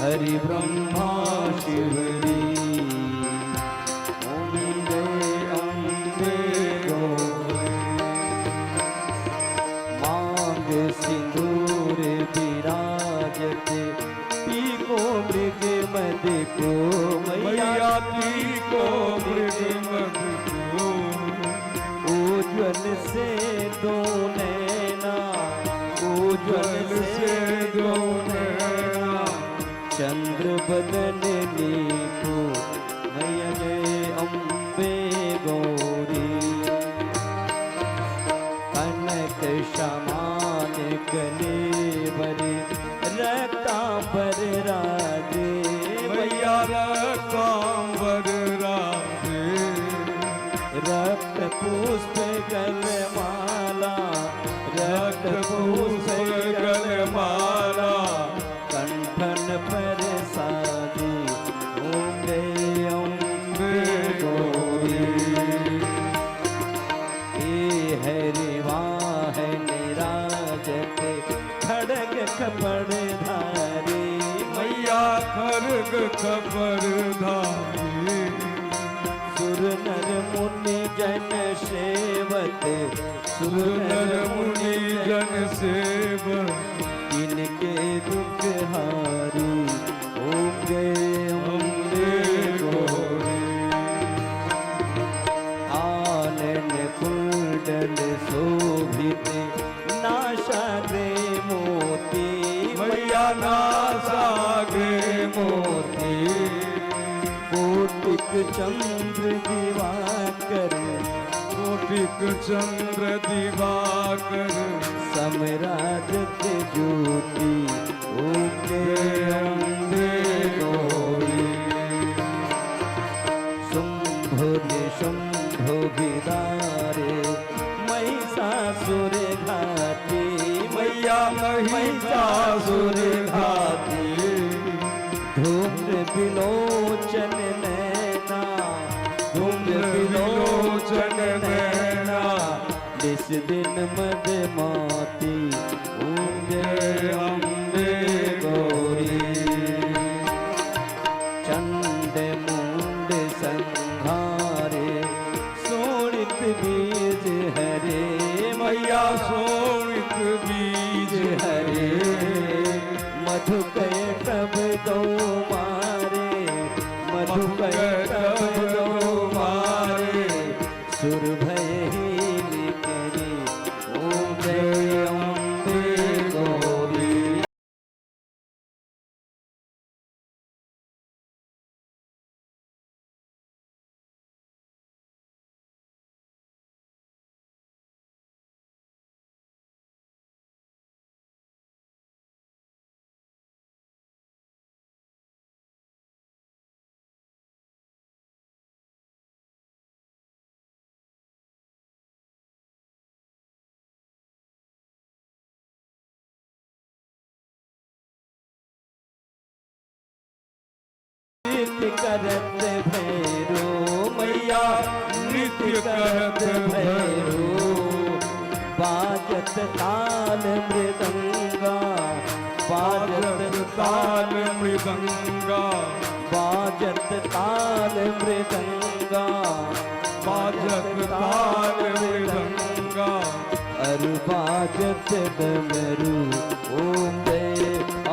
हरि ब्रह्मा शिवरी ओम जय अम्बे गौरी। मांग सिंदूर विराजते पीको मृग मद को मैया पीको मृग मद को। उज्ज्वल से दो नैना उज्ज्वल से दो नैना चंद्र बदन नीको मैया जय अम्बे गौरी। कनक समान कलेवरे रक्तांबर राजे मैया रक्तांबर राजे। रक्त पुष्प गलमाला रक्त पुष्प गलमाला कंठन पर सादी ओम जय अम्बे गौरी। हे हरि वाहन राजते खड़ग खपड़ धारी मैया खड़ग खपर धारी। सुर नर मुनि जन सेवत सुर नर मुनि जन सेवत। इनके दुख हारी ओम जय अम्बे गौरी। आनन कुंडल शोभित नासाग्रे मोती मैया नासाग्रे मोती। कोटिक चंद्र दिवाकर कोटिक चंद्र दिवाकर। समराजत ज्योति ओम जय अम्बे गौरी। शुंभ निशुंभ विदारे महिषासुर घाती मैया महिषासुर घाती। धूम्र विलोचन नैना धूम्र विलोचन नैना निस दिन मद माती ओम जय अम्बे गौरी। चंड मुंड संहारे शोणित बीज हरे मैया शोणित बीज हरे। मधुकय तब दो मारे मधुकय तब दो मारे सुर भय ही करी ओम जय अम्बे गौरी। नृत्य करत भैरो मैया नृत्य करत भैरो। बाजत ताल मृदंगा बाजत ताल मृदंगा। बाजत ताल मृदंगा बाजत ताल मृदंगा। अरु बाजत डमरू ओम जय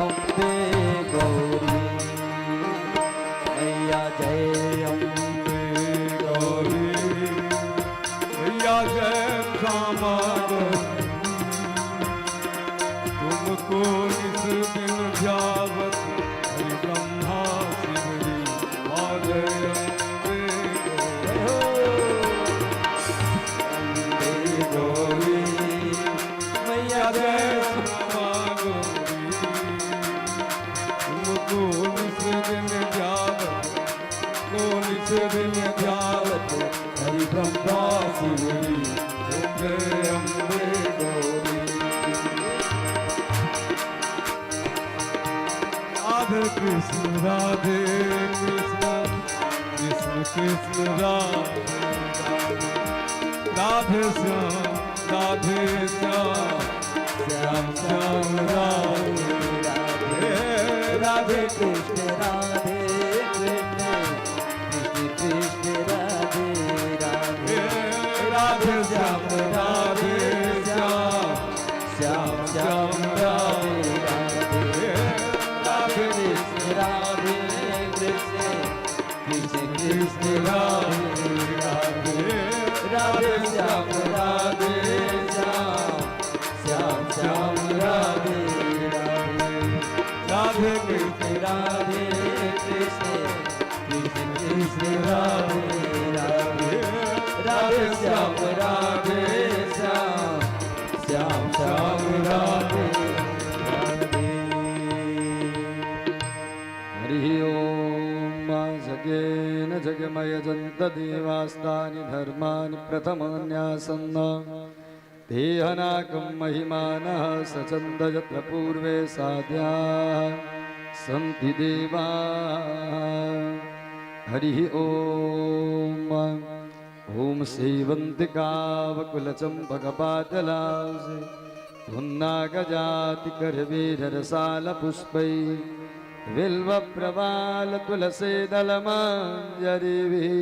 अम्बे गौरी। मैया जय अम्बे गौरी। मैया जय क्षमा तुमको इस दिन ध्यावत हरि ब्रह्मा शिवरी आ जय अम्बे गौरी। मैया जय क्षमा गौरी। तुमको इस दिन ध्यावत को इस दिन ध्यावत हरि ब्रह्मा शिवरी ओम जय अम्बे गौरी। राधे कृष्ण राधे कृष्ण कृष्ण कृष्ण राधे श्याम राधे श्याम श्याम श्याम राधे राधे कृष्ण राधे कृष्ण कृष्ण कृष्ण राधे राधे राधे श्याम राधे श्याम श्याम श्याम राधे राधे राधे कृष्ण राधे कृष्ण कृष्ण कृष्ण राधे राधे राधे श्याम राधे श्याम श्याम श्याम राधे राधे राधे कृष्ण राधे कृष्ण कृष्ण कृष्ण राधे राधे राधे श्याम राधे श्याम श्याम श्याम राधे राधे हरि ओम जगेन जगमयजन्त देवास्तानि धर्माणि प्रथमान्यासन्न देहनाकं महिमानः सचन्द यत्र पूर्वे साध्याः सन्ति देवाः हरि ओम ओम सेवन्तिकावकुलचम्पकपाटलासे पुन्नागजातिकरवीररसालपुष्पै बिल्वप्रवालतुलसीदलमाञ्जरीभिः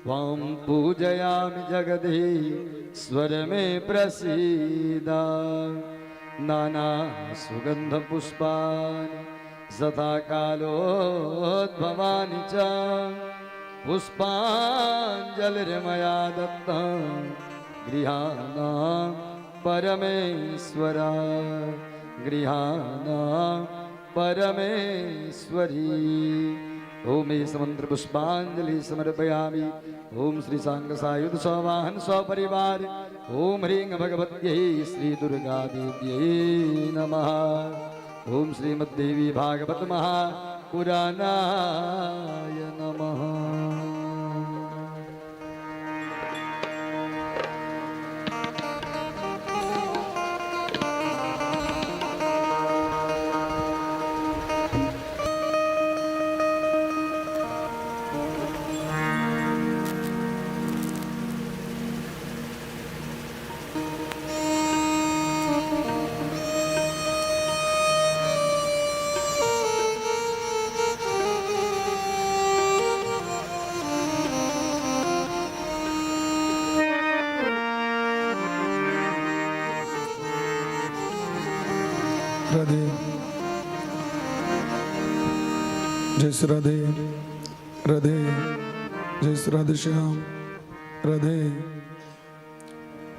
त्वां पूजयामि जगदीश्वर मे प्रसीद नानासुगन्धपुष्पाणि सदा कालोद्भवानि च पुष्पाञ्जलिर्मया दत्तं गृहाणां परमेश्वरा गृहाणां परमेश्वरी ओम समंत्र पुष्पांजलि समर्पयामि ओम श्री सांग सायुध सवाहन स्वपरिवार ओम ह्रीं भगवत्यै श्री दुर्गा देव्यै नमः ओम श्रीमद्देवी भागवत महापुराणाय नमः राधे जय श्री राधे राधे जय श्री राधे श्याम राधे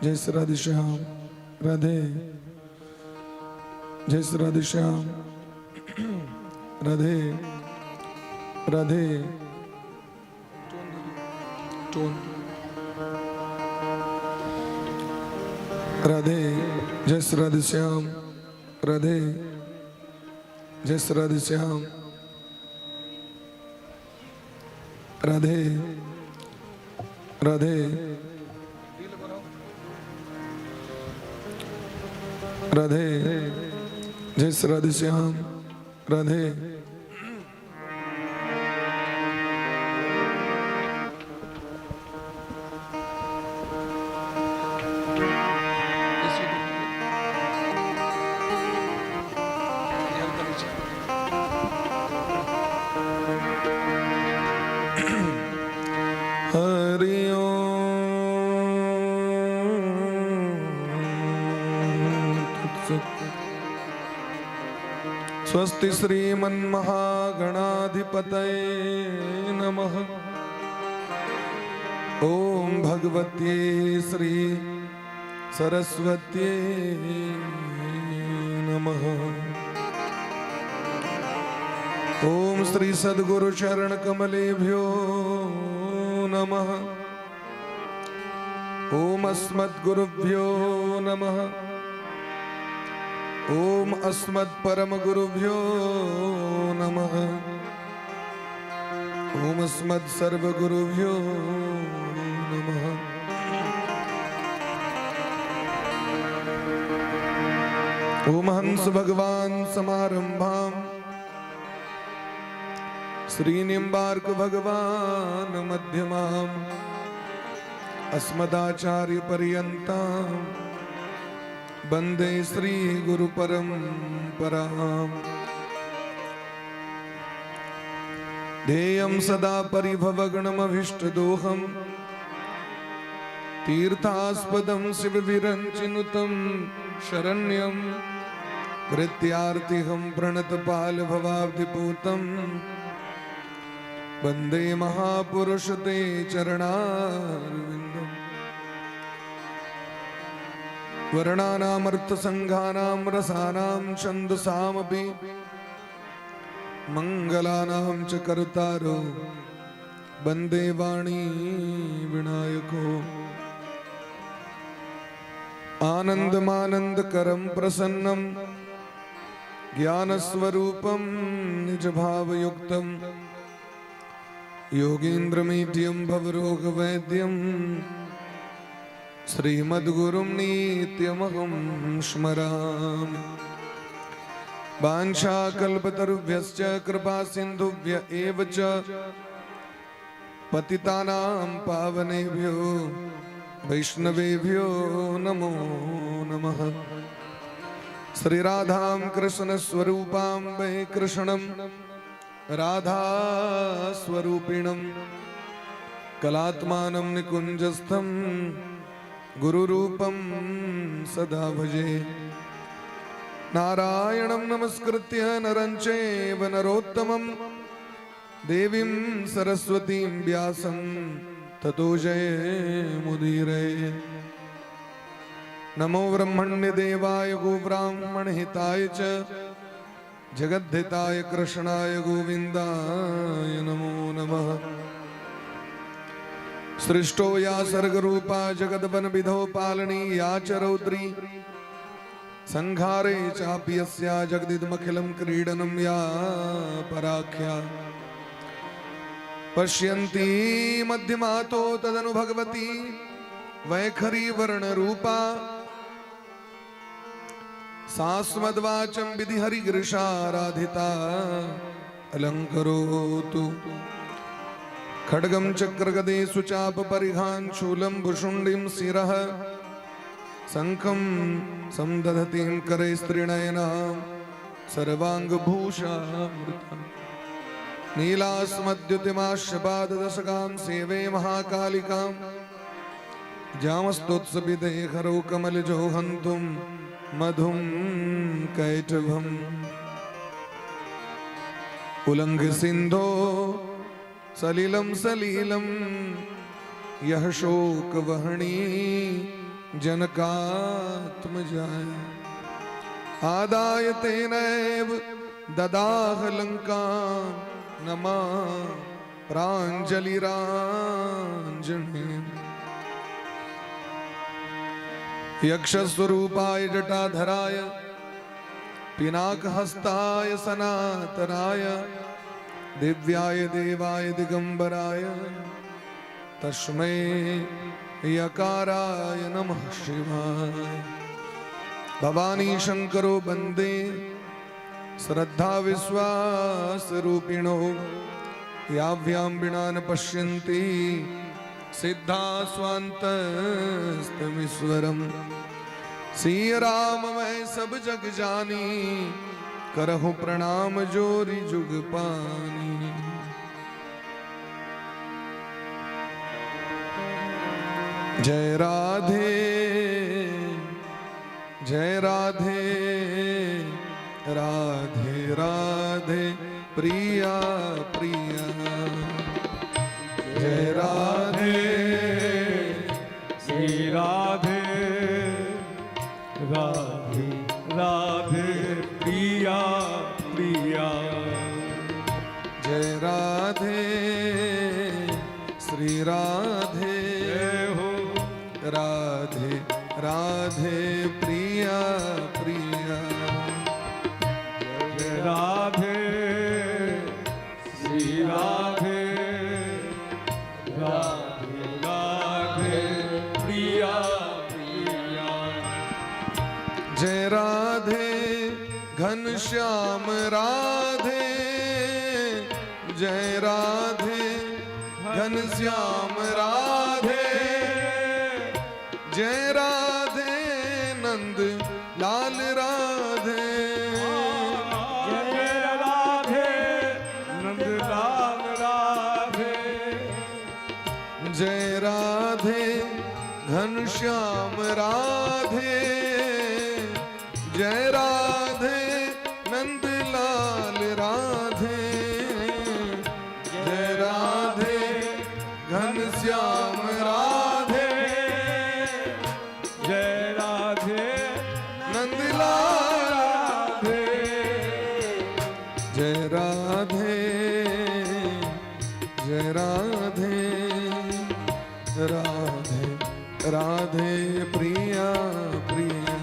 जय श्री राधे श्याम राधे जय श्री राधे श्याम राधे राधे राधे जय श्री राधे श्याम राधे जय श्री राधे श्याम राधे राधे राधे जय श्री राधे श्याम राधे हरि स्वस्ति श्रीमन्महागणाधिपतये नमः। ओम भगवते श्री सरस्वत्यै नमः। ओम श्री सद्गुरु चरण कमलेभ्यो नमः। ओम अस्मद्गुरुभ्यो नमः। ओम अस्मत्परमगुरुभ्यो नमः। ओम अस्मत्सर्वगुरुभ्यो नमः। ओम हंस भगवान समारंभाम श्रीनिम्बार्क भगवान मध्यमाम अस्मदाचार्य पर्यन्ताम वंदे श्री गुरु परंपराम। ध्येयं सदा परिभवगणमभीष्टदोहं तीर्थास्पदं शिवविरञ्चिनुतं शरण्यं कृत्यार्तिहं प्रणतपालभवाब्धिपूतं वन्दे महापुरुष ते चरणारविन्दम्। वर्णानामर्थसङ्घानां रसानां छन्दसामपि मङ्गलानां च कर्तारो वन्दे वाणी विनायको। आनन्दमानन्दकरं प्रसन्नं ज्ञानस्वरूपं निजभावयुक्तं योगीन्द्रमीड्यं भवरोगवैद्यं श्रीमद्गुरुं नित्यमहं स्मरामि। वाञ्छाकल्पतरुभ्यश्च कृपासिन्धुभ्य एव च पतितानां पावनेभ्यो वैष्णवेभ्यो नमो नमः। श्रीराधां कृष्णस्वरूपां वै कृष्णं राधास्वरूपिणं कलात्मानं निकुञ्जस्थं गुरुरूपं सदा भजे। नारायणं नमस्कृत्य नरं चैव नरोत्तमं देवीं सरस्वतीं व्यासं ततो जयमुदीरये। नमो ब्रह्मण्यदेवाय गोब्राह्मणहिताय च जगद्धिताय कृष्णाय गोविन्दाय नमो नमः। सृष्टो या सर्गरूपा जगद्वनविधौ पालनी या च रौद्री संहारे चापि यस्या जगदिदमखिलं क्रीडनं या पराख्या पश्यन्ती मध्यमातो तदनु भगवती वैखरी वर्णरूपा सास्मद्वाचं विधिहरिगिरिशाराधिता अलङ्करोतु। खड्गं चक्रगदेषु चापपरिघान् शूलं भुशुण्डिं शिरः शङ्खं संदधतीं करे स्त्रीणयनां सर्वाङ्गभूषामृतम्। नीलास्मद्युतिमाश्यपाददशकां सेवे महाकालिकां जामस्तोत्सविदे हरौ कमलजो हन्तुं मधुं कैटभम्। उल्लङ्घ्य सिन्धो सलिलं सलीलं यः शोकवहनी जनकात्मजाय आदाय तेनैव ददाह लङ्कां नमः प्राञ्जलिराञ्जनेयम्। यक्षस्वरूपाय जटाधराय पिनाकहस्ताय सनातनाय दिव्याय देवाय दिगंबराय तस्मै यकाराय नमः शिवाय। भवानी शंकरो वन्दे श्रद्धा विश्वास रूपिणो याभ्यां विना न पश्यन्ति सिद्धा स्वान्तस्तमीश्वरम्। सिय राम मैं सब जग जानी करहु प्रणाम जोरी जुग पानी। जय राधे जय राधे राधे राधे प्रिया प्रिया। जय राधे श्री राधे राधे राधे प्रिया प्रिया। जय राधे श्री राधे हो राधे राधे प्रिया प्रिया। जय राधे श्री राधे राधे राधे प्रिया प्रिया। जय राधे घनश्याम राधे जय राधे घनश्याम राधे। जय राधे नंद लाल राधे जय राधे नंद लाल घनश्याम राधे जय राधे नंदलाल राधे जय राधे घनश्याम राधे जय राधे नंदलाल राधे जय राधे जय राधे राधे राधे प्रिया प्रिया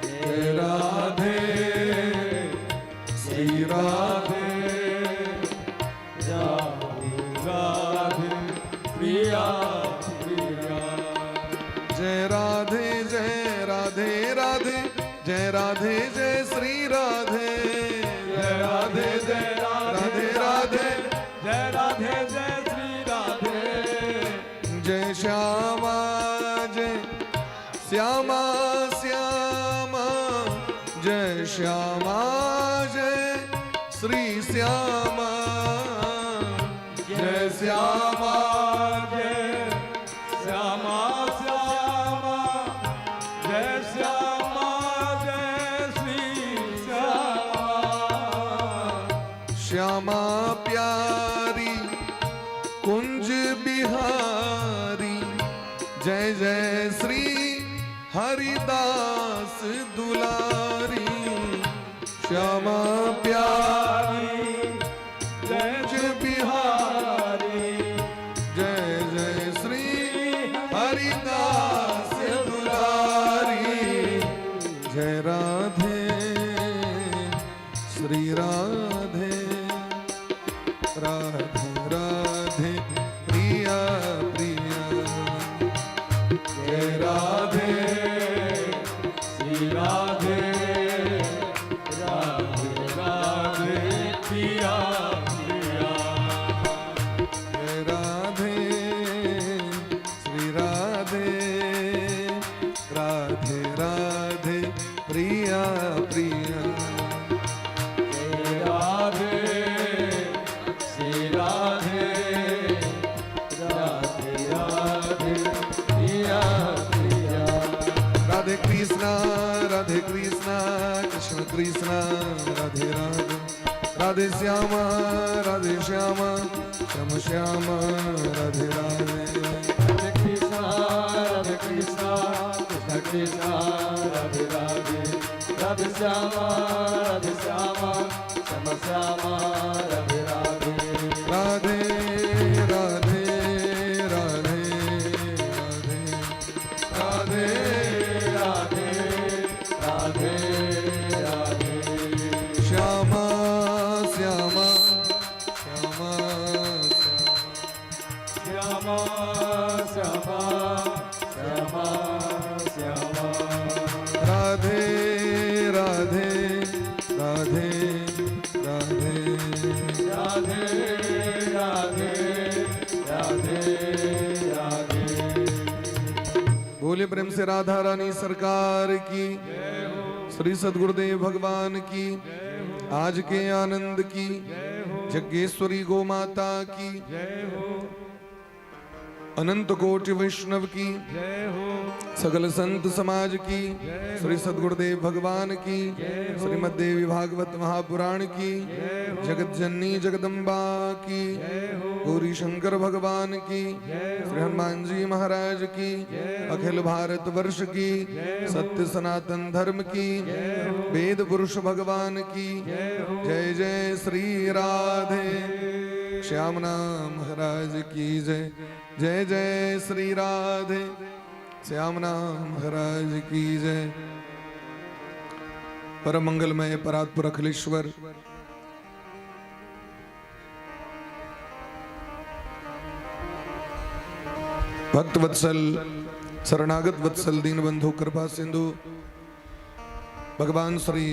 जय राधे श्री राधे राधे प्रिया प्रिया जय राधे जय राधे राधे जय राधे जय श्री राधे जय राधे जय राधे राधे जय राधे जय श्री राधे जय श्यामा जय श्यामा श्यामा जय श्यामा जय श्री श्यामा जय श्यामा जय श्यामा श्यामा जय श्यामा जय श्री श्यामा श्यामा प्यारी कुंज बिहारी जय जय श्री हरिदास दुलारी श्यामा प्यारी कुंज बिहारी जय जय श्री हरिदास दुलारी जय राधे श्री राधे राधे राधे प्रिया प्रिया जय राधे श्री राधे राधे राधे प्रिया प्रिया जय राधे श्री राधे राधे राधे प्रिया प्रिया जय राधे श्री राधे राधे राधे प्रिया प्रिया राधे कृष्णा कृष्ण कृष्णा राधे राधे राधे श्यामा श्याम श्यामा राधे राधे राधे कृष्णा कृष्ण कृष्ण राधे राधे राधे श्यामा श्याम श्यामा राधे राधे राधे राधे राधे राधे राधे राधे राधे राधे श्यामा श्यामा श्यामा श्यामा श्यामा श्यामा श्यामा राधे राधे राधे राधे राधे राधे राधे राधे बोले प्रेम से राधा रानी सरकार की श्री सद्गुरुदेव भगवान की आज के आनंद की जग्गेश्वरी गो माता की अनंत कोटि वैष्णव की सकल संत समाज की श्री सद्गुरुदेव भगवान की श्रीमद् देवी भागवत महापुराण की जगत जननी जगदम्बा की गौरी शंकर भगवान की श्री हनुमान जी महाराज की अखिल भारत वर्ष की सत्य सनातन धर्म की वेद पुरुष भगवान की जय जय श्री राधे श्यामना महाराज की जय जय जय श्री राधे श्यामना महाराज की जय। परम मंगलमय परात्पर अखिलेश्वर भक्त वत्सल शरणागत वत्सल दीन बंधु कृपा सिंधु भगवान श्री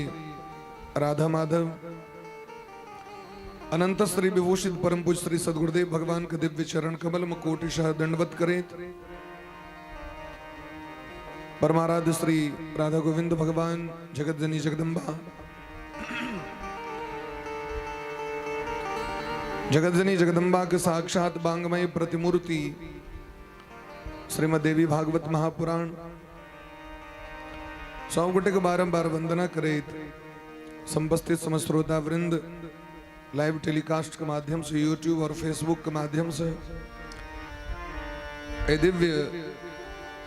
राधा माधव अनंत श्री विभूषित परम पूज्य श्री सद्गुरुदेव भगवान के दिव्य चरण कमल में कोटिशः दंडवत करे। परमाराध्य श्री राधा गोविंद भगवान जगत जननी जगदम्बा जगत जननी जगदम्बा के साक्षात बांगमय प्रतिमूर्ति श्रीमद देवी भागवत महापुराण सौ गोटे को बारंबार वंदना करे संपस्थित समस्त श्रोता वृंद लाइव टेलीकास्ट के माध्यम से यूट्यूब और फेसबुक के माध्यम से ए दिव्य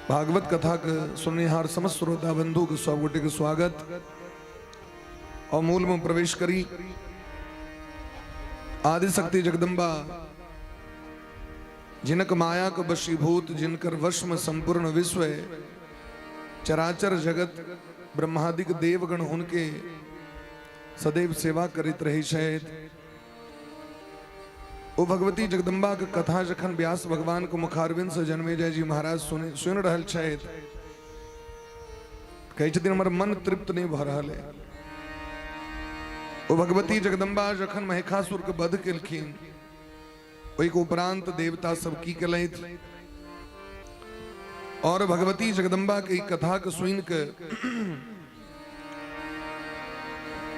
भागवत कथा के सुननिहार समस्त श्रोता बंधु के सौ गोटे के स्वागत और मूल में प्रवेश करी। आदि शक्ति जगदम्बा जिनक माया को वशीभूत जिनकर वश में संपूर्ण विश्व चराचर जगत ब्रह्मादिक देवगण उनके सदैव सेवा करित रही शायद ओ भगवती जगदम्बा के कथा जखन व्यास भगवान को मुखारविंद से जन्मेजय जी महाराज सुन रहल शायद कहे छथिन हमर मन तृप्त नहीं भ रहल है। ओ भगवती जगदम्बा जखन महिषासुर के वध केलखिन ओहि के उपरांत देवता सब की केलथि और भगवती जगदम्बा के कथा के सुन के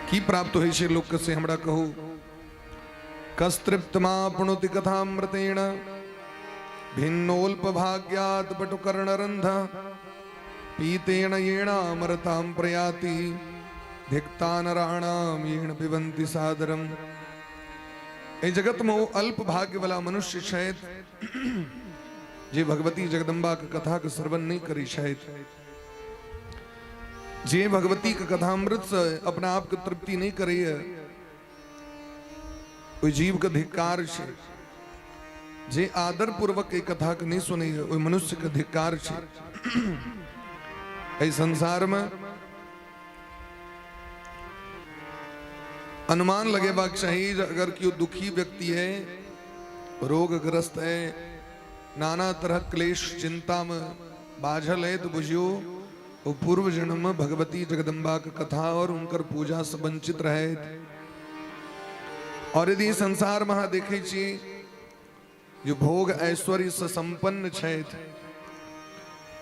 की प्राप्त होइ छै लोक से हमरा कहू। कस्तृप्तमा पुणुति कथामृतेण भिन्नोल्प भाग्यात् पटुकर्णरन्ध पीतेन येणामरतां प्रयाति धिक्तानराणाम येन पिबन्ति सादरम। ए जगत में अल्प भाग्य वाला मनुष्य शायद जे भगवती जगदम्बा के कथा के श्रवण नहीं करी शायद जे भगवती के कथामृत से अपना आप के तृप्ति नहीं करी है कोई जीव के धिक्कार छे। जे आदर पूर्वक एक कथा के नहीं सुनी है वही मनुष्य के धिक्कार छे। इस संसार में अनुमान लगेबाक चाहिए अगर कोई दुखी व्यक्ति है रोगग्रस्त है नाना तरह क्लेश चिंता में बाझल है तो बुझियो वो पूर्व जन्म में भगवती जगदम्बा की कथा और उनकर पूजा से वंचित रहे। और यदि संसार में देखे छी जो भोग ऐश्वर्य से संपन्न छे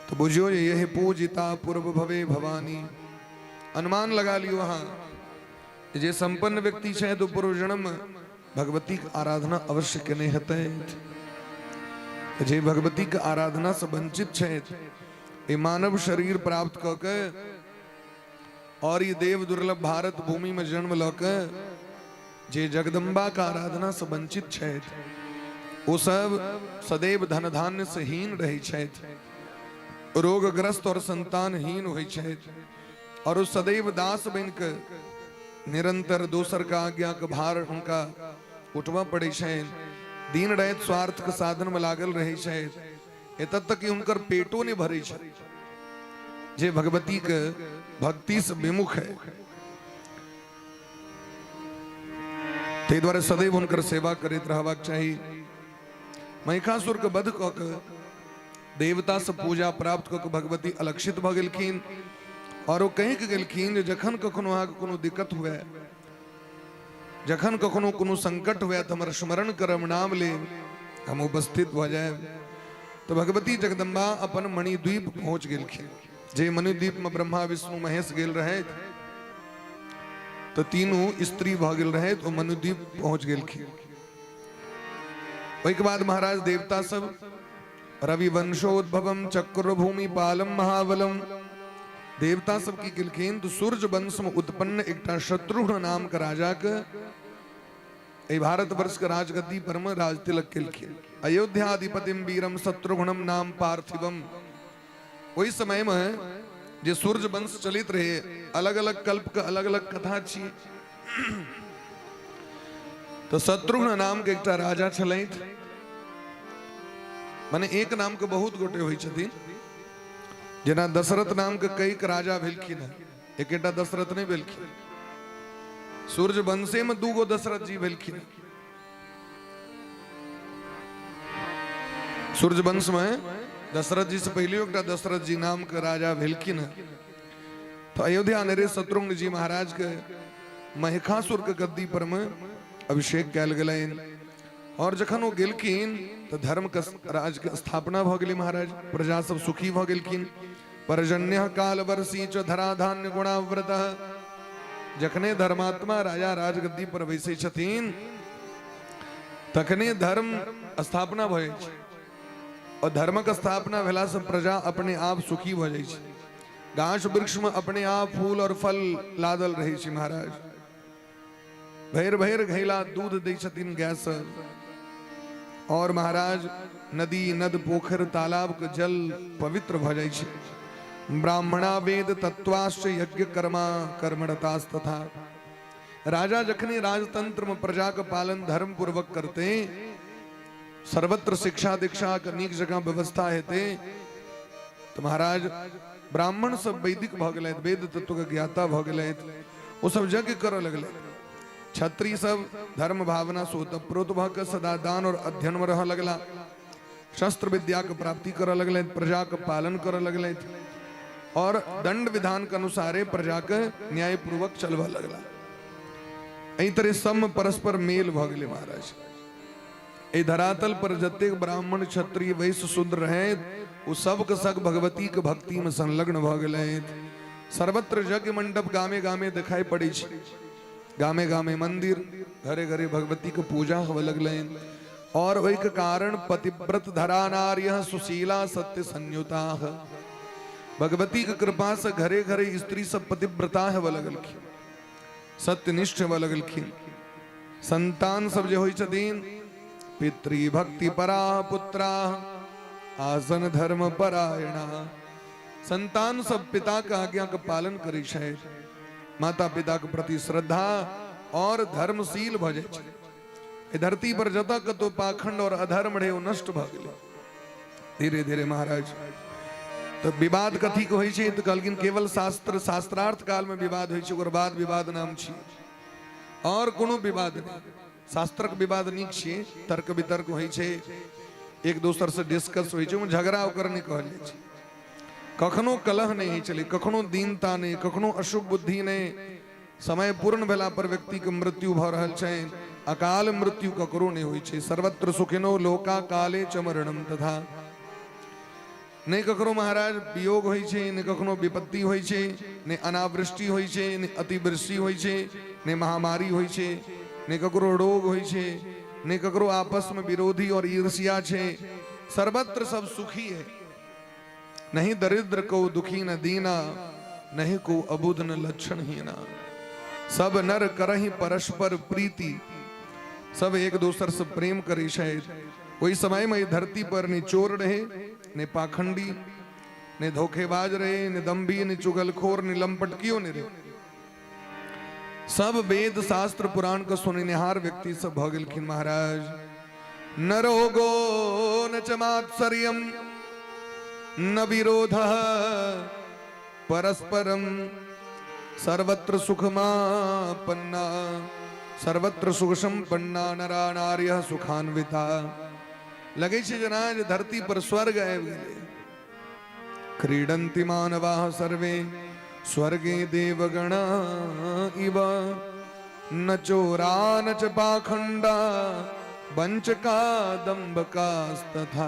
तो बुझियो यह पूजिता पूर्व भवे भवानी। अनुमान लगा लियो वहां जे संपन्न व्यक्ति छे तो पूर्व जन्म भगवती की आराधना अवश्य के नहीं हते। जे भगवती के आराधना से वंचित छे ये मानव शरीर प्राप्त करके और ये देव दुर्लभ भारत भूमि में जन्म लौके जे जगदम्बा का आराधना से वंचित छे वो सब सदैव धन धान्य से हीन रही छे रोगग्रस्त और संतानहीन हुई छे और वो सदैव दास बन के निरंतर दोसर का आज्ञा के भार उनका उठवा पड़े छे दीन रहित स्वार्थ के साधन में लागल रहे छे एतत तक कि उनकर पेटो नहीं भरे छे। जे भगवती के भक्ति से विमुख है ते द्वारा सदैव उनकर सेवा करित रहबाक चाहिए। महिषासुर के वध क के देवता से पूजा प्राप्त क के भगवती अलक्षित भ गेलखिन और वो कहि के गेलखिन जे जखन कखनो अहाँके कोनो दिक्कत हुए जखन कखनो कोनो संकट हुए तो हमर स्मरण करब नाम ले हम उपस्थित भ जाए। तो भगवती जगदम्बा अपन मणिद्वीप पहुंच गेलखिन जे मणिद्वीप में ब्रह्मा विष्णु महेश गेल रहे तो तीनों स्त्री भ गेल रहे तो मणिद्वीप पहुंच गेलखिन। वही के बाद महाराज देवता सब रवि वंशोद्भवम चक्र भूमि पालम महाबलम देवता सब की गेलखिन तो सूर्य वंश में उत्पन्न एकटा शत्रुघ्न नाम का राजा के भारत वर्ष के राजगद्दी पर में राज तिलक केलखिन। अयोध्याधिपतिम वीरम शत्रुघ्नम नाम पार्थिवम। वही समय में जे सूर्य वंश चलित रहे अलग अलग कल्प का अलग अलग कथा छी तो शत्रुघ्न नाम के एकटा राजा छलैथ माने एक नाम के बहुत गोटे होइ छथिन जेना दशरथ नाम के कई राजा भेलखिन एकेटा दशरथ नहीं भेलखिन सूर्य वंशे में दूगो दशरथ जी भेलखिन। सूर्य वंश में दशरथ जी से पहले एक दशरथ जी नाम के राजा भेलखिन तो अयोध्या नरे शत्रुघ्न जी महाराज के महिषासुर के गद्दी पर में अभिषेक कैल गेलैन और जखन वो गेलखिन तो धर्म के राज के स्थापना भ गेलै महाराज प्रजा सब सुखी भ गेलखिन। पर्जन्य काल वर्षी च धरा धान्य गुणाव्रत जखने धर्मात्मा राजा राजगद्दी पर बैसे छथिन तखने धर्म स्थापना भय और धर्म का स्थापना भेला से प्रजा अपने आप सुखी हो जाए छै। गाछ वृक्ष में अपने आप फूल और फल लादल रहे छै महाराज। भैर भैर घैला दूध दै छथिन गाय से। और महाराज नदी नद पोखर तालाब के जल पवित्र भ जाय छै। ब्राह्मणा वेद तत्वाश्च यज्ञ कर्मा कर्मणतास तथा। राजा जखने राजतंत्र में प्रजा का पालन धर्म पूर्वक करते, सर्वत्र शिक्षा दीक्षा का नीक जगह व्यवस्था हेते, तो महाराज ब्राह्मण सब वैदिक भ गेलै, वेद तत्व के ज्ञाता भ गेलै, वो सब यज्ञ करऽ लगलै। क्षत्रिय सब धर्म भावना से ओतप्रोत भ के सदा दान और अध्ययन में रह लगला। शस्त्र विद्या के प्राप्ति करऽ लगलै, प्रजा के पालन करऽ लगलै और दंड विधान के अनुसारे प्रजा के न्याय पूर्वक चलवा लगला। एहि तरह सम परस्पर मेल भ गेलै महाराज। ए धरातल पर जतेक ब्राह्मण क्षत्रिय वैश्य शूद्र रहे, वो सब के सब भगवती के भक्ति में संलग्न भ गेलै। सर्वत्र यज्ञ मंडप गामे गामे दिखाई पड़े छै। गामे गामे मंदिर, घरे घरे भगवती के पूजा होवे लगलै। और ओहि के कारण पतिव्रत धरा नार्यः सुशीला सत्य संयुता। भगवती के कृपा से घरे घरे स्त्री सब पतिव्रता होवे लगलखिन, सत्यनिष्ठ होवे लगलखिन। संतान सब जे होइ छथिन पितृ भक्ति परा पुत्रा आसन धर्म परायणा। संतान सब पिता का आज्ञा का पालन करै छै, माता पिता के प्रति श्रद्धा और धर्मशील भ जाय छै। धरती पर जतऽ कतौ पाखंड और अधर्म रहे वो नष्ट भ गेलै धीरे धीरे महाराज। तो विवाद कथी के होइ छै, तो कहलखिन केवल शास्त्र शास्त्रार्थ काल में विवाद होइ छै, ओकर बाद विवाद नाम छी और कोनो विवाद नहीं। शास्त्रक विवाद नीक छियै, तर्क वितर्क होइ छै, एक दोसर से डिस्कस होइ छै, ओहिमे झगड़ा ओकर नहीं कहल जाइ छै। कखनो कलह नहीं होइ छलै, कखनो दीनता नहीं, कखनो अशुभ बुद्धि नहीं। समय पूर्ण भेला पर व्यक्ति के मृत्यु भ रहल छै, अकाल मृत्यु ककरो नहीं होइ छै। सर्वत्र सुखिनो लोका काले च मरणम तथा। नहीं ककरो महाराज वियोग होइ छै, नहीं कखनो विपत्ति होइ छै, नहीं अनावृष्टि होइ छै, नहीं अतिवृष्टि होइ छै, नहीं महामारी होइ छै, नहीं ककरो रोग होइ छै, नहीं ककरो आपस में विरोधी और ईर्ष्या छै। सर्वत्र सब सुखी है, नहीं दरिद्र को दुखी न दीना, नहीं को अबुध न लक्षण हीना। सब नर करहि परस्पर प्रीति, सब एक दूसर से प्रेम करे शायद। वही समय में धरती पर न चोर रहे, न पाखंडी, न धोखेबाज रहे, न दम्भी, न चुगलखोर, न लंपटकियों ने रहे। सब वेद शास्त्र पुराण का सुनिहार व्यक्ति सब भ गेलखिन महाराज। न रोगो न च मात्सर्यम न विरोधः परस्परम सर्वत्र सुखमापन्ना सर्वत्र सुख संपन्ना नरा नार्यः सुखान्विता। लगे छे जना जे धरती पर स्वर्ग आबि गेलै। क्रीडन्ति मानवाः सर्वे स्वर्गे देवगणा इव न चोरा न च पाखंडा वंचका दंभकास्तथा।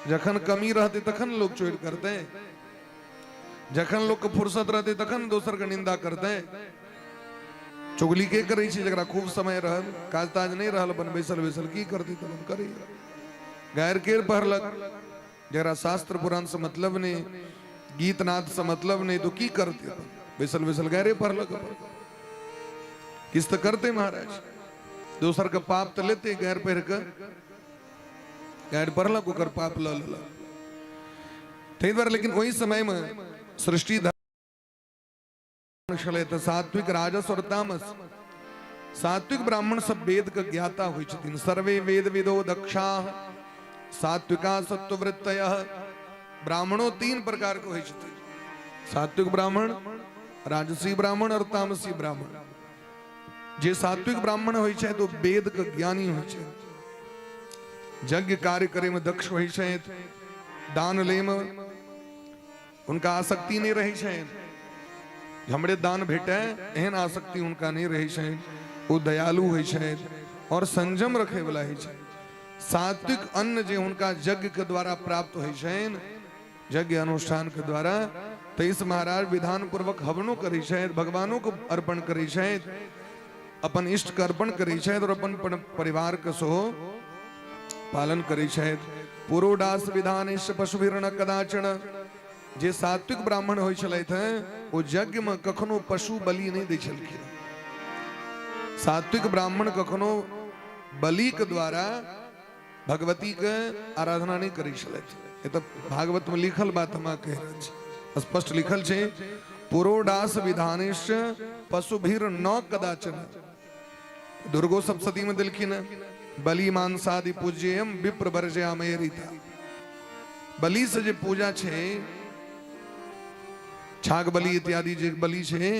जखन कमी रहते तखन लोग चोरी करते, जखन लोग के फुर्सत रहते तखन दोसर के निंदा करते। चुगली के करे छी, जकरा खूब समय रहल, काज ताज नहीं रहल, अपन बैसल बैसल की करती तब हम करी। गैर केर पढ़लक, जरा शास्त्र पुराण से मतलब नहीं, गीत नाद से मतलब नहीं, तो की करते बैसल बैसल गैरे पढ़लक। किस तो करते महाराज, दोसर का पाप तो लेते, गैर पढ़ कर गैर पढ़लक ओकर पाप ल लेलक। ताहि दुआरे लेकिन वही समय में सृष्टि छलै तऽ सात्विक राजस और तामस। सात्विक ब्राह्मण सब वेद के ज्ञाता होइ छथिन। सर्वे वेद विदो दक्षाः सात्विका सत्ववृत्तयः। ब्राह्मणों तीन प्रकार के होइ छथिन, सात्विक ब्राह्मण, राजसी ब्राह्मण और तामसी ब्राह्मण। जे सात्विक ब्राह्मण होइ छै तो वेद के ज्ञानी होइ छै, यज्ञ कार्य करे में दक्ष होइ छै, दान ले में उनका आसक्ति नहीं रही छै, हमरे दान भेटे एहन आसक्ति उनका नहीं रही छै। वो दयालु होइ छै और संयम रखे वाला होइ छै। सात्विक अन्न जे उनका यज्ञ के द्वारा प्राप्त होइ छै, यज्ञ अनुष्ठान के द्वारा, तो इस महाराज विधान पूर्वक हवनो करे छै, भगवानों को अर्पण करे छै, अपन इष्ट के अर्पण करे छै और अपन परिवार के सो पालन करे छै। पुरोडास विधानेश पशुभिर्ण कदाचन। जे सात्विक ब्राह्मण होय छलैथ ओ यज्ञ में कखनो पशु बलि नहीं दै छलखिन। सात्विक ब्राह्मण कखनो बलि के द्वारा भगवती के आराधना नहीं करै छलैथ। ये तो भागवत में लिखल बात हम कह रहल छी, स्पष्ट लिखल छे पुरोडास विधानेश पशुभिर न कदाचन। दुर्गो सप्तशती में दिलखिन बलि मांसादि पूज्यम विप्र वर्जयामेरिता। बलि से जे पूजा छे छाग बलि इत्यादि जे बलि छे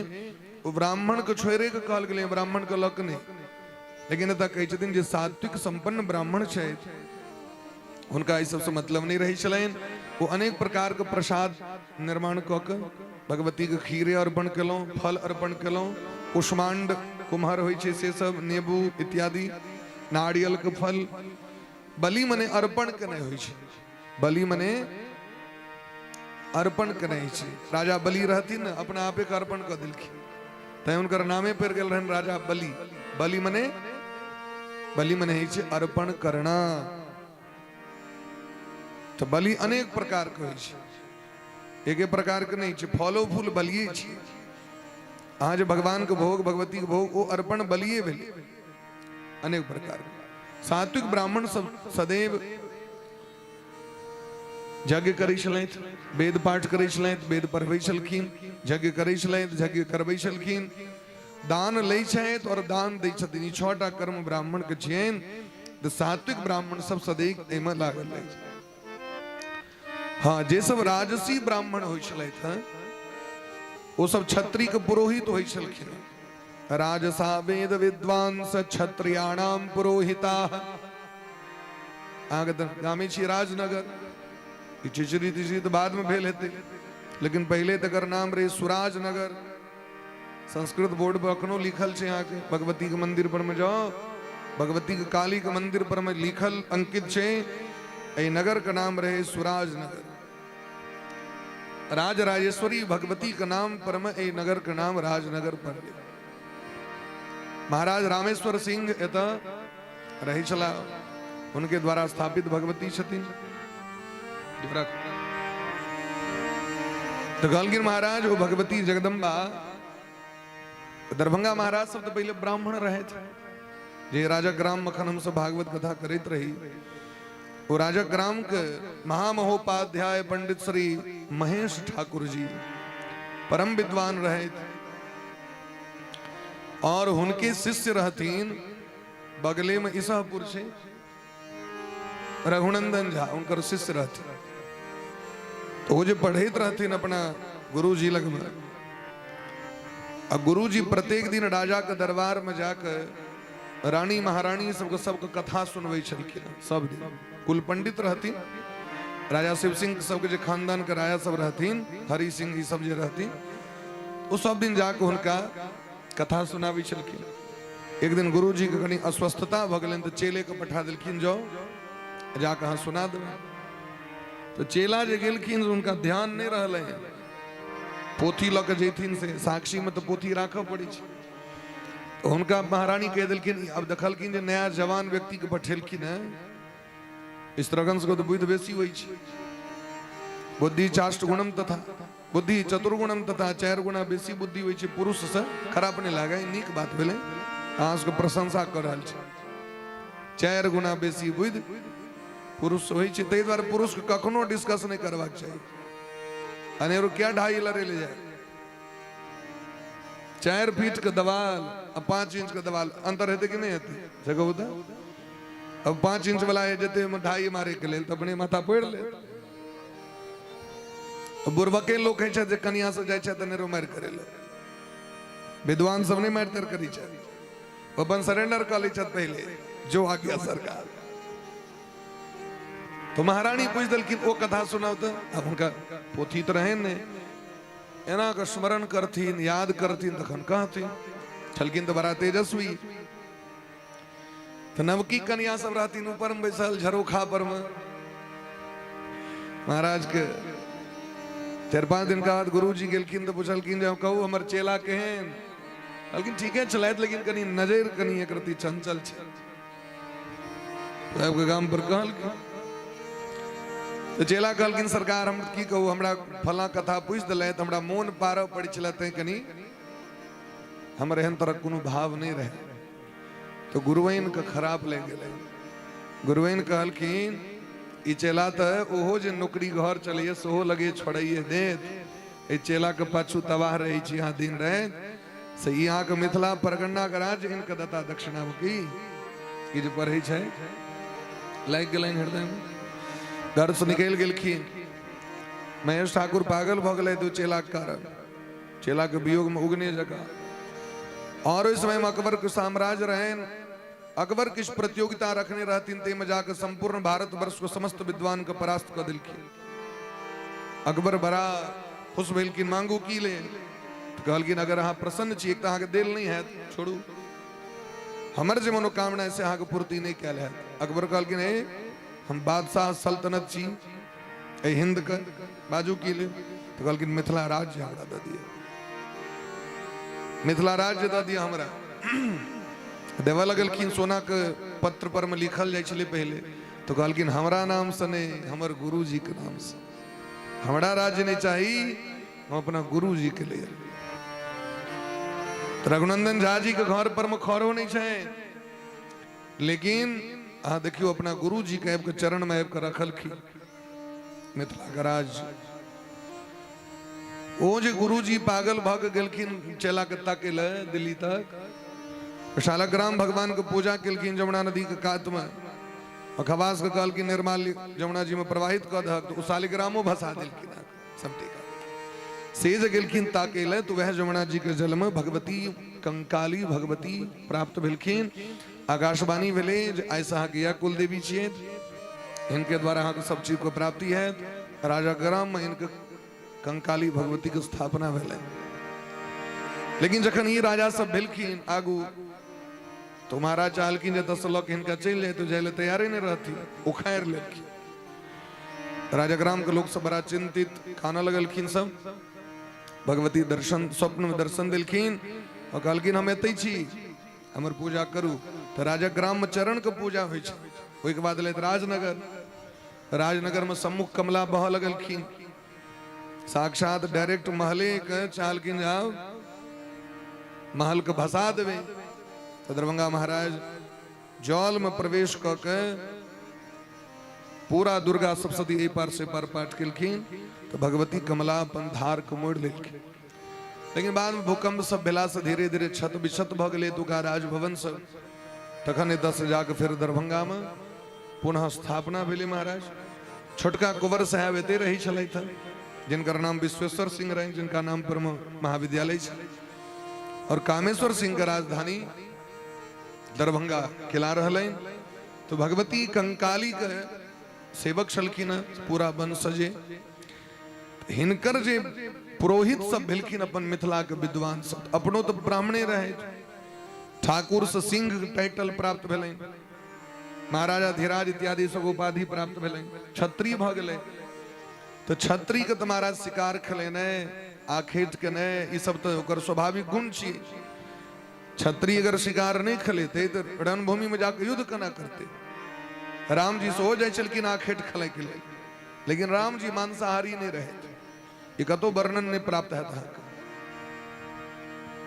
वो ब्राह्मण के छोड़े के कहल गेलै, ब्राह्मण के लक नहीं। लेकिन एतऽ कहै छथिन जे सात्विक संपन्न ब्राह्मण छै हुनका एहि सबसे मतलब नहीं रही छलैन। वो अनेक प्रकार के प्रसाद निर्माण कऽ के भगवती के खीरे अर्पण केलौं, फल अर्पण केलौं, कुष्मांड कुम्हर होइ छै से सब, नेबू इत्यादि, नारियल के फल। बलि मने अर्पण केने होइ छै, बलि मने अर्पण केने छै। राजा बलि रहथिन न अपना आपे के अर्पण कऽ देलखिन, तैं हुनकर नामे पड़ि गेल रहन राजा बलि। बलि मने होइ छै अर्पण करना। तो बलि अनेक प्रकार के होइ छै, एक प्रकार के नहीं छै। फलो फूल बलिये छै। अहाँ जे भगवान के भोग भगवती के भोग वो अर्पण बलिये भेलै, अनेक प्रकार के। सात्विक ब्राह्मण सब सदैव यज्ञ करै छलथि, वेद पाठ करै छलथि, वेद पढ़बै छलखिन, यज्ञ करै छलथि, यज्ञ करबै छलखिन, दान लै छथि और दान दै छथिन। ई 6टा कर्म ब्राह्मण के छियनि। तो सात्विक ब्राह्मण सब सदैव एहिमे लागल अछि। हाँ, जे सब राजसी ब्राह्मण होइ छलथि वो सब क्षत्रिय के पुरोहित होइ छलखिन। राजसा वेद विद्वांस क्षत्रियाणाम पुरोहिता। गामे छी राजनगर, चिचरी तिचरी तो बाद में भेल हेतै, लेकिन पहले तकर नाम रहे सुराजनगर। संस्कृत बोर्ड पर अखनो लिखल छै। यहाँ के भगवती के मंदिर पर में जाओ, भगवती के काली के मंदिर पर में लिखल अंकित छै ए नगर का नाम रहे सुराजनगर। राज राजेश्वरी भगवती का नाम पर में ए नगर का नाम राजनगर पड़ गया। महाराज रामेश्वर सिंह एतऽ रहे छला, उनके द्वारा स्थापित भगवती छथिन। तो गलगिर महाराज वो भगवती जगदम्बा। दरभंगा महाराज सब तो पहले ब्राह्मण रहे थे। जे राजा ग्राम मखन हम सब भागवत कथा करित रही, वो राजा ग्राम के महामहोपाध्याय पंडित श्री महेश ठाकुर जी परम विद्वान रहे थे। और उनके शिष्य रहतीन बगले में ईसापुर से रघुनंदन झा, उनकर शिष्य रहते। तो वो जो पढ़ित रहतीन अपना गुरु जी लग में। अब गुरु जी प्रत्येक दिन राजा के दरबार में जाकर रानी महारानी सबके कथा सुनवे छलखिन। सब दिन कुल पंडित रहतीन। राजा शिव सिंह सबके जो खानदान के राजा सब रहतीन, हरि सिंह जी सब जो रहतीन, वो सब दिन जाकर उनका कथा सुनावी छलखिन। एक दिन गुरु जी के कनी अस्वस्थता भ गेलनि तो चेले के पठा दिलखिन, जाओ जाके हाँ सुना देबै। तो चेला जे गेलखिन उनका ध्यान नहीं रहले, पोथी लऽ के जैथिन से साक्षी में तो पोथी राखऽ पड़ै छै। तो उनका महारानी कह दिलखिन, अब देखलखिन जे नया जवान व्यक्ति के पठेलखिन है, स्त्रगंस को तो बुद्धि बेसी होइ छै। बुद्धि चाष्ट गुणम तथा बुद्धि चतुर्गुणम तथा 4 गुणा बेसी बुद्धि होइ छै। पुरुष से खराब नहीं लागे, नीक बात भेलै, अहाँ उसको प्रशंसा कर रहल छी। 4 गुणा बेसी बुद्धि पुरुष होइ छै। ताहि दुआरे पुरुष के कखनो डिस्कस नहीं करबाक चाही। अनेरो क्या ढाई लड़े ले जाए। 4 फीट के दवाल अब 5 इंच के दवाल अंतर हेतै कि नहीं हेतै? जगह होता अब 5 इंच वाला है जते ढाई मारे के लेल तो अपने माथा फोड़ ले। बुरबके लोग कहै छै जे कनिया से जाइ छै त नेरो मार करे ले। विद्वान सब नहीं मार तर करी छै, अपन सरेंडर कर लै छै पहले, जो आ गया सरकार। तो महारानी पूछ दिलखिन ओ कथा सुनाओ तो। अब उनका पोथी तो रहे ने, एना का स्मरण करथिन, याद करथिन तखन कहथिन। छलखिन तो बड़ा तेजस्वी। तो नवकी कन्या सब रहथिन ऊपर में बैसल झरोखा पर में। महाराज के 4-5 दिन का बाद गुरु जी गेलखिन तो पूछलखिन जे कहू हमर चेला केहन? लेकिन ठीके चलैत, लेकिन कनी नजर कनी एक रति चंचल छै। तो आपके गाम पर कहलखिन तो चेला कहलखिन सरकार हम की कहू हमरा फला कथा पूछ दिले तो हमरा मोन पार पड़ चलते कनी हमर एहन तरह कोनो भाव नहीं रहे तो गुरुवैन के खराब लग गए। गुरुवैन कहलखिन ई चेला तो ओहो जे नौकरी घर चलिए सेहो लगे छोड़िए देत ए चेला के पाछू तबाह रही छी यहाँ दिन रहे से यहाँ के मिथिला परगना के राज इनके दत्ता दक्षिणा की ई जे पढ़े छै लाग गेलन हृदय में घर से निकल गेलखिन। महेश ठाकुर पागल भ गए दो चेला के कारण चेला के वियोग में उगने जगह। और इस समय में अकबर के साम्राज्य रहे अकबर किस प्रतियोगिता रखने रहतीन ते में जाकर संपूर्ण भारत वर्ष को समस्त विद्वान को परास्त कर दिलखिन। अकबर बड़ा खुश भेलखिन मांगू की ले तो कहलखिन अगर अहाँ प्रसन्न छी एक अहाँ के दिल नहीं है छोड़ू हमर जे मनोकामना से अहाँ के पूर्ति नहीं कैल है। अकबर कहलखिन हे हम बादशाह सल्तनत छी ए हिंद के बाजू की ले तो कहलखिन मिथिला राज्य हमरा दे दिया मिथिला राज्य दे दिया हमरा देवा लगलखिन सोना के पत्र पर में लिखल जाय छले पहले तो कहलखिन हमरा नाम से नहीं हमर गुरु जी के नाम से हमरा राज्य नहीं चाहिए हम अपना गुरु जी के लिए। तो रघुनंदन झा जी के घर पर में खरो नहीं छे लेकिन अहाँ देखियो अपना गुरु जी के चरण में आबि के रखलखिन मिथिला के राज। ओ जे गुरु जी पागल भग गेलखिन चेला के ताके ले दिल्ली तक शालग्राम भगवान के पूजा केलखिन जमुना नदी के कात में और खवास के कहलखिन निर्माल जमुना जी में प्रवाहित कर दहक तो शालिग्रामो भसा दिलखिन सब ठीक से जे गेलखिन ताके ले तो वह जमुना जी के जल में भगवती कंकाली भगवती प्राप्त भेलखिन। आकाशवाणी भेले ऐसा गया कुल देवी छिए इनके द्वारा अहाँ के सब चीज को प्राप्ति है। राजा ग्राम में इनके कंकाली भगवती के स्थापना भेले लेकिन जखन ये राजा सब भेलखिन आगू तो महाराज चाहलखिन जे 10 लोग इनका चल जाए तो जाए तैयारी नहीं रहती उखाड़ लेलखिन। राजा ग्राम के लोग सब बड़ा चिंतित खाना लगलखिन सब भगवती दर्शन स्वप्न में दर्शन दिलखिन और कहलखिन हम एते छी हमर पूजा करू। तो राजा ग्राम में चरण के पूजा होय छै ओय के बाद ले राजनगर में सम्मुख कमला बह लगलखिन साक्षात डायरेक्ट महले के चाहलखिन जाओ महल के भसा देवे। तो दरभंगा महाराज जल में प्रवेश करके पूरा दुर्गा सप्तशती ए पार से पार पाठ केलखिन तो भगवती कमला अपन धार के मोड़ लेलखिन। लेकिन बाद में भूकंप सब भेला से धीरे धीरे छत बिछत भ गेलै दुका राजभवन सब तखन 10 जाके फिर दरभंगा में पुनः स्थापना भेलै। महाराज छोटका कुंवर साहब एते रही छलैथ जिनकर नाम विश्वेश्वर सिंह रहे जिनका नाम पर महाविद्यालय छलै और कामेश्वर सिंह का राजधानी दरभंगा किला रहलैन। तो भगवती कंकाली के सेवक छलखिन पूरा वन सजे हिनकर जे पुरोहित सब भेलखिन अपन मिथिला के विद्वान सब अपनो तो ब्राह्मणे रहे ठाकुर से सिंह टाइटल प्राप्त भेलैन महाराजा धीराज इत्यादि सब उपाधि प्राप्त भेलैन क्षत्रिय भ गेलै। तो क्षत्रिय के तो महाराज शिकार खेलेने आखेट के ने ई सब तो ओकर स्वाभाविक गुण छी। क्षत्रिय अगर शिकार नहीं खेलेते तो रणभूमि में जाकर युद्ध केना करते। राम जी से हो जाए चलकिन आखेट खेले के लिए लेकिन राम जी मांसाहारी नहीं रहे ये कतो वर्णन नहीं प्राप्त है था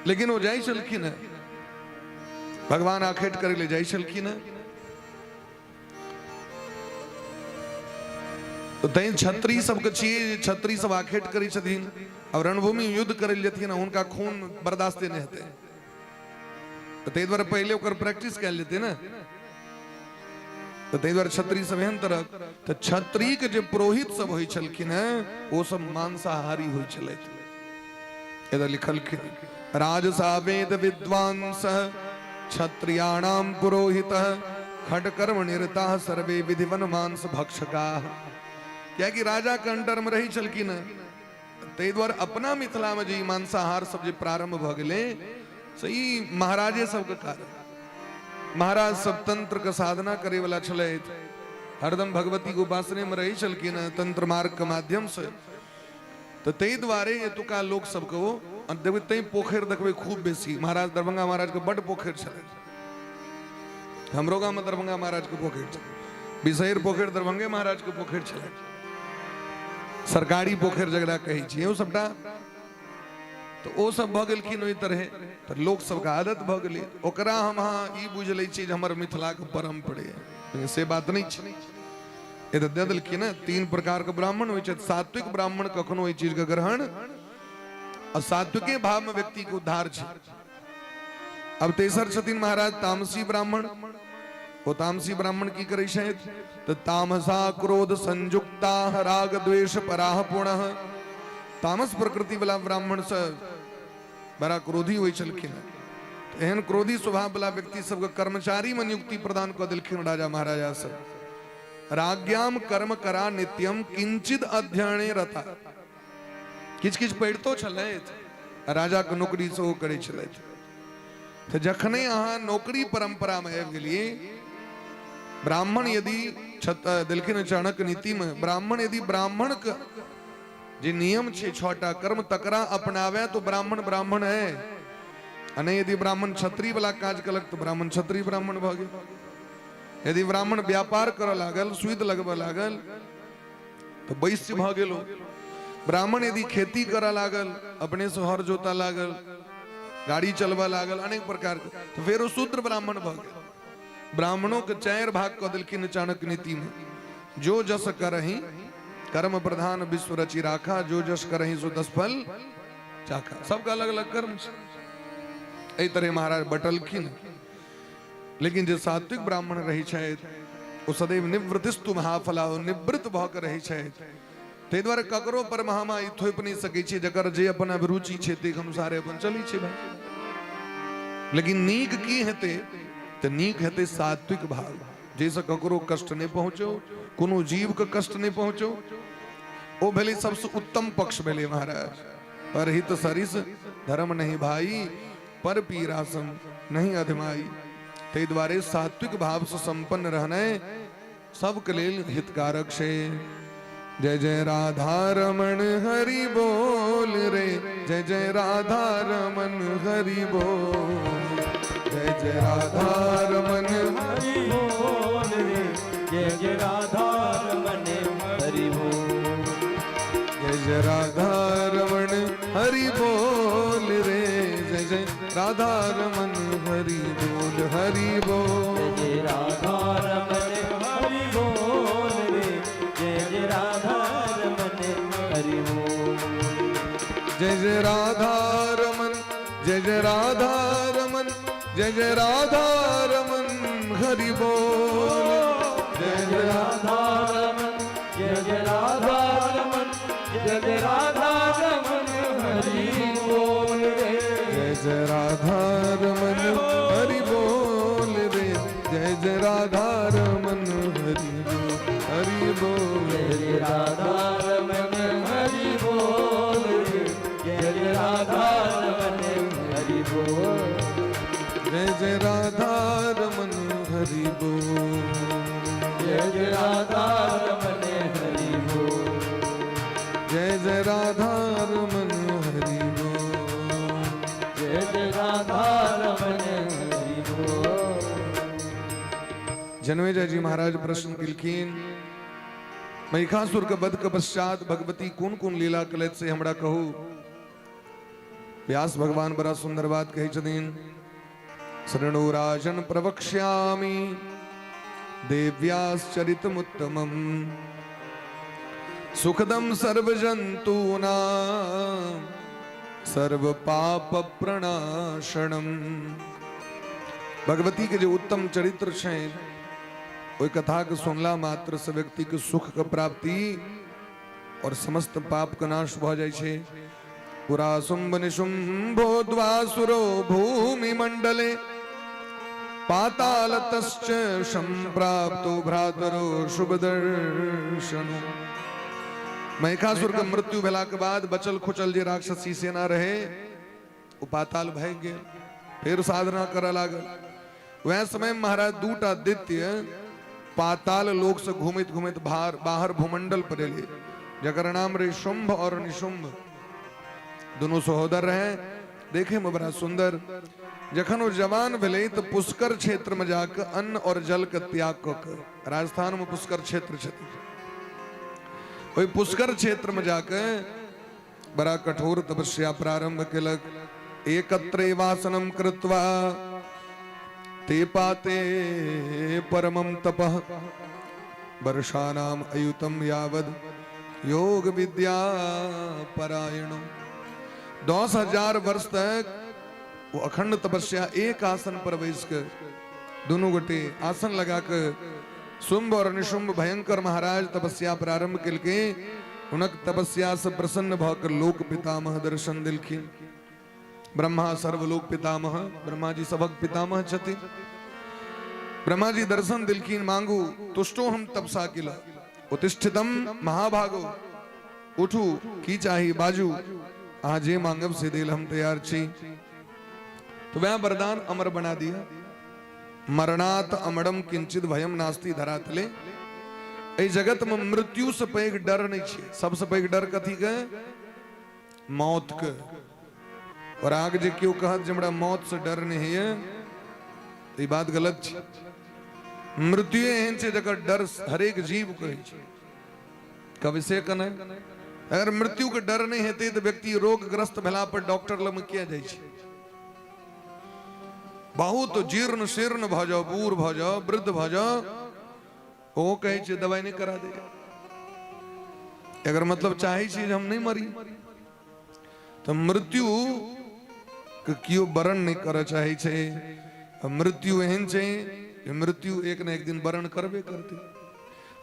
लेकिन वो जाई चलकिन है भगवान आखेट करे ले जाई चलकिन है। तो तैं छत्री सबके छिए छत्री सब आखेट करी छथिन और रणभूमि युद्ध करे जथिन उनका खून बर्दाश्त नहीं हेते तो तै द्वारा पहले ओकर प्रैक्टिस कैल जेते ना तो तै द्वारा छत्री सब एहन तरह तो छत्री के जे पुरोहित सब होई छलखिन वो सब मांसाहारी होई छलैथ। एदा लिखल राजसावेद विद्वांस क्षत्रियाणाम पुरोहितः खडकर्म निरताः सर्वे विधिवन मांस भक्षकाः। क्या कि राजा के अंडर में रही छलखिन तै द्वारा अपना मिथिला में जे मांसाहार सब जे प्रारंभ भ गेलै सही महाराजे सबके कारण महाराज सब तंत्र के साधना करे वाला छलैथ हरदम भगवती के उपासने में रही छलखिन तंत्र मार्ग के माध्यम से। तो तै द्वारे एतुका लोग सबके वो देखबै तै पोखर देखबै खूब बेसी महाराज दरभंगा महाराज के बड़ पोखर छलै हमरो गांव में दरभंगा महाराज के पोखर छलै बिसैर पोखर दरभंगे महाराज के पोखर छलै सरकारी पोखर जगड़ा कही छी ओ सबटा तो ओ सब भ गेलखिन ओहि तरह तो लोक सबके आदत भ गेलै ओकरा हम अहाँ ई बुझ लै छी जे हमर मिथिला के परम्परे है से बात नहीं छै ए तो दे देलखिन 3 प्रकार के ब्राह्मण होइ छै सात्विक ब्राह्मण कखनो ओहि चीज के ग्रहण और सात्विके भाव में व्यक्ति के उद्धार छै अब तेसर छथिन महाराज तामसी ब्राह्मण वो तामसी ब्राह्मण की करे छथि तो तामसा क्रोध संयुक्ता राग द्वेष पराह पुनः तामस प्रकृति वाला ब्राह्मण से बड़ा क्रोधी होइ छलखिन एहन क्रोधी स्वभाव वाला व्यक्ति सबके कर्मचारी में नियुक्ति प्रदान क देलखिन राजा महाराजा सब राज्ञाम कर्म करा नित्यम किंचित अध्ययने रता किछ किछ पढ़ितो छलथि राजा के नौकरी से ओ करै छलथि तो जखने अहाँ नौकरी परंपरा में आबि गेलिए ब्राह्मण यदि देलखिन चाणक्य नीति में ब्राह्मण यदि ब्राह्मण के जे नियम छे 6टा कर्म तकरा अपनावे तो ब्राह्मण ब्राह्मण है अने यदि ब्राह्मण क्षत्रिय वाला काज कलक तो ब्राह्मण क्षत्रिय ब्राह्मण भ गेल यदि ब्राह्मण व्यापार करऽ लागल सुईद लगबऽ लागल तो वैश्य भ गेलो ब्राह्मण यदि खेती करऽ लागल अपने से हर जोता लागल गाड़ी चलबऽ लागल अनेक प्रकार के तो फिर शूद्र ब्राह्मण भ गेल ब्राह्मणों के 4 भाग क देलखिन चाणक्य नीति में जो जस करहि कर्म प्रधान विश्व रचि राखा जो जस करहि सो 10 फल चाखा सबका अलग अलग कर्म एहि तरह महाराज बटलखिन लेकिन जे सात्विक ब्राह्मण रही छथि ओ सदैव निवृत्तिस्तु महाफला निवृत्त भ के रही छथि ताहि दुआरे ककरो पर महामारी थोपि नहीं सकै छी जकर जे अपन अभिरुचि छै ते अनुसारे अपन चलै छै भाई लेकिन नीक की हेतै तो नीक हेतै सात्विक भाव जैसे ककरो कष्ट नहीं पहुंचो कोनो जीव के कष्ट नहीं पहुंचो ओ भेलै सबसे उत्तम पक्ष भेलै महाराज पर हित सरिस धर्म नहीं भाई पर पीरासम नहीं अधिमाई ताहि दुआरे सात्विक भाव से संपन्न रहनाइ सबके लेल हितकारक छै जय जय राधा रमण हरि बोल रे जय जय राधा रमण हरि बोल जय जय राधा रमण हरि बोल रे जय जय राधा रमण हरि बोल जय जय राधा रमण हरि बोल रे जय जय राधा रमण हरि बोल हरि बोल जय राधा रमण हरि बोल रे जय जय राधा रमण हरि बोल जय जय राधा रमन जय जय राधा रमन जय जय राधा रमन हरि बोल जय जय राधा रमन जय जय राधा रमन जय जय राधा रमन हरि बोल रे जय जय राधा रमन हरि बोल रे जय जय राधा रमन हरि बोल जय जय राधा रमन हरि बोल रे जय जय राधा रमन हरि बोल जय जय राधा रमन हरि बोल जय जय राधा रमन हरि बोल जय जय राधा रमन हरि बोल जय जय राधा रमन हरि बोल जनमेजय जी महाराज प्रश्न किलखिन महिषासुर के वध के पश्चात भगवती कौन कौन लीला कलैत से हमरा कहू व्यास भगवान बड़ा सुंदर बात कही छथिन शरणो राजन प्रवक्ष्यामि देव्याश्चरितमुत्तमम् सुखदम सर्वजंतूनां सर्व पाप प्रणाशनम भगवती के जो उत्तम चरित्र छै ओहि कथा के सुनला मात्र से व्यक्ति के सुख के प्राप्ति और समस्त पाप का नाश भ जाय छै पुरा शुंभ निशुंभो द्वासुरो भूमि मंडले पातालतश्च संप्राप्तो भ्रातरो शुभ दर्शनो महिषासुर के मृत्यु भेला के बाद बचल खुचल जे राक्षसी सेना रहे ओ पाताल भाग गेल फिर साधना करऽ लागल वह समय महाराज दूटा दैत्य पाताल लोक से घूमैत घूमैत बाहर भूमंडल पर एले जकर नाम रहे शुंभ और निशुंभ दोनों सहोदर रहे देखे में बड़ा सुंदर जखन वो जवान भेले तो पुष्कर क्षेत्र में जाकर अन्न और जल के त्याग क राजस्थान में पुष्कर क्षेत्र छथि वही पुष्कर क्षेत्र में जाकर बड़ा कठोर तपस्या प्रारंभ केलक। एकत्रे वासनम कृत्वा ते पाते परमम तपः वर्षाणाम अयुतम यावद योग विद्या परायण। 10,000 वर्ष तक वो अखंड तपस्या एक आसन पर बैसकर दोनों गोटे आसन लगाकर शुंभ और निशुंभ भयंकर महाराज तपस्या प्रारंभ करके उनक तपस्या से प्रसन्न भकर लोक पितामह दर्शन दिलखिन। ब्रह्मा सर्वलोक पितामह, ब्रह्मा जी सबक पितामह छथि। ब्रह्मा जी दर्शन दिलखिन, मांगू तुष्टो हम तपसा किला उत्तिष्ठितम महाभागो, उठू की चाही बाजू, आजे मांगब से दिल हम तैयार छी। तो वह वरदान अमर बना दिया। मरणात अमरम किंचित भयम नास्ति धरातले। ए जगत में मृत्यु से पैघ डर नहीं छे। सबसे पैघ डर कथी के? मौत के। और आग जे क्यों कहत जमड़ा मौत से डर नहीं है, तो ये बात गलत छे। मृत्यु एहन छे जकर डर हरेक जीव कहे छे। कब से कने अगर मृत्यु के डर नहीं हेते तो व्यक्ति रोगग्रस्त भेला पर डॉक्टर लग में किया जाय छे। बहुत जीर्ण शीर्ण भ जाओ, बूढ़ भ जाओ, वृद्ध भ जाओ, वो कहे छे दवाई नहीं करा दे। अगर मतलब चाहे छे हम नहीं मरी, तो मृत्यु के क्यों वरण नहीं कर चाहे छे। मृत्यु एहन छे, मृत्यु एक न एक दिन वरण करबे करते।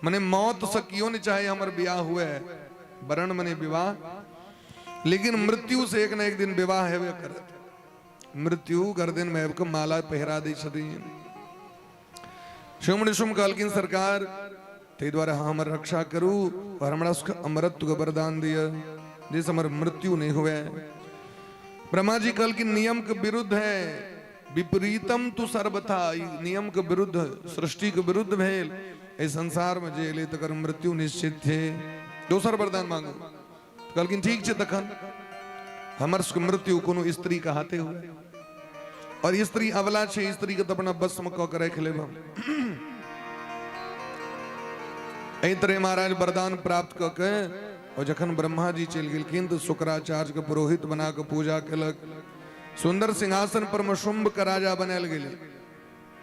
मने मौत से क्यों नहीं चाहे हमर ब्याह हुए, वरण मने विवाह, लेकिन मृत्यु से एक न एक दिन विवाह हेबे करते। मृत्यु गर्दन में को माला पहरा दे छथिन। शुम शुम कहलकिन सरकार ते द्वारा हमर रक्षा करू और हमरा उसका अमरत्व का वरदान दिया जिस हमर मृत्यु नहीं हुए। ब्रह्मा जी कहलकिन नियम के विरुद्ध है, विपरीतम तु सर्वथा। नियम के विरुद्ध, सृष्टि के विरुद्ध भेल। इस संसार में जे ले तकर मृत्यु निश्चित थे। दोसर वरदान मांगो। कहलकिन ठीक छे, तखन हमर मृत्यु कोनो स्त्री का हाथे हुए, और स्त्री अवला छे, स्त्री के तो अपना बस में कह कर रख लेब। एहि तरह महाराज वरदान प्राप्त क के और जखन ब्रह्मा जी चल गेलखिन तो शुक्राचार्य के पुरोहित बना के पूजा केलक। सुंदर सिंहासन पर में शुंभ का राजा बनायल गेल।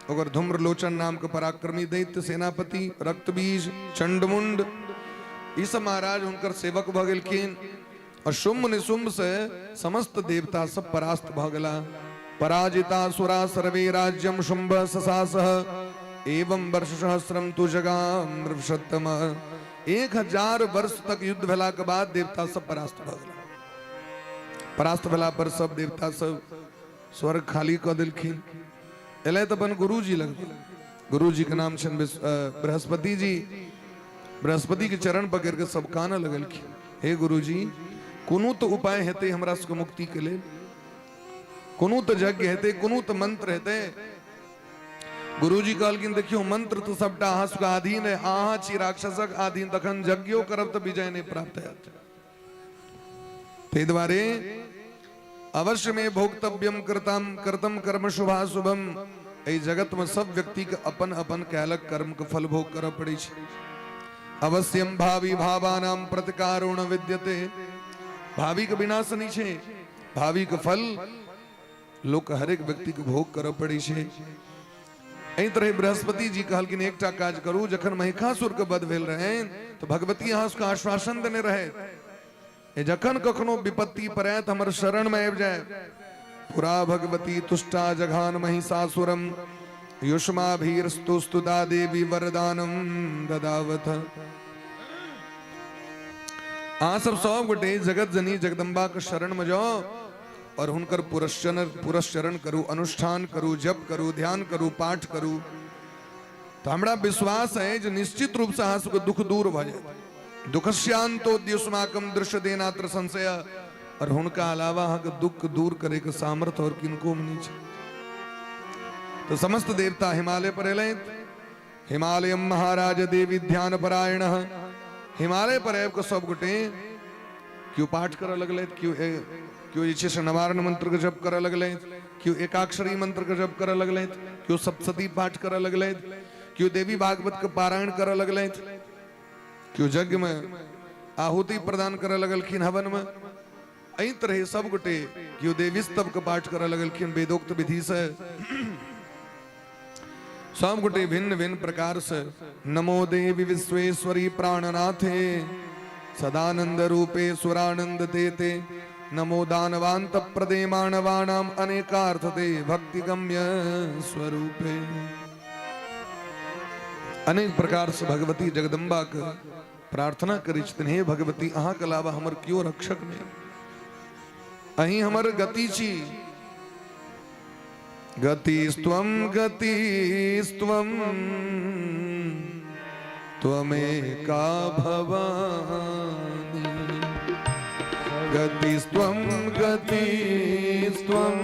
ओकर धूम्रलोचन नाम के पराक्रमी दैत्य सेनापति, रक्तबीज, चंडमुंड, ई सब महाराज उनकर सेवक भ गेलखिन। और शुंभ निशुंभ से समस्त देवता सब परास्त भ गेला। पराजिता सुरा सर्वे राज्यम शुंभ ससासः एवं वर्ष सहस्रम तु जगाम नृषत्तम। 1000 वर्ष तक युद्ध भेला के बाद देवता सब परास्त भ गेला। परास्त भेला पर सब देवता सब स्वर्ग खाली क देलखिन। एले त अपन गुरुजी लग। गुरुजी के नाम छन बृहस्पति जी। बृहस्पति के चरण पकड़ के सब काना लगलखिन, हे गुरुजी कोनो तो उपाय हेते हमरा सबके मुक्ति के लिए, कोनो तो यज्ञ हेते, कोनो तो मंत्र हेते। गुरुजी कहलखिन देखियो मंत्र तो सबटा अहाँ सबके अधीन है, अहाँ छी राक्षसक अधीन, तखन यज्ञो करब तो विजय नहीं प्राप्त हैत। ते द्वारे अवश्य में भोक्तव्यम कर्तम कर्म शुभाशुभम। एहि जगत में सब व्यक्ति के अपन अपन कैलक कर्म के फल भोग करऽ पड़ै छै। अवश्यम भावी भावानाम प्रतिकारो न विद्यते। भावी के विनाश नहीं छे, भावी के फल लोक हरेक व्यक्ति के भोग करऽ पड़ै छै। एहि तरह बृहस्पति जी कहलखिन एकटा काज करू, जखन महिषासुर के वध भेल रहे तो भगवती अहाँ उसका आश्वासन देने रहे, जखन कखनो विपत्ति पड़े तो हमर शरण में आबि जाए। पुरा भगवती तुष्टा जघान महिषासुरम युष्माभिस्तुस्तुता देवी वरदानम ददावथ। अहाँ सब गोटे जगत जनी जगदम्बा के शरण में जाओ और हुनकर पुरस्चरण करू, अनुष्ठान करू, जप करू, ध्यान करू, पाठ करू। तो हमरा विश्वास है जो निश्चित रूप से अहाँ सबके दुख दूर भ जाए। दुखस्यांतोद्युष्माकम दृश्य देनात्र संशय। और हुनका अलावा अहाँ के दुख दूर करे के सामर्थ्य और किनको में नहीं छै। तो समस्त देवता हिमालय पर एलैथ। हिमालयम महाराज देवी ध्यान परायण। हिमालय पर आबि कऽ सब गोटे क्यों पाठ करऽ लगलैथ, क्यों जे छै से नवारण मंत्र के जप करऽ लगलैथ, क्यों एकाक्षरी मंत्र के जप करऽ लगलैथ, क्यों सप्तशती पाठ करऽ लगलैथ, क्यों देवी भागवत के पारायण करऽ लगलैथ, क्यों यज्ञ में आहुति प्रदान कर लगलखिन हवन में। अई तरह सब गोटे क्यों देवी स्तव का पाठ कर लगलखिन वेदोक्त विधि से। सब गोटे भिन्न भिन्न प्रकार से नमो देवी विश्वेश्वरी प्राणनाथे सदानंद रूपे सुरानंद ते नमो दानवांत प्रदे मानवानाम अनेकार्थते भक्ति गम्य स्वरूपे। अनेक प्रकार से भगवती जगदम्बा के प्रार्थना करी छथिन, हे भगवती अहाँ के अलावा हमर क्यों रक्षक ने, अही हमर गति छी। गतिस्त्वं गतिस्त्वं त्वमेका भवानी। गतिस्त्वं गतिस्त्वं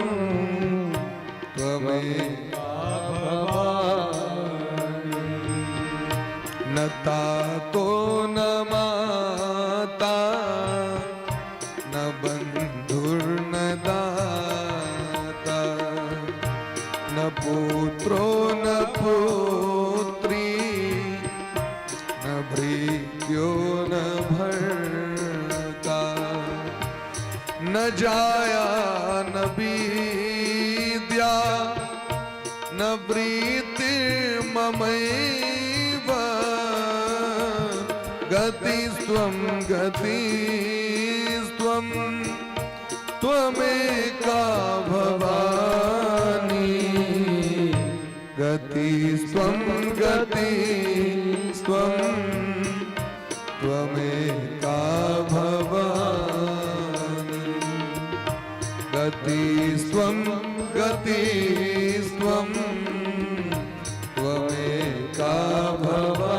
त्वमेका भवानी। न तातो न माता न बंधुर्न दाता न पुत्रो न पुत्री न भृत्यो न भर्ता न जाया न विद्या न प्रीतिर्ममैव। गतिस्त्वं गतिस्त्वं त्वमेका भवानी। गतिस्त्वं गतिस्त्वं त्वमेका भवानी। गतिस्त्वं गतिस्त्वं त्वमेका भवानी।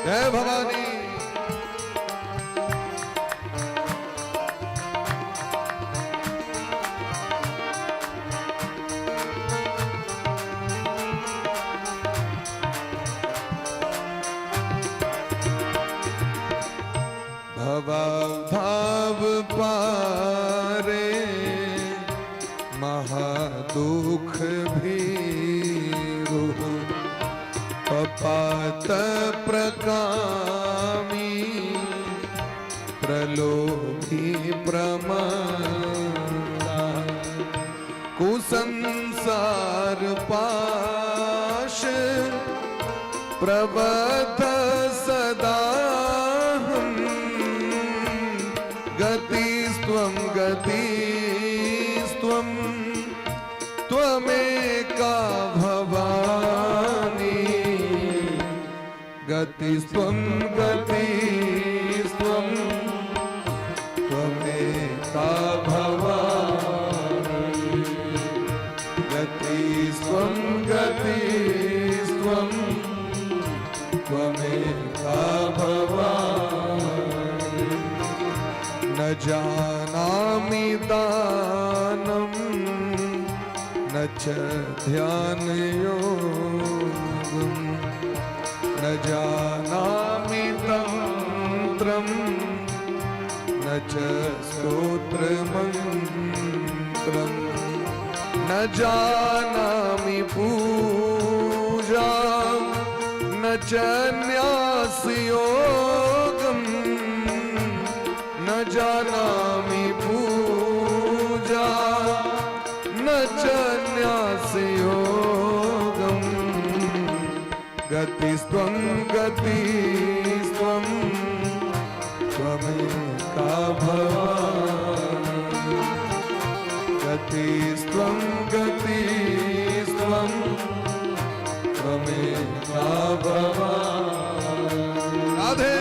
जय भवानी। भवभाव पारे महादुख भीरु पपात प्रकामी प्रलोभी प्रमादा। कुसंसार पाश प्रबद्ध सदा हम। गतिस्त्वं गतिस्त्वं त्वमेका भवानी। गतिस्त्वं गतिस्त्वं त्वमेका भवानी। गतिस्त्वं गतिस्त्वं त्वमेका भवानी। न जानामि दानं न च ध्यानयोगम् न जानामि तन्त्रं न च स्तोत्रमन्त्रं न जानामि पूजां न च न्यासयोगम् न जानामि पूजा न च न्यासयोगम्। गतिस्त्वं गतिस्त्वं त्वमेका भवानी। गतिस्त्वं गतिस्त्वं त्वमेका भवानी। राधे।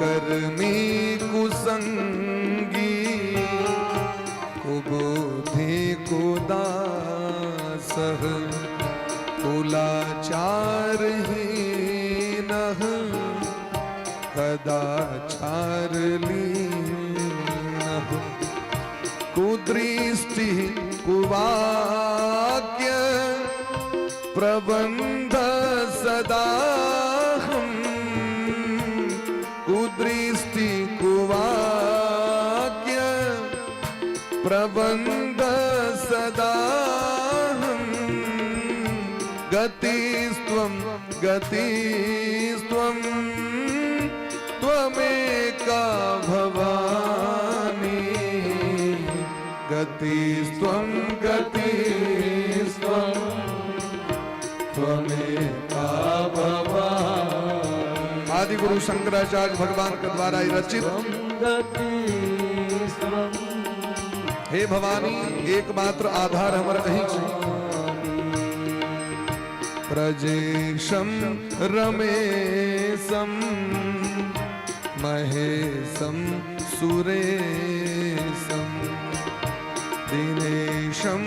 कुकर्मी कुसंगी कुबुद्धि कुदासः कुलाचारहीनः कदाचारलीनः कुदृष्टि कुवाक्य प्रबंध सदाहं कुदृष्टि कुवाक्य प्रबंध सदाहं गतिस्त्वं गतिस्त्वं त्वमेका भवानी गतिस्त्वं गतिस्त्वं त्वमेका भवानी। आदि गुरु शंकराचार्य भगवान के द्वारा रचित हे भवानी एकमात्र आधार हमारा नहीं छे। प्रजेशम रमेशम महेशम सुरेशम दिनेशम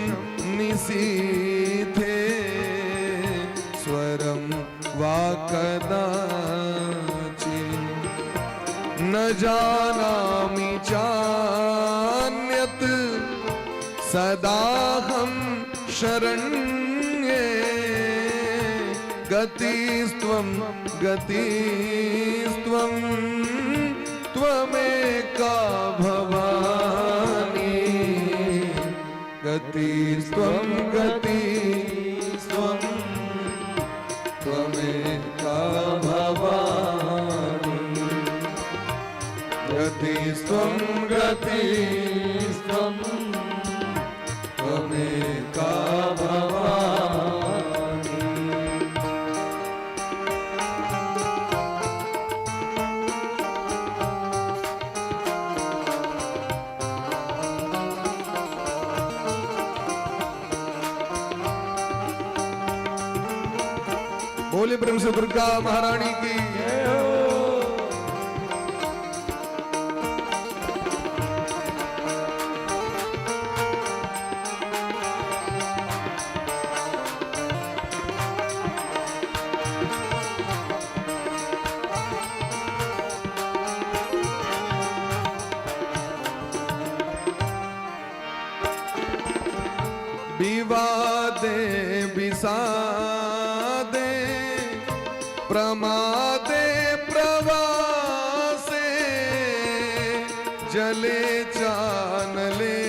निशीथे स्वरम वा कदाचि न जानामि चान्यत् सदाहं शरण्ये गतिस्त्वं गतिस्त्वं त्वमेका भवानी गतिस्त्वं गतिस्त्वं त्वमेका भवानी गतिस्त्वं गतिस्त्वं त्वमेका भवानी। बोले प्रेम से दुर्गा महारानी की जय हो। विवादे विषादे प्रमादे प्रवासे जले चानले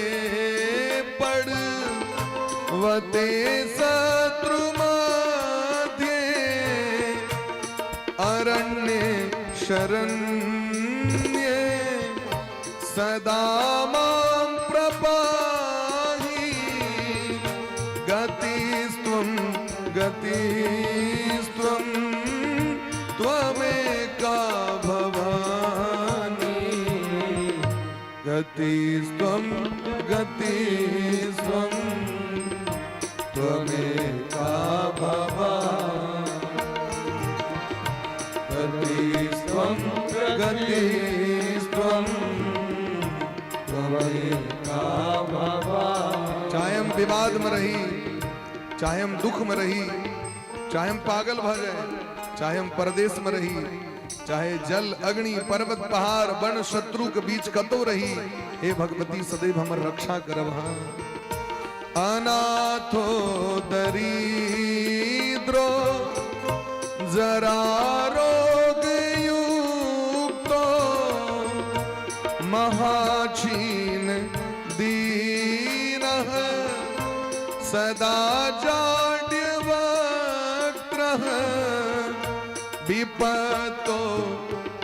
पड़वते शत्रुमध्ये अरण्ये शरण्ये सदा मां प्रपाहि गतिस्त्वं गतिस्त्वं त्वमेका भवानी गतिस्त्वं गतिस्त्वं त्वमेका भवानी गतिस्त्वं गतिस्त्वं त्वमेका भवानी। चाहे हम विवाद में रही, चाहे हम दुख में रही, चाहे हम पागल भ जाए, चाहे हम परदेश में रही, चाहे जल अग्नि पर्वत पहाड़ वन शत्रु के बीच कतो रही, हे भगवती सदैव हमर रक्षा करब। अनाथो दरिद्रो जरा रोग युक्तो महाक्षीण दीनः सदा जाड्यवक्त्रः विपतो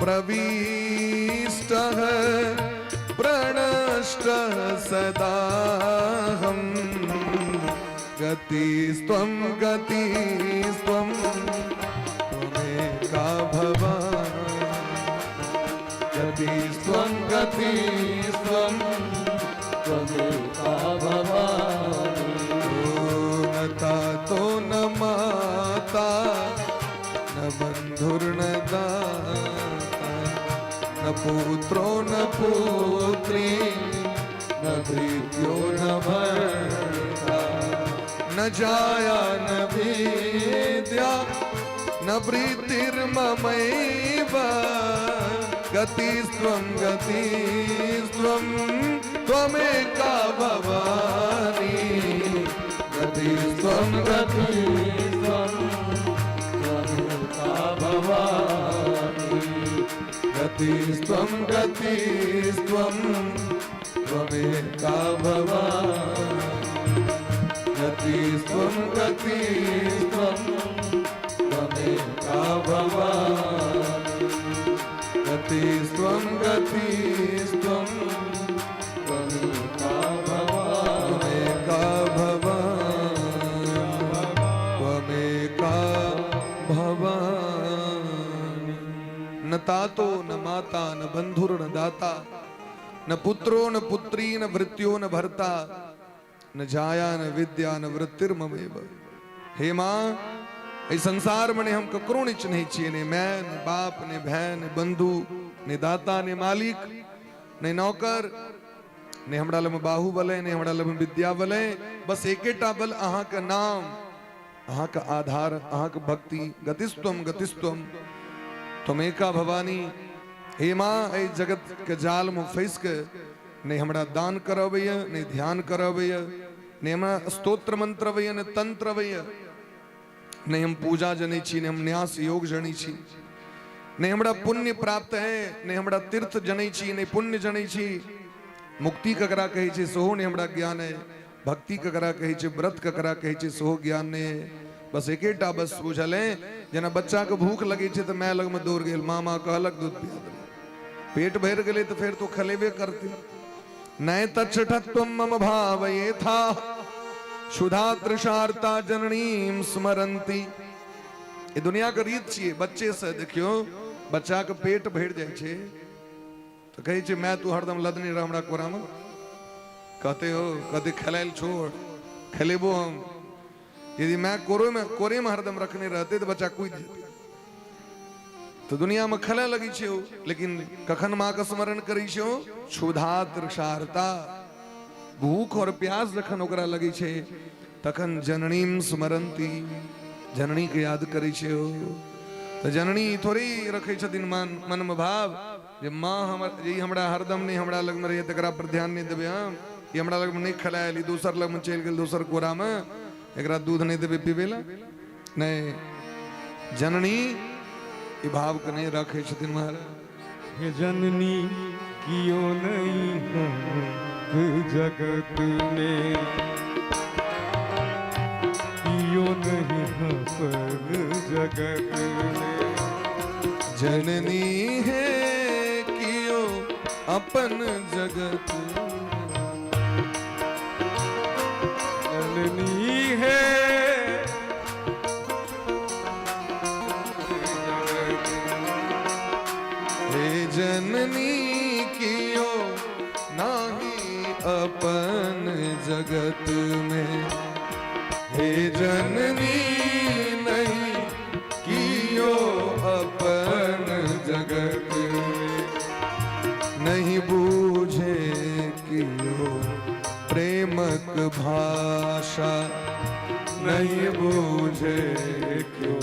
प्रविष्टः प्रणष्टः सदाहं गतिस्त्वं गतिस्त्वं त्वमेका भवानी गतिस्त्वं गतिस्त्वं त्वमेका भवानी। तो न माता न बंधुर्न दाता न न पुत्रो न पुत्री न भृत्यो न भर्ता न जाया न विद्या न प्रीतिर्ममैव गतिस्त्वं गतिस्त्वं त्वमेका भवानी गतिस्त्वं गतिस्त्वं त्वमेका भवानी गतिस्त्वं गतिस्त्वं त्वमेका भवानी गतिस्त्वं गतिस्त्वं त्वमेका भवानी गतिस्त्वं गतिस्त्वं त्वमेका भवानी त्वमेका भवानी न तातो न माता न बंधुर न दाता न पुत्रो न पुत्री न भृत्यो न भर्ता न जाया न विद्या न वृत्तिर्ममेव। हे मां इस संसार में हम ककरो नीच नहीं छे ने मैं ने बाप ने बहन ने बंधु ने दाता ने मालिक ने नौकर ने हमरा लम बाहु बले ने हमरा लम विद्या बले बस एकेटा बल अहा का नाम अहा का आधार अहा का भक्ति गतिस्त्वम गतिस्त्वम त्वमेका भवानी। हे मां ए जगत के जाल में फंस के ने हमरा दान करवैय ने ध्यान करवैय ने हमरा स्तोत्र मंत्रवैय ने तंत्रवैय ने हम पूजा जनी छी ने हम न्यास योग जनी छी ने हमरा पुण्य प्राप्त है ने हमरा तीर्थ जनी छी ने पुण्य जनी छी मुक्ति ककरा कहे छे सोहो ने हमरा ज्ञान है भक्ति ककरा कहे छे व्रत ककरा कहे छे सोहो ज्ञान ने बस एकेटा बस बुझले जना बच्चा के भूख लगे छे तो मैं लग में दौड़ गेल मामा कहलक दूध पिया दे पेट भर गेले तो फिर तो खलेबे करते नय तच्छठत्वं मम भावये था क्षुधा तृषार्ता जननीम स्मरंती। ये दुनिया का रीत छिए बच्चे से देखियो बच्चा के पेट भर जाए छे तो कहे छे मैं तू हरदम लदनी रह हमरा कोरा में कहते हो कदे खलेल छोड़ खलेबो हम यदि मैं कोरे में हरदम रखने रहते तो बच्चा कूद जाते तो दुनिया में खले लगी छे लेकिन कखन मां का स्मरण करी छे क्षुधा तृषार्ता भूख और प्यास जखन ओकरा लगी छे तखन जननीम स्मरंती जननी के याद करी छे तो जननी थोड़ी रखे छथिन मन में भाव जे मां हमर यही हमरा हरदम नहीं हमरा लग में रहे तकरा पर ध्यान नहीं देबे हम ये हमरा लग में नहीं खलाएली दूसर लग में चल गेल दूसर कोरा में एकरा दूध नहीं देबे पीबेला नहीं जननी ई भाव के नहीं रखे छथिन महाराज। हे जननी कियो नहीं जगत में कियो नहीं हसन जगत में जननी है कियो अपन जगत जननी है हे जननी कियो नाही अपन जगत में हे जननी नहीं कियो अपन जगत में नहीं बूझे कियो प्रेमक भाषा नहीं बूझे क्यों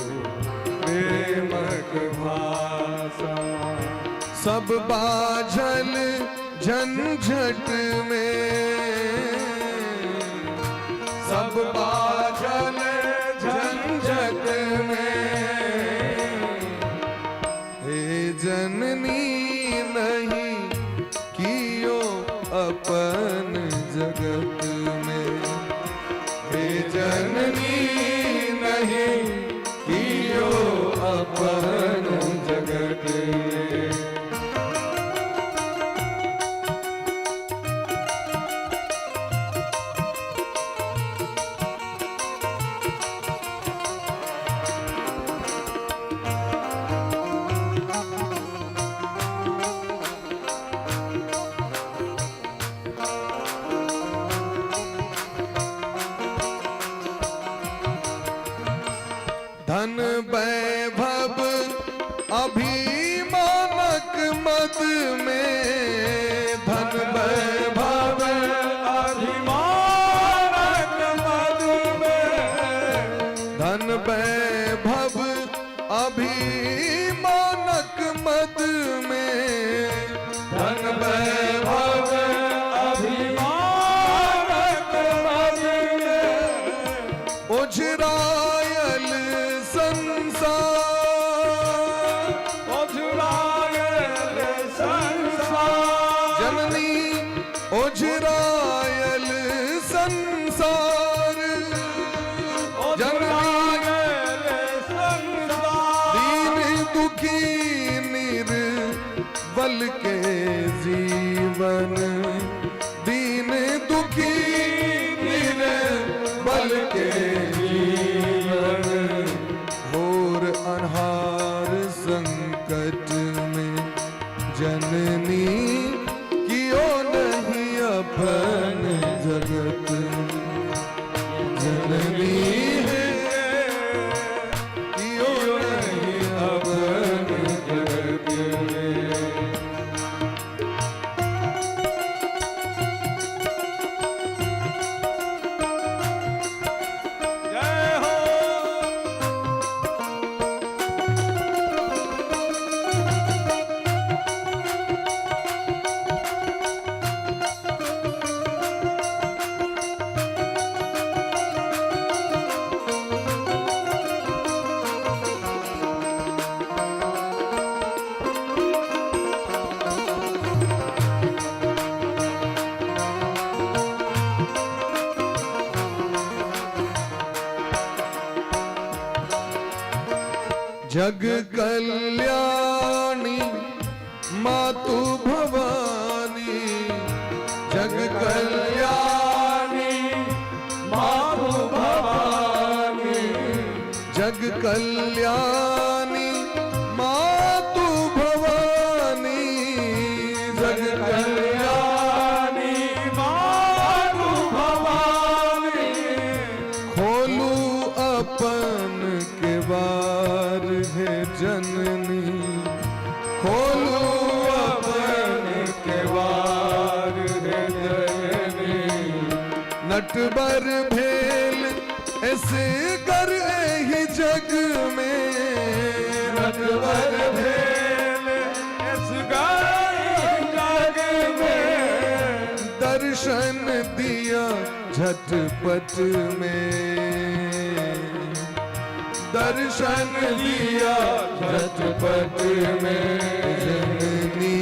प्रेमक भाषा सब बाझल झंझट में सब बाझल झंझट में हे जननी नहीं कियो अपन जगत में हे जननी नहीं कियो अपन जगत में। मद में धन वैभव अभिमानक मद में धन वैभव अभिमानक मद में धन वैभव अभिमानक मद में उजरायल संसार उजरायल संसार जननी उजरायल संसार उजरायल संसार दीन दुखी निर्बल के जीवन दीन दुखी निर्बल के जीवन घोर अनहार संकट में जननी कियो नहीं अपन जगत जननी है कियो नहीं अपन जगत में जय हो जग कल्याणी मातु भवानी जग कल्याणी मातु भवानी जग कल्याणी मातु भवानी जग कल्याणी मातु भवानी खोलू अपन के बार है जननी खोलू अपन के वार है जननी नटबर भेल ऐसे कर ही जग में नटवर भेल इस जग में दर्शन दिया झटपट में दर्शन दिया झटपट में जननी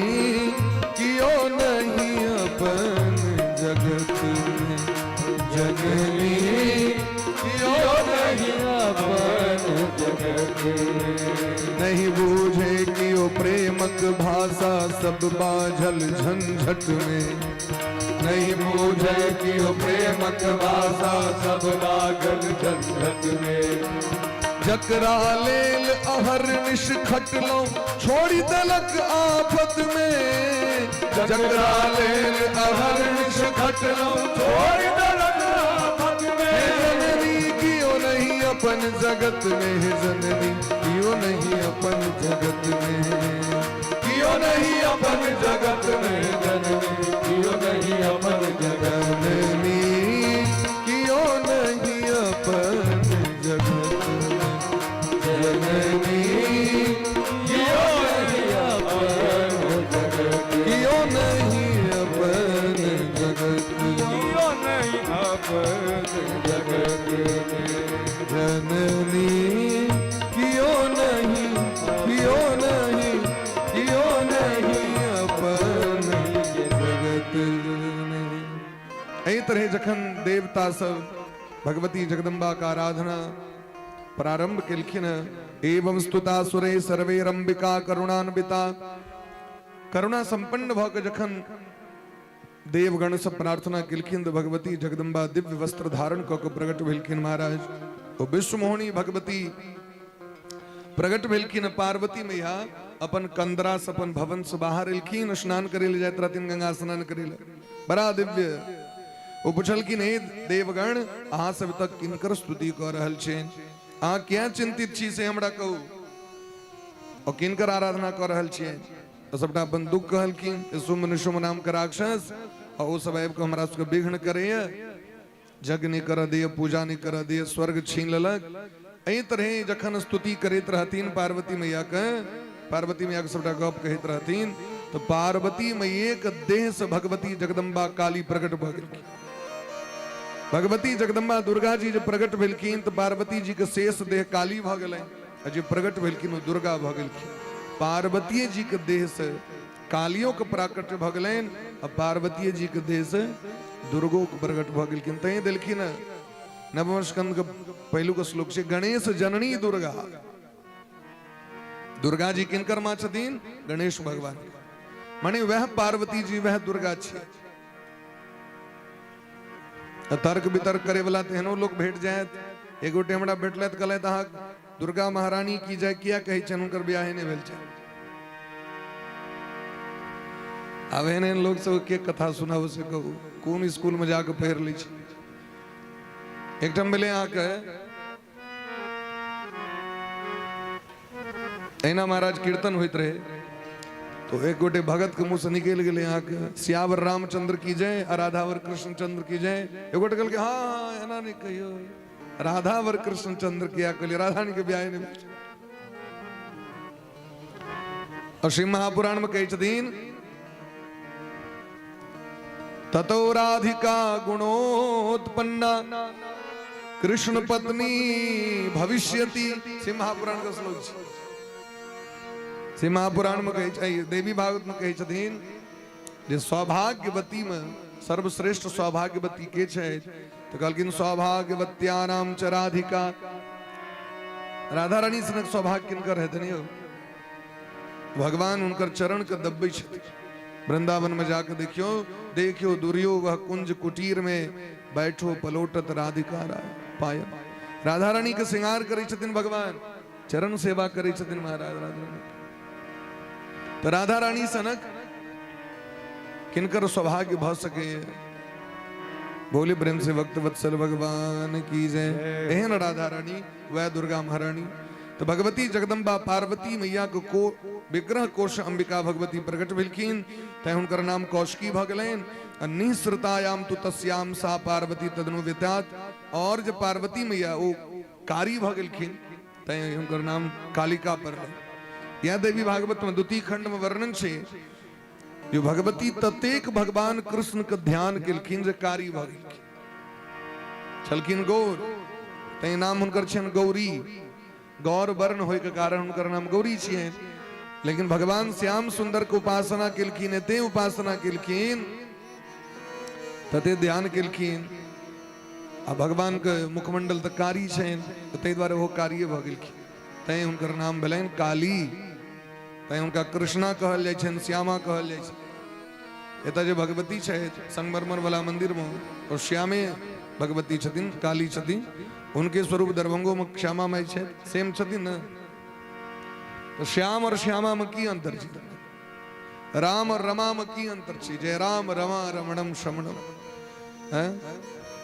कियो नहीं अपन जगत में जननी कियो नहीं अपन जगत में नहीं बूझे कि ओ प्रेमक भाषा सब बाझल झंझट में नहीं बूझे कि ओ प्रेमक भाषा सब लागल झंझट में जकरा लेल अहर निश खटलो छोड़ी दलक आफत में जकरा लेल अहर निश खटलो छोड़ दलक आफत में जननी कियो नहीं अपन जगत में है जननी कियो नहीं अपन जगत में कियो नहीं अपन जगत में जननी कियो नहीं अपन जगत में जननी कियो नहीं अपन जगत में जननी कियो नहीं अपन जगत कियो नहीं अपन जगत कियो नहीं अपन जगत में जननी कियो नहीं अपन जगत में एही तरह जखन देवता सब भगवती जगदम्बा का आराधना प्रारंभ केलखिन एवं स्तुता सुरे सर्वे रंबिका करुणान्विता करुणा संपन्न भ के जखन देवगण सब प्रार्थना केलखिन तो भगवती जगदम्बा दिव्य वस्त्र धारण क के प्रकट भेलखिन महाराज तो विश्वमोहिनी भगवती प्रकट भेलखिन पार्वती मैया अपन कंदरा से अपन भवन से बाहर एलखिन स्नान करे ले जात रहथिन गंगा स्नान करे ले बड़ा दिव्य वो पुछलखिन हे देवगण अहाँ सब तक किनकर स्तुति क रहल छेन अहाँ क्या चिंतित छी से हमरा कहू और किनकर आराधना क रहल छियै तो सबटा अपन दुख कहलखिन शुम्भ निशुम्भ नाम का राक्षस और वो सब आबि के हमरा सबके विघ्न करे, जग नहीं कर दिए, पूजा नहीं कर दिए, स्वर्ग छीन ललक। एहि तरह जखन स्तुति करैत रहथिन पार्वती मैया के सबटा गप कहैत रहथिन, तो पार्वती मैया के देह से भगवती जगदम्बा काली प्रकट भ गेलखिन। भगवती जगदम्बा दुर्गा जी जब प्रकट भेलखिन तो पार्वती जी के शेष देह काली भ गेलै, जे प्रकट भेलखिन ओ दुर्गा भ गेलखिन। पार्वती जी के देह से कालियों के प्रकट भ गेलनि आ पार्वती जी के देह से दुर्गो के प्रकट भ गेलखिन। तैं देलखिन नवम स्कंद के पहलू के श्लोक से गणेश जननी दुर्गा। दुर्गा जी किनकर मां छथिन? गणेश भगवान। माने वह पार्वती जी वह दुर्गा छी। तर्क वितर्क करे वाला तेहनो लोग भेट जाए। एक गोटे हमरा भेटलत कहलत अहाँ दुर्गा महारानी की जय किया कही छन, हुनकर बियाह नहीं भेल छै। अब एहन लोग सब के कथा सुनाब से कहू, कोन स्कूल में जाके पढ़ ली छी। एक टाइम मिले अहाँ के एना महाराज कीर्तन होइत रहे, तो एक गोटे भगत के मुंह से निकल गए यहाँ के सियावर रामचंद्र की जय, राधावर कृष्ण चंद्र की जय। एक गोटे कहल हाँ एना नहीं कहियो, राधावर कृष्ण चंद्र किया कहलिए, राधानी के ब्याह नहीं। और श्री महापुराण में कही छथिन ततो राधिका गुणोत्पन्ना कृष्ण पत्नी भविष्यति। श्री महापुराण का श्लोक छै। श्री महापुराण में कही, देवी भागवत में कही छथिन जे सौभाग्यवती में सर्वश्रेष्ठ सौभाग्यवती के छै, तो कहलखिन सौभाग्यवत्यानाम च राधिका। राधा रानी सनक सौभाग्य किनकर हेतनि यौ? भगवान उनकर चरण के दब्बै छथिन। वृंदावन में जाकर देखियो दुर्यो वह कुंज कुटीर में बैठो पलोटत राधिका पाय। राधा रानी के श्रृंगार करे छथिन भगवान, चरण सेवा करे छथिन महाराज राधा रानी। तो राधा रानी सनक किनकर सौभाग्य भ सके? बोले प्रेम से भक्त वत्सल भगवान की जय। एहन राधा रानी वह दुर्गा महारानी। तो भगवती जगदम्बा पार्वती मैया को विग्रह कोश अंबिका भगवती प्रकट भेलखिन, तै हुनकर नाम कौशिकी भ गेलनि। निःसृतायाम तु तस्याम सा पार्वती तदनु विद्यात। और जब पार्वती मैया वो कारी भ गेलखिन तै हुनकर नाम कालिका पड़लै। यह देवी भागवत में द्वितीय खंड में वर्णन छे, जो भगवती ततेक भगवान कृष्ण के ध्यान केलखिन जे कारी भ गेलखिन। छलखिन गौर, तै नाम हुनकर छनि गौरी। गौर वर्ण होय के कारण हुनकर नाम गौरी छियनि। लेकिन भगवान श्याम सुंदर के उपासना केलखिन, एते उपासना केलखिन, तते ध्यान केलखिन। आ भगवान के मुखमंडल त कारी छनि, तै द्वारे वो कारिये भ गेलखिन। तै हुनकर नाम भेलनि काली। तै हुनका कृष्णा कहल जाइ छनि, श्यामा कहल जाइ छनि। एतऽ जे भगवती छथि संगमरमर वाला मंदिर में, और श्यामे भगवती छथिन, काली छथिन। उनके स्वरूप दरभंगो में श्यामा माई छथि, सेम छथिन न। तो श्याम और श्यामा में की अंतर छै? राम और रमा में की अंतर छै? जय राम रमा रमणम शमणम है,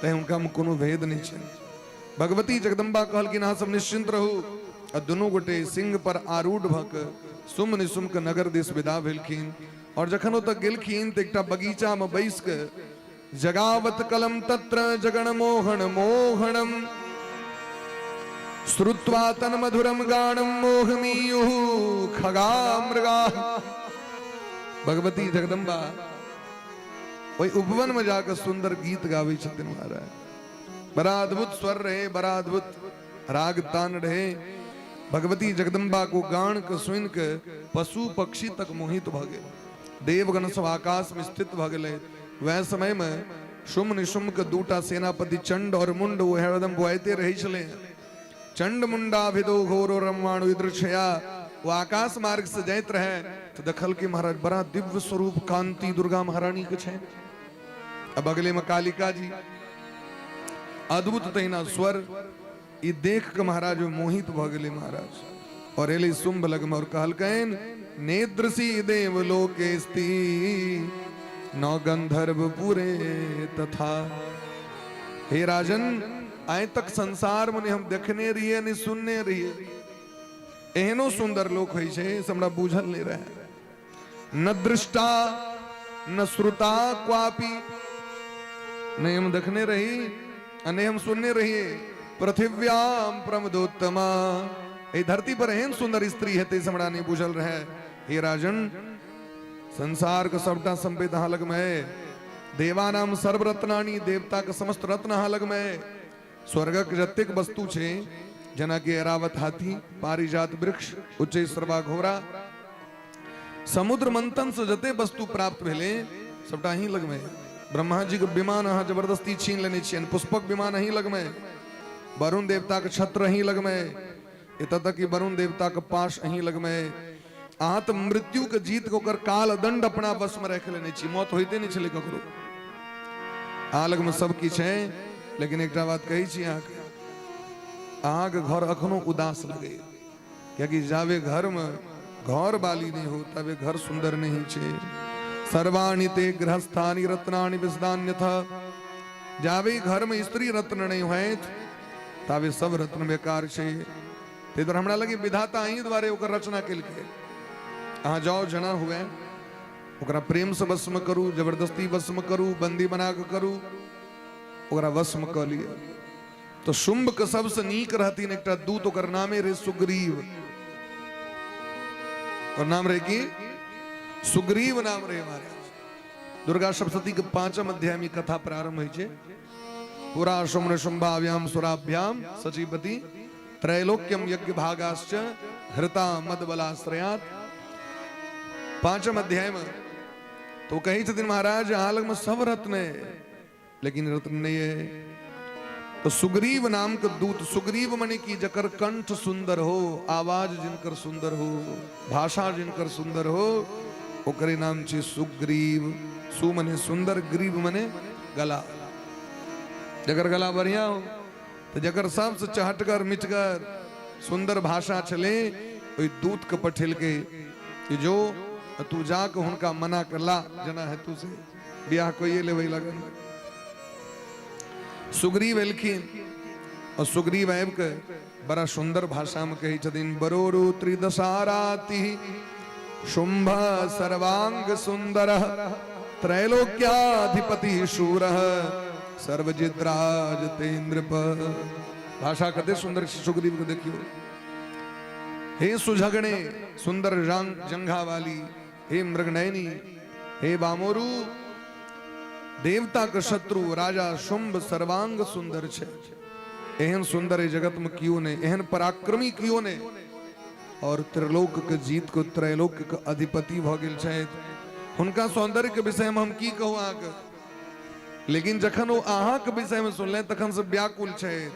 तै उनका में कोनो भेद नहीं छै। भगवती जगदम्बा कहलखिन अहाँ सब निश्चिंत रहू। आ दुनू गोटे सिंह पर आरूढ़ भक सुम निसुम के नगर दिस विदा भेलखिन। और जखन ओतऽ गेलखिन तऽ एकटा बगीचा में बैस के जगावत कलम तत्र जगन मोहन मोहनम श्रुत्वा तन मधुरम गानम मोहमीयुः खगा मृगा। भगवती जगदम्बा वही उपवन में जाकर सुंदर गीत गावे छथिन महाराज। बड़ा अद्भुत स्वर रहे, बड़ा अद्भुत राग तान रहे। भगवती जगदम्बा को गान के सुन के पशु पक्षी तक मोहित भ गए। देवगण सब आकाश में स्थित भ गए। वह समय में शुम्भ निशुम्भ के दूटा सेनापति चंड और मुंड वो हरदम बुआते रहे चले। चंड मुंडा भिदो घोरो रमाणु दृश्या, वो आकाश मार्ग से जाइत रहे तो दखल के महाराज बड़ा दिव्य स्वरूप कांति दुर्गा महारानी के छे। अब अगले में कालिका जी अद्भुत तहिना स्वर, ये देख के महाराज मोहित भ गए महाराज। और एले शुंभ लग में और कहलकैन नेद्रसी देव लोके स्ती नौ गंधर्व पूरे तथा। हे राजन, आए तक संसार में हम देखने रहिए नहीं सुनने रहिए। एहनो सुंदर लोक होई छे, हमरा बूझल नहीं रहे। न दृष्टा न श्रुता क्वापी, नहीं हम देखने रही नहीं हम सुनने रही पृथिव्याम प्रमदोत्तमा, ये धरती पर एहन सुंदर स्त्री है ते हमरा नहीं बुझल रहे। हे राजन, संसार का सबटा संपेत अहाँ लग में, देवानाम सर्वरत्नानी, देवता के समस्त रत्न अहाँ लग में, स्वर्गक जतेक वस्तु छे जना के ऐरावत हाथी, पारिजात वृक्ष, उच्च सर्वा घोरा, समुद्र मंथन से जते वस्तु प्राप्त भेले सबटा ही लग में। ब्रह्मा जी के विमान अहाँ जबरदस्ती छीन लेने छियन, पुष्पक विमान ही लग में, वरुण देवता के छत्र ही लग में, इतना तक कि वरुण देवता के पाश ही लग में। अहाँ तो मृत्यु के जीत को कर काल दंड अपना बस में रख लेने छी, मौत होते नहीं चले ककरो। अहाँ लग में सब किछ है, लेकिन एक बात कही छी अहाँ के घर अखनो उदास लगे, क्योंकि जावे घर में घर बाली नहीं हो तबे घर सुंदर नहीं छे। सर्वाणि ते गृहस्थानि रत्नानि विसदान्यथा, जावे घर में स्त्री रत्न नहीं होए तबे सब रत्न बेकार छे। ते तो हमरा लगे विधाता ही द्वारे ओकर रचना केलके। अहाँ जाओ जना हुए ओकरा प्रेम से वश में करू, जबरदस्ती वश में करू, बंदी बना के करू, ओकरा वश में क लिए। तो शुंभ के सबसे नीक रहतीन एकटा दूत, ओकर नामे रे सुग्रीव, और नाम रे की सुग्रीव नाम रे महाराज। दुर्गा सप्तशती के 5वें अध्याय में कथा प्रारंभ होई छे। पुरा शुम्र शुंभाभ्याम सुराभ्याम सचीपति त्रैलोक्यम यज्ञ भागाश्च हृता मदबलाश्रयात। 5वें अध्याय में तो कही छथिन महाराज अहाँ लग में सब रत्न है, लेकिन रत्न नहीं है। तो सुग्रीव नाम के दूत, सुग्रीव मने की जकर कंठ सुंदर हो, आवाज जिनकर सुंदर हो, भाषा जिनकर सुंदर हो, ओकरे नाम छे सुग्रीव। सु मने सुंदर, ग्रीव मने गला। जगर गला बढ़िया हो तो जगर सबसे चहटकर मिटकर सुंदर भाषा चले, ओई दूत के पठेल के कि जो तू जाके हुनका मना कर ला, जना है तू से ब्याह को ये ले वही लगन। सुग्रीव एलखिन और सुग्रीव आब के बड़ा सुंदर भाषा में कही छथिन, बरोरु त्रिदशाराति शुंभ सर्वांग सुंदर त्रैलोक्याधिपति शूर सर्वजिद्राज तेन्द्र पर। भाषा कदे सुंदर सुग्रीव को देखियो। हे सुझगणे सुंदर जंघा वाली, हे मृगनयनी, हे बामोरु, देवता के शत्रु राजा शुंभ सर्वांग सुंदर छे। एहन सुंदर जगत में क्यों ने, एहन पराक्रमी क्यों ने, और त्रिलोक के जीत को त्रैलोक के अधिपति भ गेल छथि। हुनका सौंदर्य के विषय में हम की कहू अहाँके, लेकिन जखन वो अहाँ के विषय में सुनले तखन से व्याकुल छथि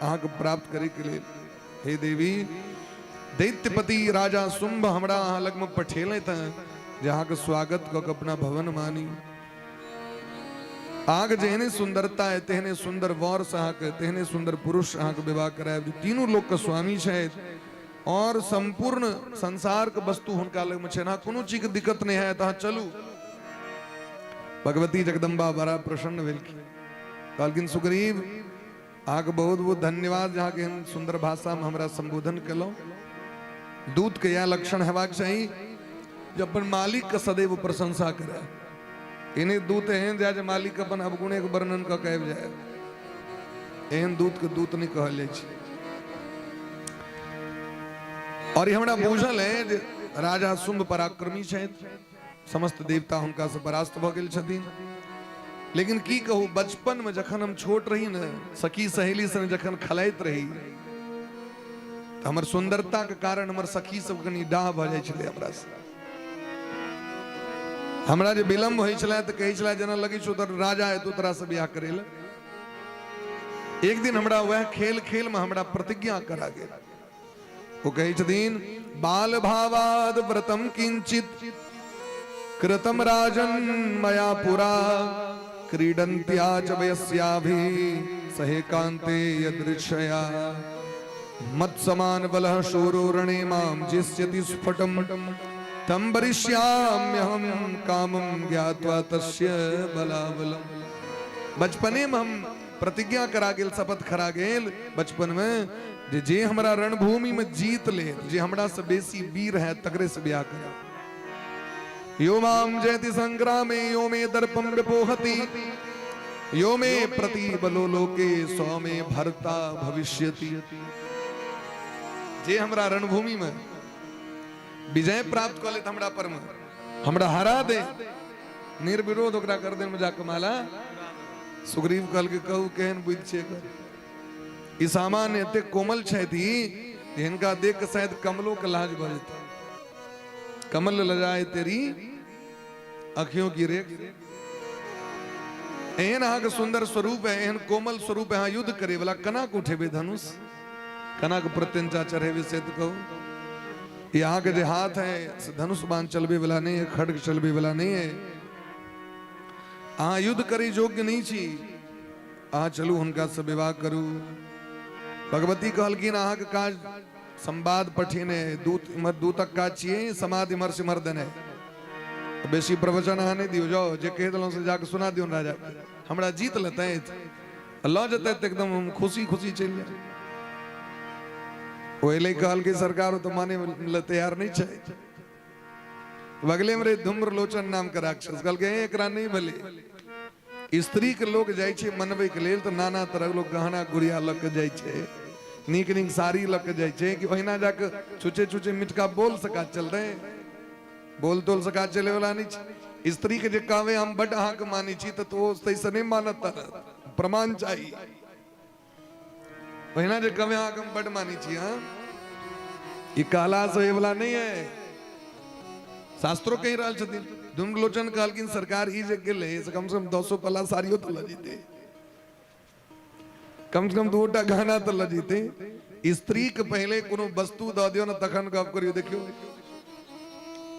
अहाँ के प्राप्त करे के लिए। हे देवी, दैत्यपति राजा शुंभ हमरा अहाँ लग में पठेले थे, जहाँ के स्वागत को अपना भवन मानी। आग जेहने सुंदरता है तेहने सुंदर वर सहाक, तेहने सुंदर पुरुष अहाँ के विवाह कराए। तीनों लोक के स्वामी छथि और संपूर्ण संसार के वस्तु हुनका लग में छै, ना कोनो चीज के दिक्कत नहीं है। तहाँ चलू। भगवती जगदम्बा बड़ा प्रसन्न भेलखिन, कहलखिन सुग्रीव अहाँ के बहुत बहुत धन्यवाद, जहाँ के सुंदर भाषा में हमरा संबोधन केलहुँ। दूत के यह लक्षण हेबाक चाही जे अपन मालिक के सदैव प्रशंसा करे। इन्हें दूत एहन जाए मालिक अपन अवगुणे के वर्णन क कहब जाए, एहन दूत के दूत नहीं कहल जाय छै। और ये हमरा बुझल है जे राजा शुंभ पराक्रमी छथि, समस्त देवता हुनका से परास्त भ गेल छथिन। लेकिन की कहू, बचपन में जखन हम छोट रही न, सखी सहेली से जखन खलाइत रही, तो हमर सुंदरता के कारण हमर सखी सब कनी डाह भ जाय छले हमरा से। हमरा जे विलम्ब होइ छले तो कहै छले जना लगी छो तो राजा है तो तोरा से बियाह करे ले। एक दिन हमरा वह खेल खेल में हमरा प्रतिज्ञा करा गेल। वो कहै छथिन, बाल भावाद व्रतम किंचित कृतम राजन मया पुरा क्रीडन्त्या च वयस्याभि सहे कांते यदृच्छया मत समान बलः शूरो रणे माम जिष्यति स्फुटम तम वरिष्याम्यहम कामम ज्ञात्वा तस्य बलाबलम। बचपने में हम प्रतिज्ञा करा गेल, शपथ खरा गेल बचपन में, जे हमरा रणभूमि में जीत ले, जे हमरा से बेसी वीर है तकरे से ब्याह करा। यो माम जयति संग्रामे यो मे दर्पम विपोहति यो मे प्रतिबलो लोके सौ में भरता भविष्यति। जे हमरा रणभूमि में विजय प्राप्त कर ले हमरा पर में हमरा हरा दे निर्विरोध ओकरा कर दे मजा कमाला। सुग्रीव कल के कहू केहन बुझ छे कर ई सामान्य एते कोमल छै थी इनका देख के शायद कमलों के लाज भ जेता। कमल लजाए तेरी अखियों की रेख। एहन अहाँ के सुंदर स्वरूप है, एहन कोमल स्वरूप है, अहाँ युद्ध करे वाला कना को उठेबे धनुष, कना को प्रत्यंचा चढ़ेबे से तो कहो। ये अहाँ के जो हाथ है धनुष बाण चलबे वाला नहीं है, खड्ग चलबे वाला नहीं है। अहाँ युद्ध करे योग्य नहीं छी, अहाँ चलू हुनका से विवाह करू। भगवती कहलखिन अहाँ के काज संवाद पठिने दूत इमर दूतक काज छिए, समाद इमर सिमर देने। बेसी प्रवचन अहाँ नहीं दियो, जाओ जे कह दिलों से जाके सुना दियो राजा हमरा जीत लेते लौ जते एकदम हम खुशी खुशी चल जाए। ओले कहल की सरकार तो माने तैयार नहीं छे। बगले में धूम्र लोचन नाम का राक्षस कहल के एकरा नहीं भले स्त्री के लोग जाय छे मनबे के लेल तो नाना तरह लोग गहना गुड़िया लग के जाय छे, नीक नीक साड़ी लग के जाय छे कि ओहिना जाके छुचे छुचे मिटका बोल सका चल रहे बोल तोल सका चले वाला नहीं। स्त्री के जे कावे हम बड़ अहाँ के मानी छी तो वो तैसे नहीं मानत प्रमाण चाहिए। ओहिना जे कावे अहाँ के हम बड़ मानी छी, हां ये काला से वाला नहीं है। शास्त्रों कही रहल छथिन धूम्रलोचन कहलकिन सरकार ई जे गेले से कम 200 पला साड़ियो तो ल जीते, कम से कम 2टा गहना तो ल जीते। स्त्री के पहले कोनो वस्तु द दियो न तखन गप करियो। देखियो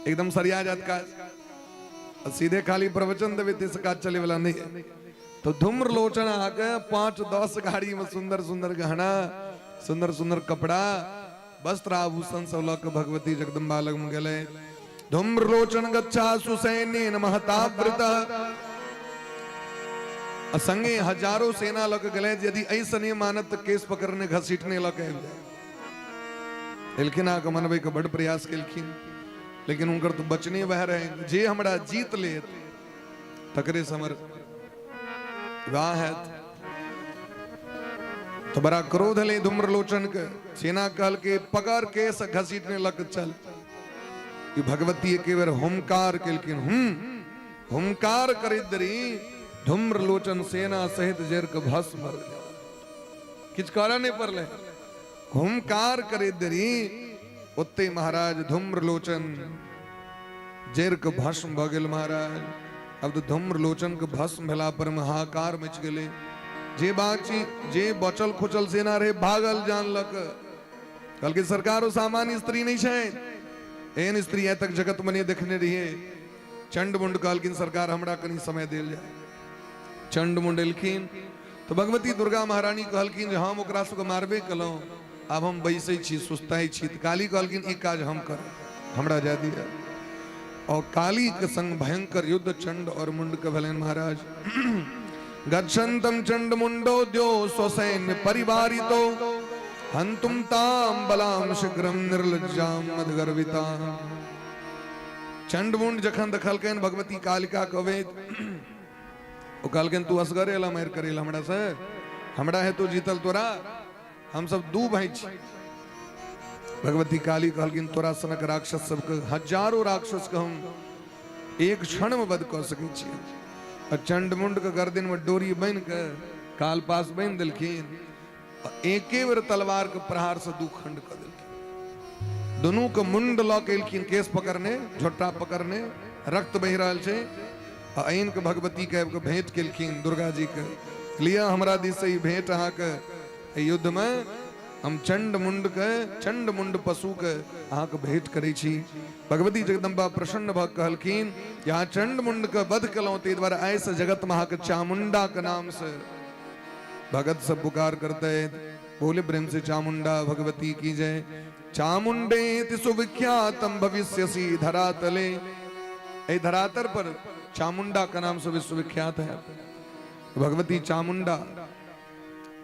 एकदम सरिया जात का सीधे खाली प्रवचन देवे ते काज चले वाला नहीं है। तो धूम्रलोचन आके 5-10 गाड़ी में सुंदर सुंदर गहना, सुंदर सुंदर कपड़ा, वस्त्र आभूषण सब लग भगवती जगदम्बा लग में गेले। धूम्रलोचन गच्छा सुसैन्येन महतावृत, संगे हजारों सेना लग गले। यदि ऐसा नहीं मानत केस पकड़ने घसीटने लग एलखिन आके मनबे के बड़ प्रयास केलखिन, लेकिन उनकर तो बचने बह रहे। जे हमरा जीत ले तकरे समर वाह है तो बड़ा क्रोध ले धूम्रलोचन के। सेना कहल के पकड़ के घसीटने लग चल। कि भगवती के बेर हुमकार केलखिन, हुमकार करिदरी धूम्रलोचन सेना सहित जेर के भस्म मर गया। किछ कारण नहीं पड़ले, हुमकार करिदरी उत्ते महाराज धूम्रलोचन जेर के भस्म भ गेल महाराज। अब तो धूम्रलोचन के भस्म भेला पर में हाहाकार मच गेले। जे बाची जे बचल खुचल सेना रहे भागल जानलक। कल के सरकार सामान्य स्त्री नहीं छे, एहन स्त्री तक जगत मने देखने रहिए। चंड मुंड कहलखिन सरकार हमरा कनी समय देल जाए। चंड मुंड एलखिन तो भगवती दुर्गा महारानी कहलखिन जे हम ओकरा सबके मारबे कलौं, अब हम बैसे छी सुस्ताई छी। काली कहलखिन ई काज हम कर, हमरा जा दिया। और काली के संग भयंकर युद्ध चंड और मुंड के भलन महाराज। गच्छन्तम चंड मुंडो द्यो स्वसैन्य परिवारितो हंतुम ताम बलाम शीघ्रम निर्लज्जाम मदगर्विता। चंड मुंड जखन देखलकन भगवती कालिका कवे ओ कहलकन तू असगरे ला मार करेला हमरा से, हमरा है तो जीतल तोरा, हम सब दू भाई छी। भगवती काली कहलकिन तोरा सनक राक्षस सबके हजारों राक्षस के हम एक क्षण में वध कर सके छी। और चंड मुंड के गर्दन में डोरी बांध के काल पास बांध देलखिन। एके बेर तलवार के प्रहार से 2 खंड कर देलखिन। दोनों के मुंड लऽ के एलखिन, केस पकड़ने, झोटा पकड़ने, रक्त बह रहल छै। आइन के भगवती के भेंट केलखिन दुर्गा जी के, लिया हमरा दिस से भेंट अहाँ के युद्ध में हम चंड मुंड पशु के अहाँ के भेंट करे छी। भगवती जगदम्बा प्रसन्न भ कहलखिन यहाँ चंड मुंड के वध कलौं, ते द्वारा ऐसे जगत में अहाँ के चामुंडा के नाम से भगत सब पुकार करते बोले प्रेम से चामुंडा भगवती की जय। चामुंडे सुविख्यातम भविष्यसि धरातले। ए धरातर पर चामुंडा का नाम से विश्वविख्यात है भगवती चामुंडा।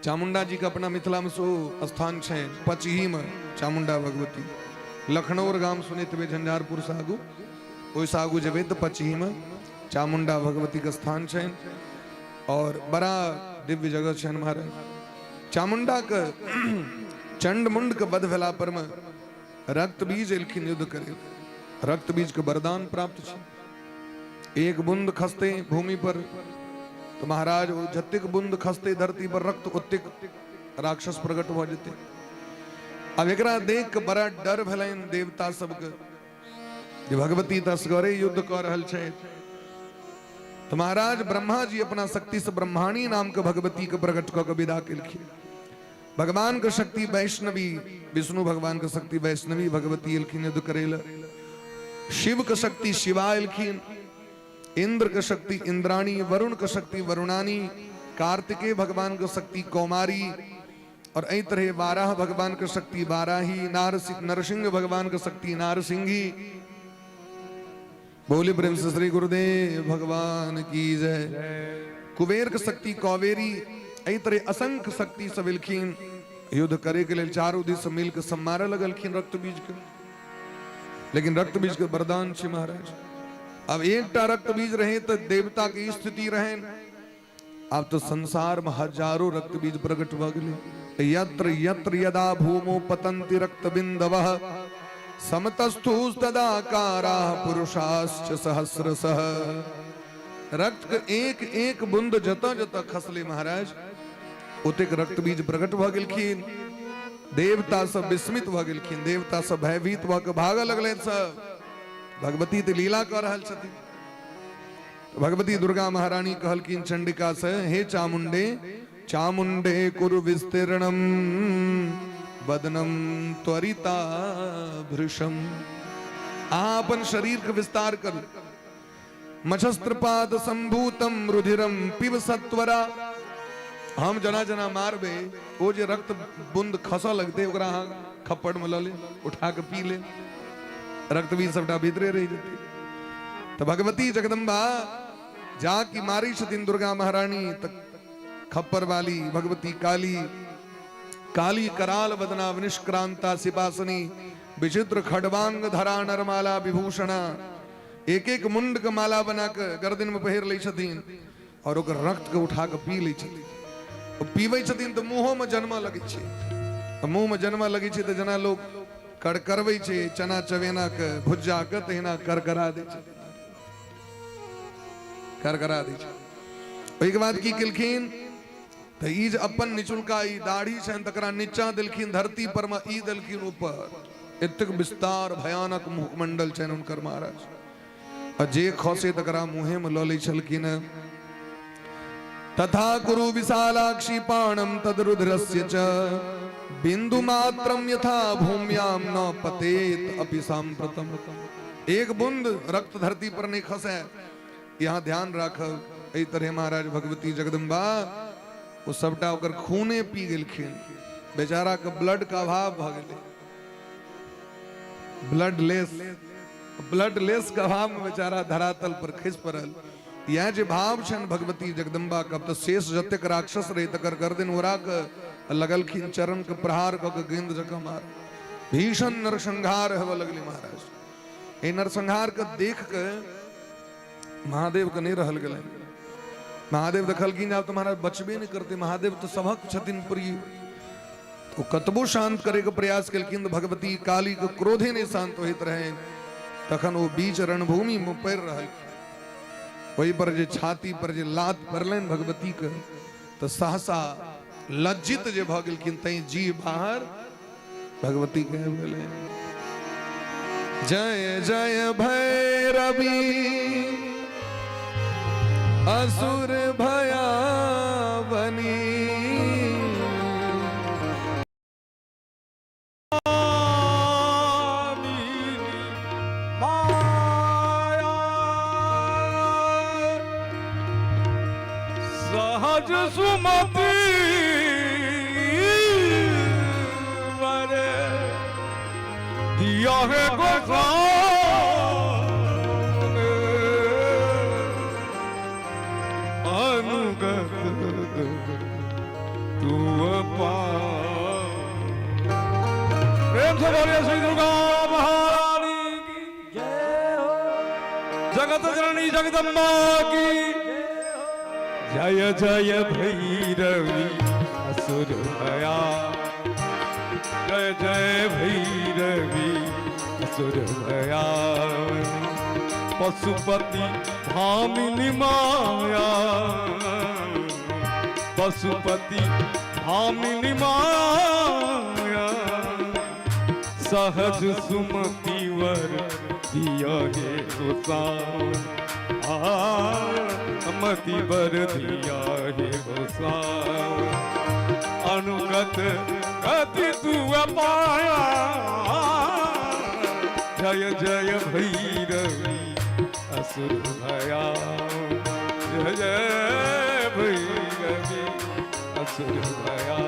चामुंडा जी का अपना मिथिला में सो स्थान है, पचही में चामुंडा भगवती। लखनौर गांव सुनित वे झंझारपुर से आगू ओइस आगू जबे तो पची में चामुंडा भगवती का स्थान छन और बड़ा दिव्य जगह छन महाराज। चामुंडा का चंड मुंड के बध भेला पर में रक्त बीज एलखिन युद्ध करे, रक्त बीज के वरदान प्राप्त छे। एक बूंद खसते भूमि पर तो महाराज वो जतिक बूंद खसते धरती पर रक्त उत्तिक राक्षस प्रकट हो जते। अब एकरा देख के बड़ा डर भेलन देवता सबके जे भगवती तसगरे युद्ध कर रहल छे। तो महाराज ब्रह्मा जी अपना शक्ति से ब्रह्माणी नाम के भगवती के प्रकट क के विदा केलखिन। भगवान के शक्ति वैष्णवी, विष्णु भगवान के शक्ति वैष्णवी भगवती एलखिन युद्ध करेला। शिव के शक्ति शिवा एलखिन, इंद्र के शक्ति इंद्राणी, वरुण के शक्ति वरुणानी, कार्तिकेय भगवान के शक्ति कौमारी और ऐ तरह बारह भगवान के शक्ति बाराही, नरसिंह भगवान के शक्ति नारसिंही। बोले प्रेम से श्री गुरुदेव भगवान की जय। कुबेर के शक्ति कौवेरी, ऐ तरह असंख्य शक्ति सब एलखिन युद्ध करे के लिए चारों दिस मिल के सम्मार लगलखिन रक्त बीज के। लेकिन रक्त बीज के वरदान छे महाराज। अब एकटा रक्त बीज रहे तो देवता की स्थिति रहे, अब तो संसार में हजारों रक्त बीज प्रकट भ गेले। यत्र यत्र यदा भूमो पतन्ति रक्त बिंदवः समतस्थुस्तदाकाराः पुरुषाश्च सहस्रशः। रक्त के एक एक बूंद जता जता खसले महाराज ओतेक रक्त बीज प्रकट भ गेलखिन। देवता सब विस्मित भ गेलखिन, देवता सब भयभीत भ के भागऽ लगले। सब भगवती तो लीला कर रहल छथिन। तो भगवती दुर्गा महारानी कहलखिन चंडिका से, हे चामुंडे चामुंडे कुरु विस्तीर्णम वदनम त्वरिता भृशम। अपन शरीर का विस्तार कर, मछस्त्रपाद संभूतम रुधिरम पिब सत्वरा। हम जना जना मारबे, वो जे रक्त बूंद खसा लगते ओकरा खप्पड़ में ल ले, उठा के पी ले, रक्त भी सबटा भीतरे रह जाते। तो भगवती जगदम्बा जाकी मारी छथिन दुर्गा महारानी तक खप्पर वाली भगवती काली, काली कराल बदना निष्क्रांता सिपासनी, विचित्र खडवांग धरा नरमाला विभूषणा। एक एक मुंड के माला बना के गर्दन में पहिर ले छथिन और ओकर रक्त के उठा के पी ले छथिन। पीबै छथिन तो मुंह में जन्मा लगे छे, मुंह में जन्मा लगे छे तो जना लोग करकरबै छे, चना चवेना के भुज्जा के तहिना करकरा दे छे, करकरा दे छे। ओइ के बाद की केलखिन तो ई जे अपन निचुलका ई दाढ़ी छन तकरा नीचा देलखिन धरती पर में, ई देलखिन ऊपर। एतक विस्तार भयानक मुखमंडल छन उनकर महाराज। आ जे खसे तकरा मुहे में ल लै छलखिन। तथा कुरु विशालाक्षी पाणम तदरुद्रस्य च बिंदु मात्रम यथा भूम्याम न पतेत अपि सांप्रतम। एक बूंद रक्त धरती पर नहीं खसे, यहाँ ध्यान राखब। एहि तरह महाराज भगवती जगदम्बा वो सबटा ओकर खूने पी गेलखिन। बेचारा के ब्लड का अभाव भ गेलै, ब्लड लेस का अभाव में बेचारा धरातल पर खिस पड़ल। यह जे भाव छन भगवती जगदम्बा का, तो शेष जतेक राक्षस रहे तकर गर्दन उड़ा के लगलखिन चरण के प्रहार क के गेंद जका मार। भीषण नरसंहार होवे लगले महाराज। ए नरसंहार के देख के महादेव के नहीं रहल गेलै। महादेव देखलखिन अब तुम्हारा बचबे नहीं करते, महादेव तो सबक छथिन प्रिय। तो कतबो शांत करे के प्रयास केलखिन तो भगवती काली के क्रोधे नहीं शांत होइत रहे। तखन वो बीच रणभूमि में पैर रहल, वही पर जे छाती पर जे लात पड़लन भगवती के, तो सहसा लज्जित जे भ गेलखिन तई जी बाहर भगवती कह गेलै, जय जय भैरवी असुर भयावनी। सहज सुमति दिया है अनुगत तू प्रेम से बोलिए श्री दुर्गा महारानी की जय हो। जगत जननी जगदम्बा की जय जय भैरवी असुर भया जय जय भैरवी असुर भया पशुपति भामिनी माया पशुपति भामिनी माया सहज सुमति वर दिया हे गोसाई मति बर दिया हे गोसाई अनुगत गति तू पाया जय जय भैरवी असुर भया जय जय भैरवी असुर भया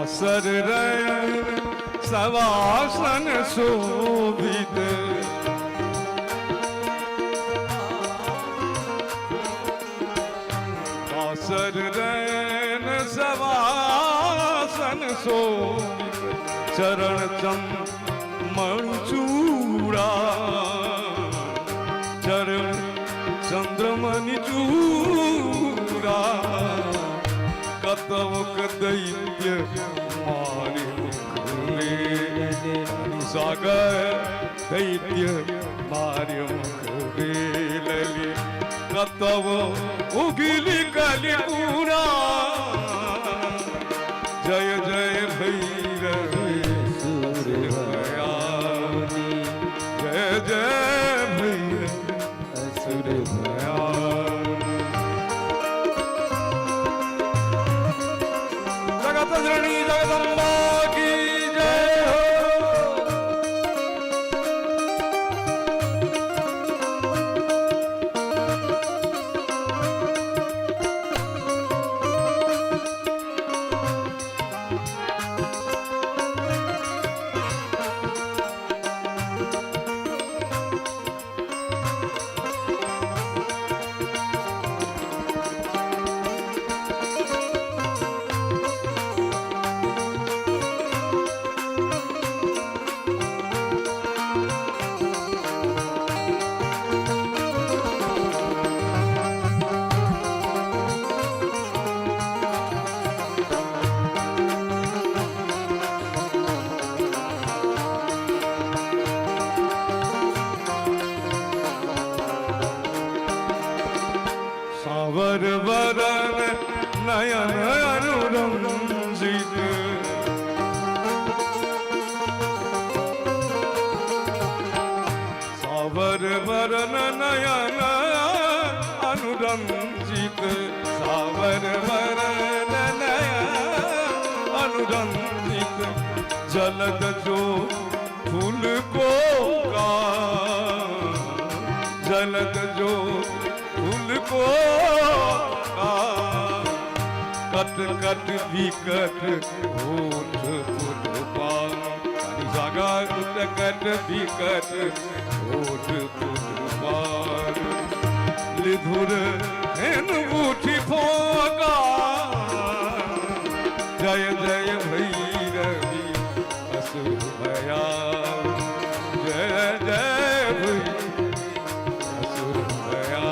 सर सवासन शोभित सर सवासन शोभित चरण मणिचूड़ा चरण चंद्रमणि चूड़ा कतवक दैत्य मारे मुख में सागर दैत्य मारे मुख में लली कतव उगिली कलिपुरा जय जय भैरवी असुर भया जय जय भैरवी असुर भया जननी जगदम्बा की जय हो सावर वरन नयन अनुरंजित सावर वरन नयन अनुरंजित सावर वरन नयन अनुरंजित जलद जो फूल को का जलद जो फूल को कट कट विकट होठ फुट पान जागा कट विकट होठ फुट पान लिधुर हेन उठी फोगा जय जय भैरवी असुर भया जय जय भैरवी असुर भया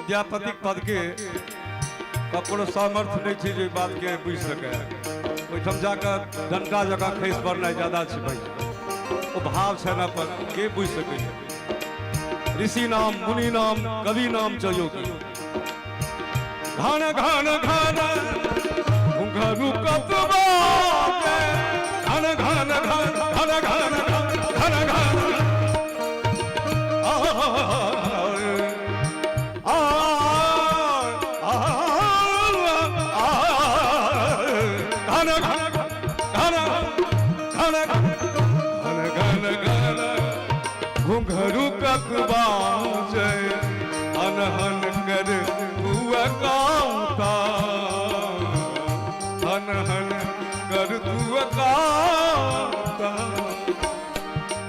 विद्यापति पद के ककरो सामर्थ्य नहीं थी जो बात के बुझ सके ओहिठाम जाकर डंका जगह खसि पड़नाइ ज्यादा छै भाई ओ भाव छै न पर के बुझ सकै ऋषि नाम मुनि नाम कवि नाम चयोगी घन घन घन घुंघरू कतबा घन घन घन घन घन घन घन घुंघरू कतबा अनहन कर हुआ कांता अनहन कर हुआ कांता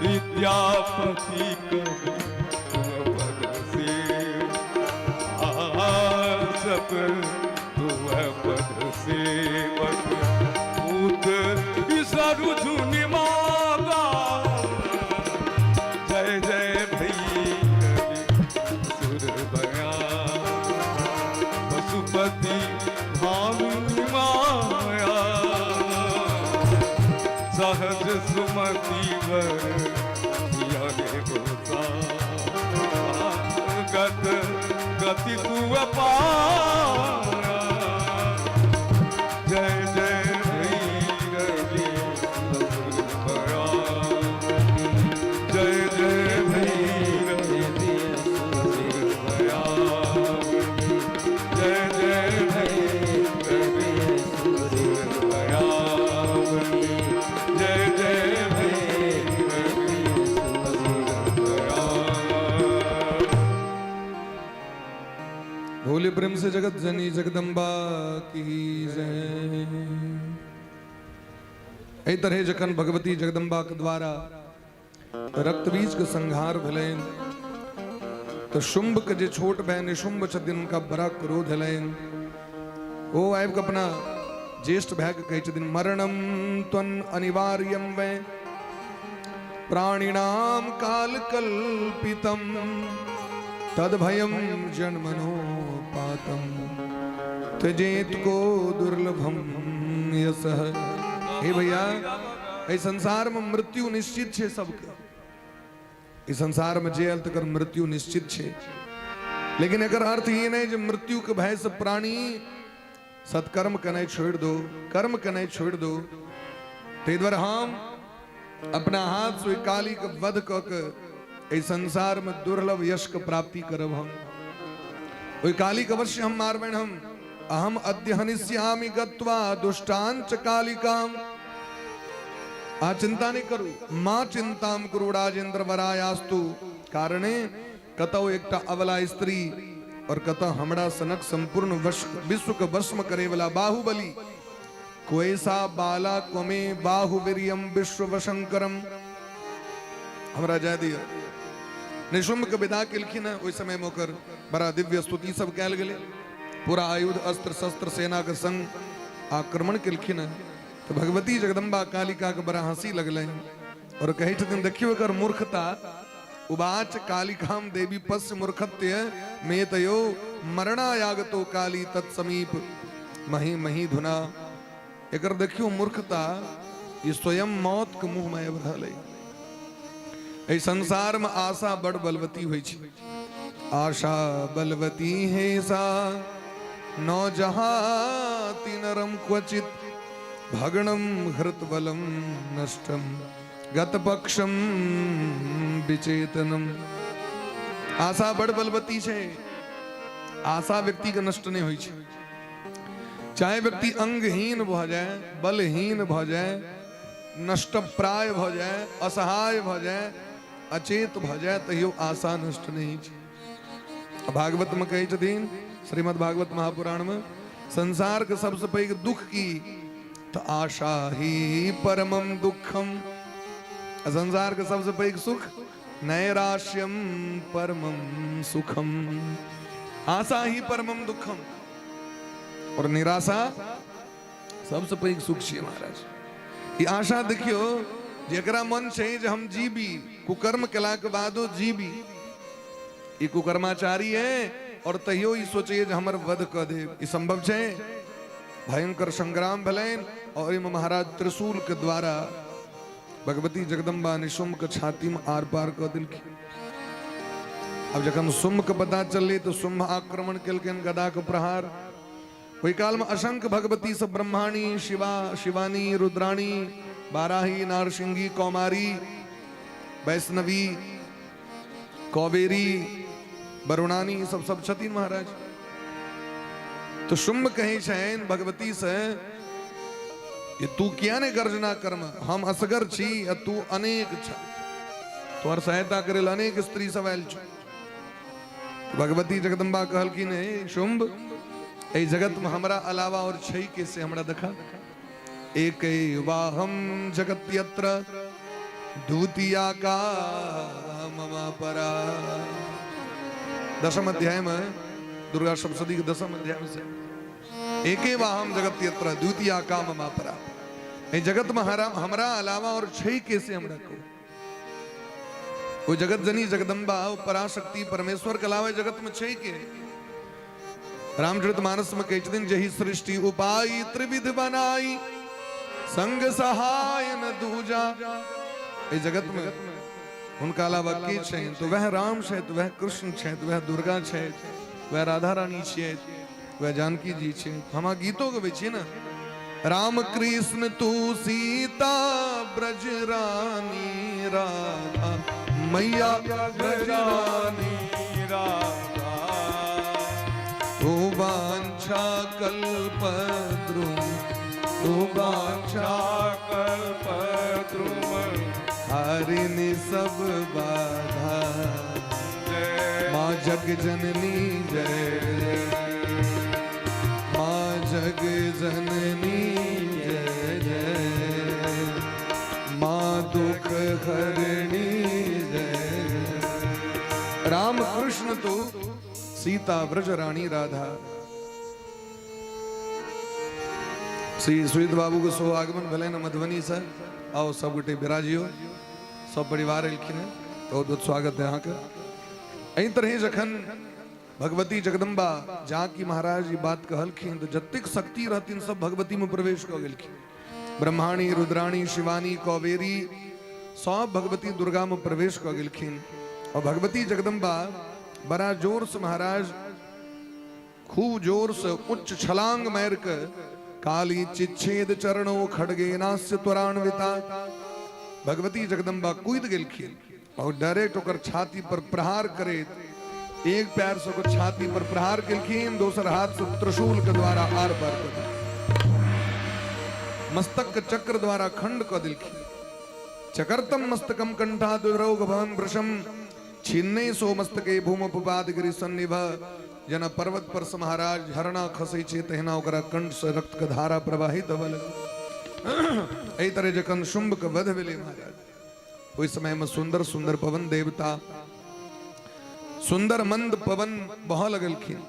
विद्यापति कवि पद से आसत तुम पद से भूत विसरु झुनि मागा जय जय पशुपति भामिनी माया सहज सुमति वर गोसा गति तू पाया जय जय भैरवी जय जय भैरवी जय जय भैरवी जय जय भैरवी भोले प्रेम से जगत जनी जगदम्बा की जय। एहि तरह जखन भगवती जगदम्बा के द्वारा रक्त बीज के संहार भेलैन तो शुंभ के जे छोट बहन निशुंभ छथिन उनका बड़ा क्रोध भेलैन ओ आबि के अपना ज्येष्ठ भाई के कहै छथिन मरणम त्वं अनिवार्यम वै प्राणिनाम काल कल्पितम तद भयम जन्मनोपातम त्यजेत को दुर्लभम यशः। हे भैया इस संसार में मृत्यु निश्चित है सबके इस संसार में जे तक मृत्यु निश्चित है लेकिन एकर अर्थ ये नहीं जो मृत्यु के भय से प्राणी सत्कर्म कने छोड़ दो कर्म कने छोड़ दो ते द्वारा हम अपना हाथ से काली के वध क के इस संसार में दुर्लभ यश के प्राप्ति करब हम ओई काली के अवश्य हम मारबेन हम अहम अद्य हनिष्यामि गत्वा दुष्टांच कालिकाम आ चिंता नहीं करू मां चिंताम करू राजेंद्र वरायास्तु कारणे कतौ एकटा अबला स्त्री और कतौ हमरा सनक संपूर्ण विश्व के वश करे वाला बाहुबली कोएसा बाला कोमे बाहुवीर्यम विश्व वशंकरम हमरा जाय दिया निशुंभ के विदा केलखिन ओहि समय मोकर बड़ा दिव्य स्तुति सब कैल गेले पूरा आयुध अस्त्र शस्त्र सेना के संग आक्रमण केलखिन तो भगवती जगदम्बा कालिका के बड़ा हंसी लगल और कहे छथिन देखियो एकर मूर्खता उवाच कालिकाम देवी पश्य मूर्खत्य में तयो मरणायागतो काली तत्समीप मही मही धुना एकर देखियो मूर्खता ये स्वयं मौत के मुंह में रहल है संसार में आशा बड़ बलवती हुई छे आशा बलवती है सा नौ जहाती नरम क्वचित भगणम हृत बलम नष्टम गत पक्षम विचेतनम आशा बड़ बलवती छे आशा व्यक्ति के नष्ट नहीं हुई छे चाहे व्यक्ति अंगहीन भ जाए बलहीन भ जाए नष्ट प्राय भ जाए असहाय भ जाए अचेत भ जाए तैयो आशा नष्ट नहीं छे भागवत में कहे छथिन श्रीमद् भागवत महापुराण में संसार के सबसे पैघ दुख की तो आशा ही परमम दुखम संसार के सबसे पैघ सुख नैराश्यम परमम सुखम आशा ही परमम दुखम और निराशा सबसे पैघ सुख छे महाराज ये आशा देखियो जेकरा मन छे जे हम जीबी कुकर्म केला के बादो जीबी ये कुकर्माचारी है और तहियो ही सोचिए जे हमर वध क दे। ई संभव छे? भयंकर संग्राम भलेन और इम महाराज त्रिशूल के द्वारा भगवती जगदम्बा ने शुंभ के छाती में आर पार क दिलखिन। अब जखन शुंभ के पता चलले तो शुंभ आक्रमण केलखिन गदा के प्रहार। ओहि काल में असंख्य भगवती सब ब्रह्माणी, शिवानी, रुद्राणी, बाराही, नारसिंगी, कौमारी, वैष्णवी, कौबेरी, वरुणानी सब छथिन महाराज। तो शुंभ कहे छेन भगवती से ये तू क्या ने गर्जना कर्म, हम असगर छी आ तू अनेक छ, तोहर सहायता करेल अनेक स्त्री सब आयल छ। भगवती जगदम्बा कहलखिन हे शुंभ, ए जगत में हमरा अलावा और छै कैसे हमरा देखा। एक वाहम जगत यत्र द्वितीया का मम परा। दशम अध्याय में दुर्गा सप्तशती के दशम अध्याय में से एके वाहम जगत यत्र द्वितीया का मम परा। ए जगत में हमरा अलावा और छै कैसे हमरा को। वो जगत जनी जगदम्बा पराशक्ति परमेश्वर के अलावा जगत में छै के। रामचरितमानस में कहते दिन जही सृष्टि उपाय त्रिविध बनाई, संग सहाय न दूजा। इस जगत में उनका अलावा के छै तो वह राम छै, तो वह कृष्ण छै, तो वह दुर्गा छै, वह राधा रानी छै, वह जानकी जी छै। हम गीतों के बेचे ना, राम कृष्ण तू सीता ब्रज रानी राधा, मैया ब्रज रानी राधा, तू वांछा कल्पद्रुम, तू वांछा कल्पद्रुम, हारिनी सब बाधा, माँ जग जननी जय, माँ जग जननी जय जय, माँ दुख हरणी जय। राम कृष्ण तो सीता ब्रज रानी राधा। श्री सुहित बाबू के सो आगमन भले न मधुबनी से आओ सब गोटे बिराजियो, सब परिवार एलखिन, बहुत बहुत स्वागत है यहाँ का। एही तरह जखन भगवती जगदम्बा जानकी महाराज ये बात कहलखिन तो जतिक शक्ति रहथिन सब भगवती में प्रवेश क गेलखिन। ब्रह्माणी, रुद्राणी, शिवानी, कौबेरी सब भगवती दुर्गा में प्रवेश क गेलखिन। और भगवती जगदम्बा बड़ा जोर से महाराज खूब जोर से उच्च छलांग मार के काली चिच्छेद चरणों खड़गे नास्य त्वरान्विता भगवती जगदम्बा कूद गेलखिन और डायरेक्ट ओकर छाती पर प्रहार करे। एक पैर से ओकर छाती पर प्रहार केलखिन, दोसर हाथ से त्रिशूल के द्वारा आर पार कर मस्तक के चक्र द्वारा खंड क दिलखिन। चकर्तम मस्तकम कंठा दुरोग भवन वृषम छिन्ने सो मस्तके भूमोपपाद गिरि सन्निभ। जन पर्वत पर से महाराज हरणा खसे छे तहना ओकरा कंठ से रक्त के धारा प्रवाहित होवे लगे। एही तरह जखन शुंभ के वध भेले महाराज ओहि समय में सुंदर सुंदर पवन देवता, सुंदर मंद पवन बह लगलखिन।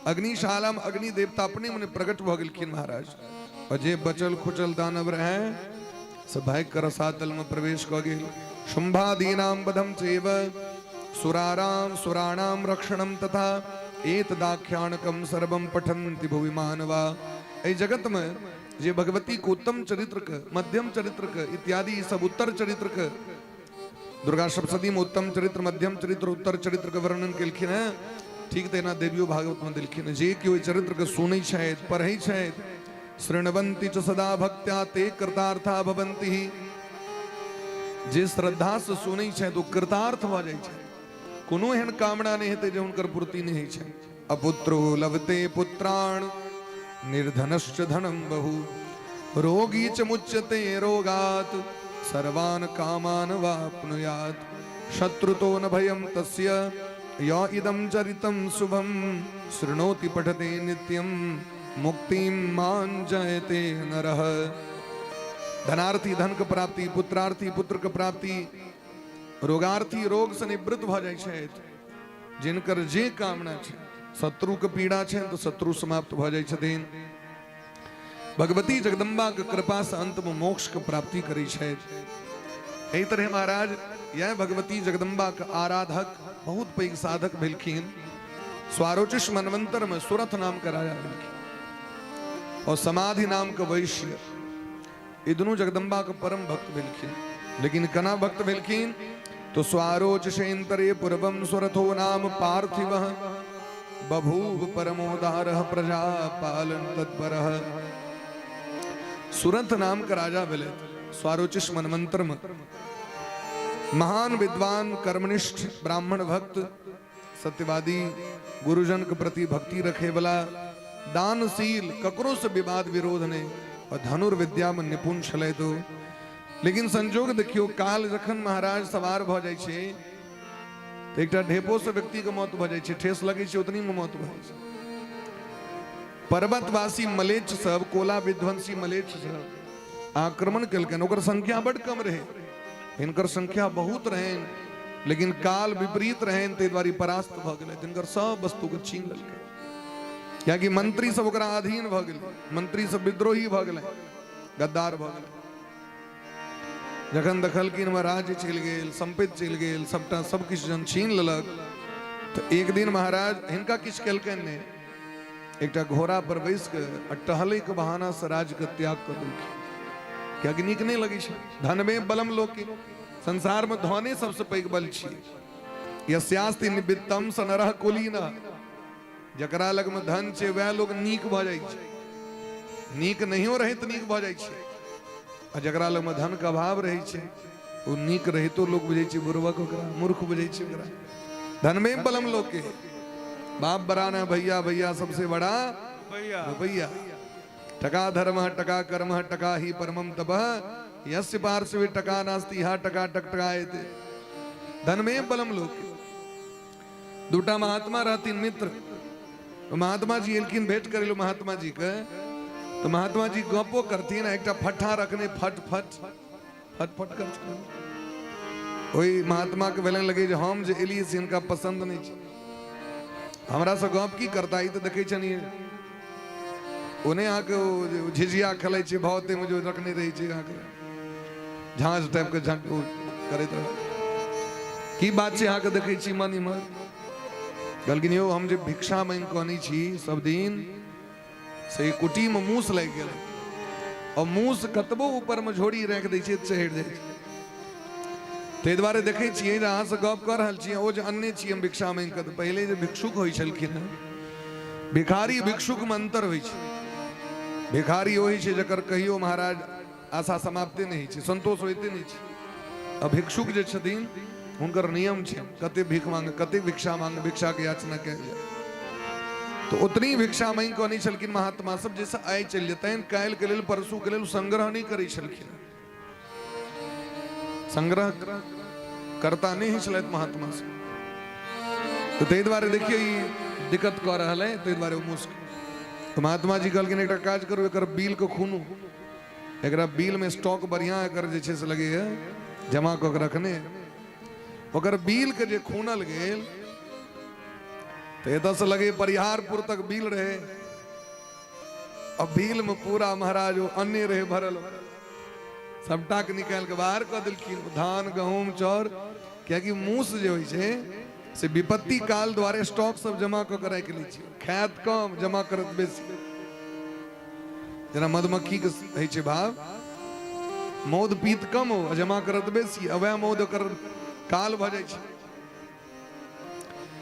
अग्निशाला में अग्नि देवता अपने मने प्रकट भ गेलखिन महाराज। और जे बचल खुचल दानव रहे सब भय कर रसातल में प्रवेश क गेल। शुंभादीनाम वधम चैव सुराराम सुराणाम रक्षणम तथा एतदाख्यानकम सर्वम पठन्ति भुवि मानवा। ए जगत में जे भगवती को उत्तम चरित्र के, मध्यम चरित्र के इत्यादि सब उत्तर चरित्र के, दुर्गा सप्तशती में उत्तम चरित्र, मध्यम चरित्र, उत्तर चरित्र के वर्णन केलखिन है। ठीक तेना देवियो भागवत में दिलखिन जे कि ओहि चरित्र के सुनै छथि, पढ़ै छथि, शृण्वन्ति च सदा भक्त्या ते कृतार्था भवन्ति। जे श्रद्धा से सुनै छथि ओ कृतार्थ भ जाइ छथि। कोनो एहन कामना नहीं हेतै जे हुनकर पूर्ति नहीं छै। अपुत्रो लभते पुत्राण निर्धनश्च धनम बहु, रोगी च मुच्यते रोगात् सर्वान् कामान् वाप्नुयात्। शत्रुतो न भयं तस्य य इदं चरितं शुभं, शृणोति पठते नित्यं मुक्तिं मां जयते नरः। धनार्थी धन के प्राप्ति, पुत्रार्थी पुत्र के प्राप्ति, रोगार्थी रोग से निवृत्त भ जाइ छथि। जिनकर जे कामना छै, शत्रु के पीड़ा छै तो शत्रु समाप्त भ जाइ छथिन। भगवती जगदम्बा के कृपा से अंत में मोक्ष के प्राप्ति करै छथि। एही तरह महाराज यह भगवती जगदम्बा के आराधक बहुत पैघ साधक भेलखिन। स्वारोचिष मनवंतर में सुरथ नाम का राजा मिलखिन और समाधि नाम का वैश्य, ये दोनों जगदम्बा का परम भक्त मिलखिन। लेकिन कना भक्त मिलखिन तो स्वारोचिषेन्तरे पूर्वम सुरथो नाम पार्थिव बभूव परमोदारः प्रजा पालन तत्परः। सुरथ नाम का राजा मिले स्वारोचिष मनवंतर में, महान विद्वान कर्मनिष्ठ ब्राह्मण भक्त, सत्यवादी, गुरुजन के प्रति भक्ति रखे वाला, दानशील, ककरो से विवाद विरोध ने और धनुर्विद्या में निपुण छले। तो लेकिन संजोग देखियो, काल जखन महाराज सवार भ जाय छे तो एक ढेपो से व्यक्ति के मौत भ जाय छे, ठेस लगे छे उतनी में मौत भ जाय छे। पर्वतवासी मलेच्छ सब, कोला विध्वंसी मलेच्छ सब आक्रमण कलकन, ओकर संख्या बड़ कम रहे, इनकर संख्या बहुत रहे, लेकिन काल विपरीत रहे, ते द्वारी परास्त भ गेलै, जिनकर सब वस्तु के छीन लेलकै। क्या कि मंत्री सब ओकरा अधीन भ गेलै, मंत्री सब विद्रोही भ गेलै, गद्दार भ गेलै। जखन देखलखिन में राज्य चल गेल, संपत्ति चल गेल, सबटा सब किछ जन छीन लेलक, तो एक दिन महाराज हिनका किछ केलकनि ने, एकटा घोड़ा पर बैस के टहलै के बहाना से राज्य के त्याग कर देलखिन। क्या कि नीक नहीं लगे छे, धन में बलम लोके, संसार में धने सबसे पैघ बल छियै। यस्यास्ति निमित्तम स नरः कुलीनः, जकरा लग में धन छै वह लोग नीक भ जाय छै, नीक नहियो रहे त नीक भ जाय छै। आ जकरा लग में धन का अभाव रहे छै वो नीक रहे तो लोग बुझे छै बुर्बक, ओकरा मूर्ख बुझे छै। ओकरा धन में बलम लोके, बाप बराना भैया, भैया सबसे बड़ा भैया। टका धर्म टका कर्म टका ही परमम तपः, यस्य पार्श्वे टका नास्ति हा टका टकटकायते। धन में बलम लोके। दूटा महात्मा रहती मित्र, महात्मा जी एलखिन भेंट करेलो महात्मा जी के, तो महात्मा जी गपो करती ना, एक फट्ठा रखने फट फट फट फट कर वही महात्मा के भेलन लगे जो हम जे एलिए से इनका पसंद नहीं छै, हमरा से गप की करता ही तो देखे छनी उन्हें आके झिझिया खेले छे भावते में जो रखने रही छे, आके झांझ टाइप के झंट करैत रह की बात छे, आके देखे छी मन इमर गलगिन यो हम जे भिक्षा मांग कहनी छी सब दिन से कुटी में मूस लग गए, और मूस कतबो ऊपर में झोड़ी रख दै छै चढ़ जाय छै। ते द्वारे देखे छियै जे अहाँ से गप कर रहल छियै, ओ जे अन्य छियै हम भिक्षा मांग के, पहले जे भिक्षुक होय छलखिन हैं, भिखारी भिक्षुक में अंतर होय छै। भिखारी वही छै जकर कहियो महाराज आशा समाप्ते नहीं छै, संतोष होते नहीं छै। अब भिक्षुक जे छथिन हुनकर नियम छै, कते भीख मांगे, कते भिक्षा मांगे, भिक्षा के याचना कयल जाय। तो उतनी भिक्षा मांग कहनी छलखिन महात्मा सब, जैसे आय चल जेतैन, काल्हि के लेल परसू के लेल संग्रह नहीं करै छलखिन, संग्रह करता नहीं छलैथ महात्मा से। तो ताहि दुआरे देखिए ई दिक्कत कऽ रहल है, ताहि दुआरे मुश्किल। तो महात्मा जी कहलखिन एकटा काज करू, एकर बिल के खूनू, एकरा बिल में स्टॉक बढ़िया एकर जे छै से लगे है जमा कऽ के रखने, ओकर बिल के जे खूनल गेल तो एतऽ से लगे परिहारपुर तक बिल रहे, अब बिल में पूरा महाराज अन्य रहे भरल, सबटा के निकाल के बाहर कऽ देलखिन, धान गहूम चाउर। कियाकि मूस जे होइ छै से विपत्ति काल द्वारे स्टॉक सब जमा कऽ के राख लै छै, खायत कम जमा करत बेसी। जेना मधुमक्खी के होइ छै भाव, मौध पीत कम हो जमा करत बेसी, वह मौध ओकर काल भ जाइ छै।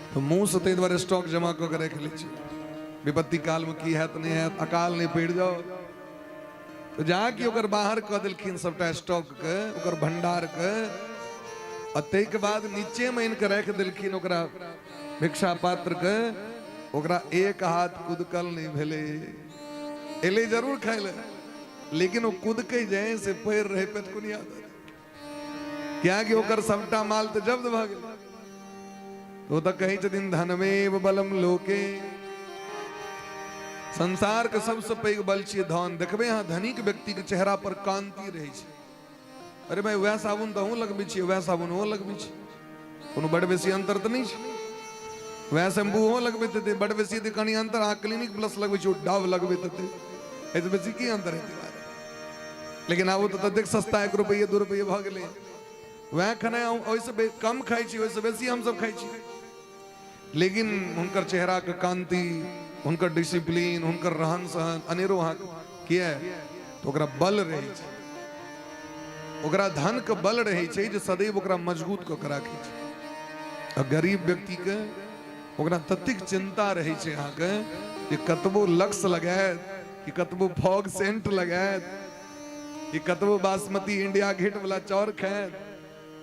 तो मुंह से द्वारे स्टॉक जमा कऽ के राख लै छै, विपत्ति काल में की हैत नहीं हैत, अकाल नहीं पड़ जाओ। तो जाके ओकर बाहर कऽ देलखिन सबटा स्टॉक के, ओकर भंडार के, और तै के बाद नीचे में इनके राख देलखिन ओकरा भिक्षा पात्र के। ओकरा एक हाथ कुदकल नहीं भेले, एले जरूर खाय ले, लेकिन वो कुदके जाए से पैर रहे पेटकुनिया, क्या कि ओकर सबटा माल तो जब्त भ गेल। तो तक कही छथिन धनमेव बलम लोके, संसार के सबसे पैघ बल छियै धन। देखबे यहाँ धनिक व्यक्ति के चेहरा पर कांति रहे छै, अरे भाई वह साबुन तो लगबे छियै, वह साबुन वो लगबे छै, कोनो बड़ बेसी अंतर तो नहीं छै। वह शैम्पू वो लगबे थे, बड़ बेसी तो कनी अंतर, अहाँ क्लिनिक प्लस लगबे छै, डाव लगबे थे, ऐसे बेसी की अंतर है। लेकिन आब तो देख सस्ता 1 रुपये 2 रुपये भ गेलै, वह खाना वैसे कम खाई छी, वैसे बेसी हम सब खाई छी। लेकिन उनकर चेहरा के कांति, उनकर डिसिप्लिन, उनकर रहन सहन अनेरो वहां किया तो ओकरा बल रहे छै, ओकरा धन के बल रहे छै जे सदैव ओकरा मजबूत क के राखे छै। और गरीब व्यक्ति के ओकरा ततिक चिंता रहे छै अहाँ के कि कतबो लक्स लगायत, कि कतबो फॉग सेंट लगायत, कि कतबो बासमती इंडिया गेट वाला चाउर खायत,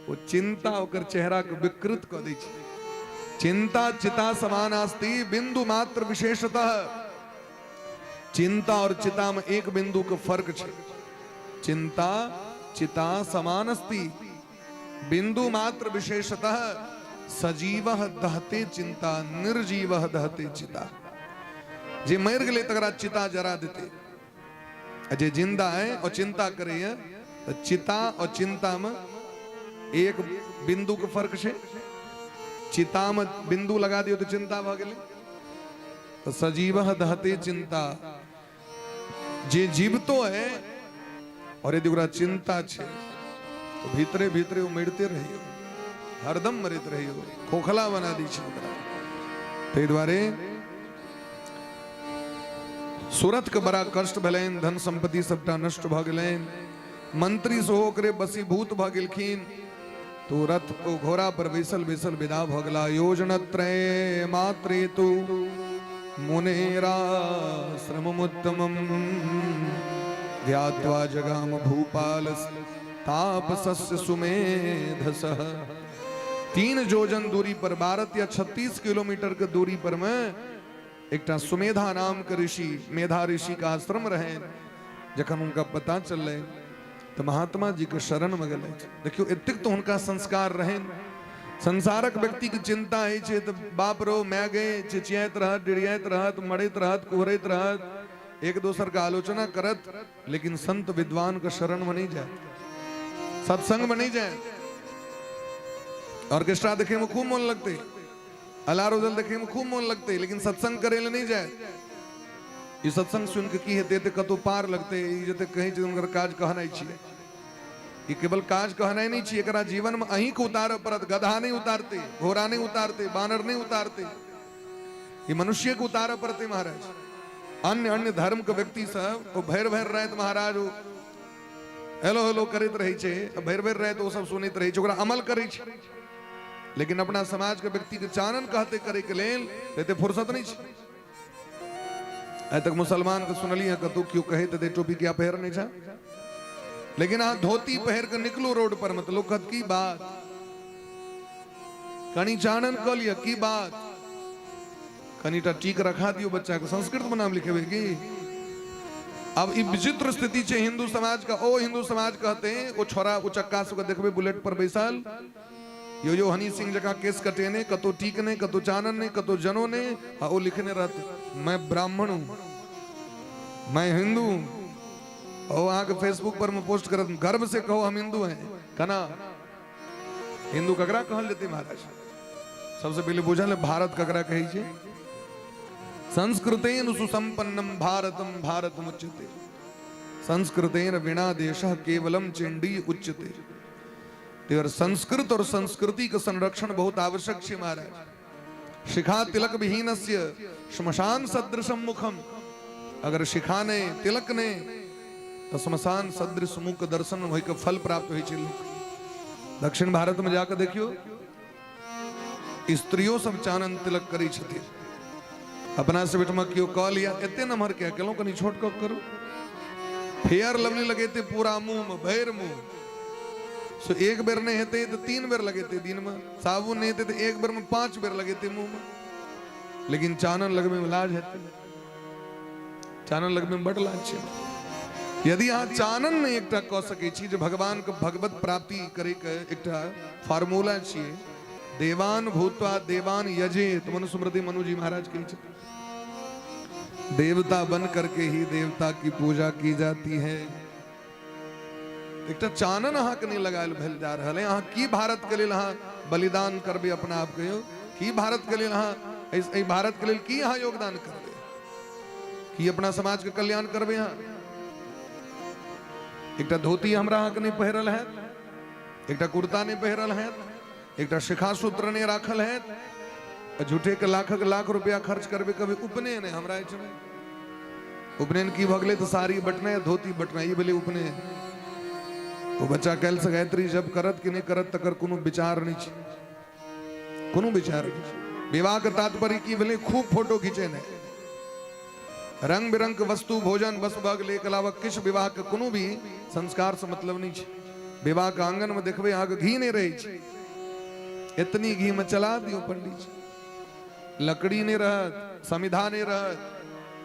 वो चिंता ओकर चेहरा के विकृत क दै छै। चिंता चिता समानास्ति बिंदु मात्र विशेषतः। चिंता और चिता में एक बिंदु का फर्क है। चिंता चिता समानस्ति बिंदु मात्र विशेषतः। सजीवः दहते चिंता, निर्जीवः दहते चिता। जे मर गए तकरा चिता जरा देते, जे जिंदा है और चिंता करे है तो चिता और चिंता में एक बिंदु का फर्क है। चिता में बिंदु लगा दियो तो चिंता भ गेलै। तो सजीवः दहते चिंता, जे जीवतो है और यदि ओकरा चिंता छे तो भीतरे भीतरे वो मरते रहियो, हरदम मरते रहियो, खोखला बना दी छै ओकरा। ताहि दुआरे सूरत के बड़ा कष्ट भेलैन, धन संपत्ति सबटा नष्ट भ गेलैन, मंत्री सेहो ओकरे बसीभूत भ गेलखिन। तो रथ को घोड़ा पर बैसल बैसल विदा भ गेला। योजनत्रय मात्रे तु मुनेरा श्रममुत्तमम् ध्यात्वा जगाम भूपाल तापसस्य सुमेधसः। 3 जोजन दूरी पर, 12 या 36 किलोमीटर के दूरी पर में एकटा सुमेधा नाम के ऋषि, मेधा ऋषि का आश्रम रहे। जखन उनका पता चल तो महात्मा जी के शरण में गए। देखियो एतिक तो उनका संस्कार रहे। संसारक व्यक्ति की चिंता है तो बाप रो मैं गए चिचियात रहत, डिरियात रहत, मड़ित रहत, कुहरत रहत, एक दूसर का आलोचना करत, लेकिन संत विद्वान के शरण में नहीं जाए, सत्संग में नहीं जाए। ऑर्केस्ट्रा देखे में खूब मन लगते, अलारोदल देखे में खूब मन लगते, लेकिन सत्संग करे ले नहीं जाए। ये सत्संग सुन के की हेते कतो पार लगते, जते कहीं उनकर काज कहनाई छिए। ये केवल काज कहनाई नहीं छिए, एकरा जीवन में अहीं को उतार परत। गधा नहीं उतारते, घोड़ा नहीं उतारते, बानर नहीं उतारते, ये मनुष्य को उतार पड़ते महाराज। अन्य अन्य धर्म के व्यक्ति सब वो भैर भैर रहे तो महाराज वो हेलो हेलो करते रहे छे, भैर भैर रहे तो वो सब सुनित रहे छे, ओकरा अमल करे छे। लेकिन अपना समाज के व्यक्ति के चानन कहते करे के लेल देते फुर्सत नहीं छे। आज तक मुसलमान के सुनली है कतु क्यों कहे तो दे टोपी क्या पहर नहीं छा, लेकिन आ धोती पहर के निकलो रोड पर मत लोग की बात कनी चानन कह लिया की बात, कनीटा टीक रखा दियो बच्चा के, संस्कृत में नाम लिखे हुए की। अब ई विचित्र स्थिति छे हिंदू समाज का। ओ हिंदू समाज कहते हैं वो छोरा वो चक्का से देखबे बुलेट पर बैसल यो हनी सिंह जगह केस कटेने, कतो टीक ने, कतो चानन ने, कतो जनो ने, वो लिखने रहते मैं ब्राह्मण हूं, मैं हिंदू हूं। और वहां के फेसबुक पर मैं पोस्ट करत गर्व से कहो हम हिंदू हैं। कना हिंदू ककरा कहल लेते महाराज? सबसे पहले बुझल है भारत ककरा कही छे? संस्कृतेन सुसंपन्नम भारतम भारतम उच्यते, संस्कृतेन विना देशः केवलम चिंडी उच्यते। और संस्कृत और संस्कृति का संरक्षण बहुत आवश्यक है महाराज। शिखा तिलक विहीनस्य श्मशान सदृशम मुखम। अगर शिखा ने तिलक ने तो श्मशान सदृश मुख के दर्शन होय के फल प्राप्त होय छै। दक्षिण भारत में जाकर देखियो स्त्रियों सब चानन तिलक करी छथि। अपना से बेटमा क्यों कह लिया एते नमहर क्या कलो कनी छोट करो। फेयर लवली लगेते पूरा मुंह में भैर मुंह। सो एक बेर नहीं हेते तो 3 बेर लगेते दिन में, साबुन नहीं हेते तो एक बेर में 5 बेर लगेते मुंह में। लेकिन चानन लगमे में लाज हेते, चानन लगमे में बड़ लाज छे। यदि अहाँ चानन नहीं एकटा कह सके छी जे भगवान के भगवत प्राप्ति करे के एकटा फार्मूला छिए, देवान भूत्वा देवान यजेत, मनुस्मृति मनु जी महाराज कहे छे देवता बन करके ही देवता की पूजा की जाती है। एकटा चानन अहाँ के नहीं लगायल भेल जा रहल है। अहाँ की भारत के लेल अहाँ बलिदान करबे अपना आप कहियो? की भारत के लेल अहाँ भारत के लेल की अहाँ योगदान करबे? की अपना समाज के कल्याण करबे? अहाँ एकटा धोती हमरा अहाँ के नहीं पहिरल है, एकटा कुर्ता नहीं पहिरल है, एकटा शिखा सूत्र नहीं राखल है, झूठे के लाख रुपया खर्च करबे कभी उपनयन है हमरा में उपनयन की भगले तो साड़ी बटना धोती बटना ये भले उपनयन वो बच्चा कैल से गायत्री जब करत कि नहीं करत तकर कोनो विचार नहीं छे कोनो विचार नहीं। विवाह का तात्पर्य की भले खूब फोटो खींचे ने रंग बिरंग वस्तु भोजन बस भाग ले के अलावा किस विवाह के कोनो भी संस्कार से मतलब नहीं छे। विवाह का आंगन में देखबे आगे घी नहीं रही छे इतनी घी में चला दियो पंडित जी लकड़ी नहीं रहत समिधा नहीं रहत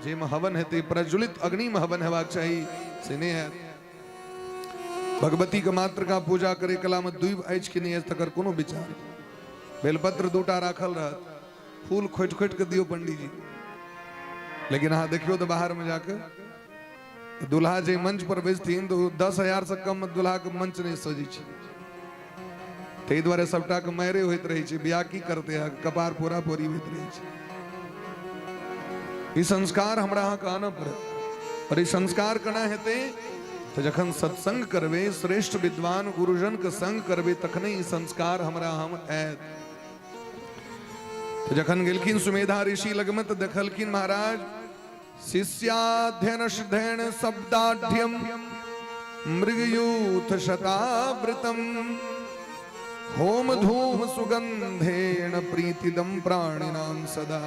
जे में हवन हेते प्रज्वलित अग्नि में हवन हेबाक चाहिए से नहीं है। भगवती के मात्र का पूजा करे कला में दुब अच के नहीं तकर कोनो विचार बेलपत्र दूटा राखल रहत फूल खोट खोट के दियो पंडित जी लेकिन हाँ देखियो तो बाहर में जाकर दुल्हा जे मंच पर बेचतीन तो 10,000 से कम दुल्हा के मंच नहीं सजी छे ते द्वारे सबटा के मैरे होइत रही छे बियाह की करते हैं कपार पूरा पूरी होइत रही छे। ई संस्कार हमरा अहाँ कहना पड़े और ई संस्कार कना हेते तो जखन सत्संग करबे श्रेष्ठ विद्वान गुरुजन के संग करबे तखने ई संस्कार हमरा हम ऐत। तो जखन गेलखिन सुमेधा ऋषि लगमे तो देखलखिन महाराज शिष्याध्ययन शधैन शब्दाढ्यम मृगयूथ शतावृतम होम धूम सुगंधेन प्रीतिदम प्राणिनाम सदा।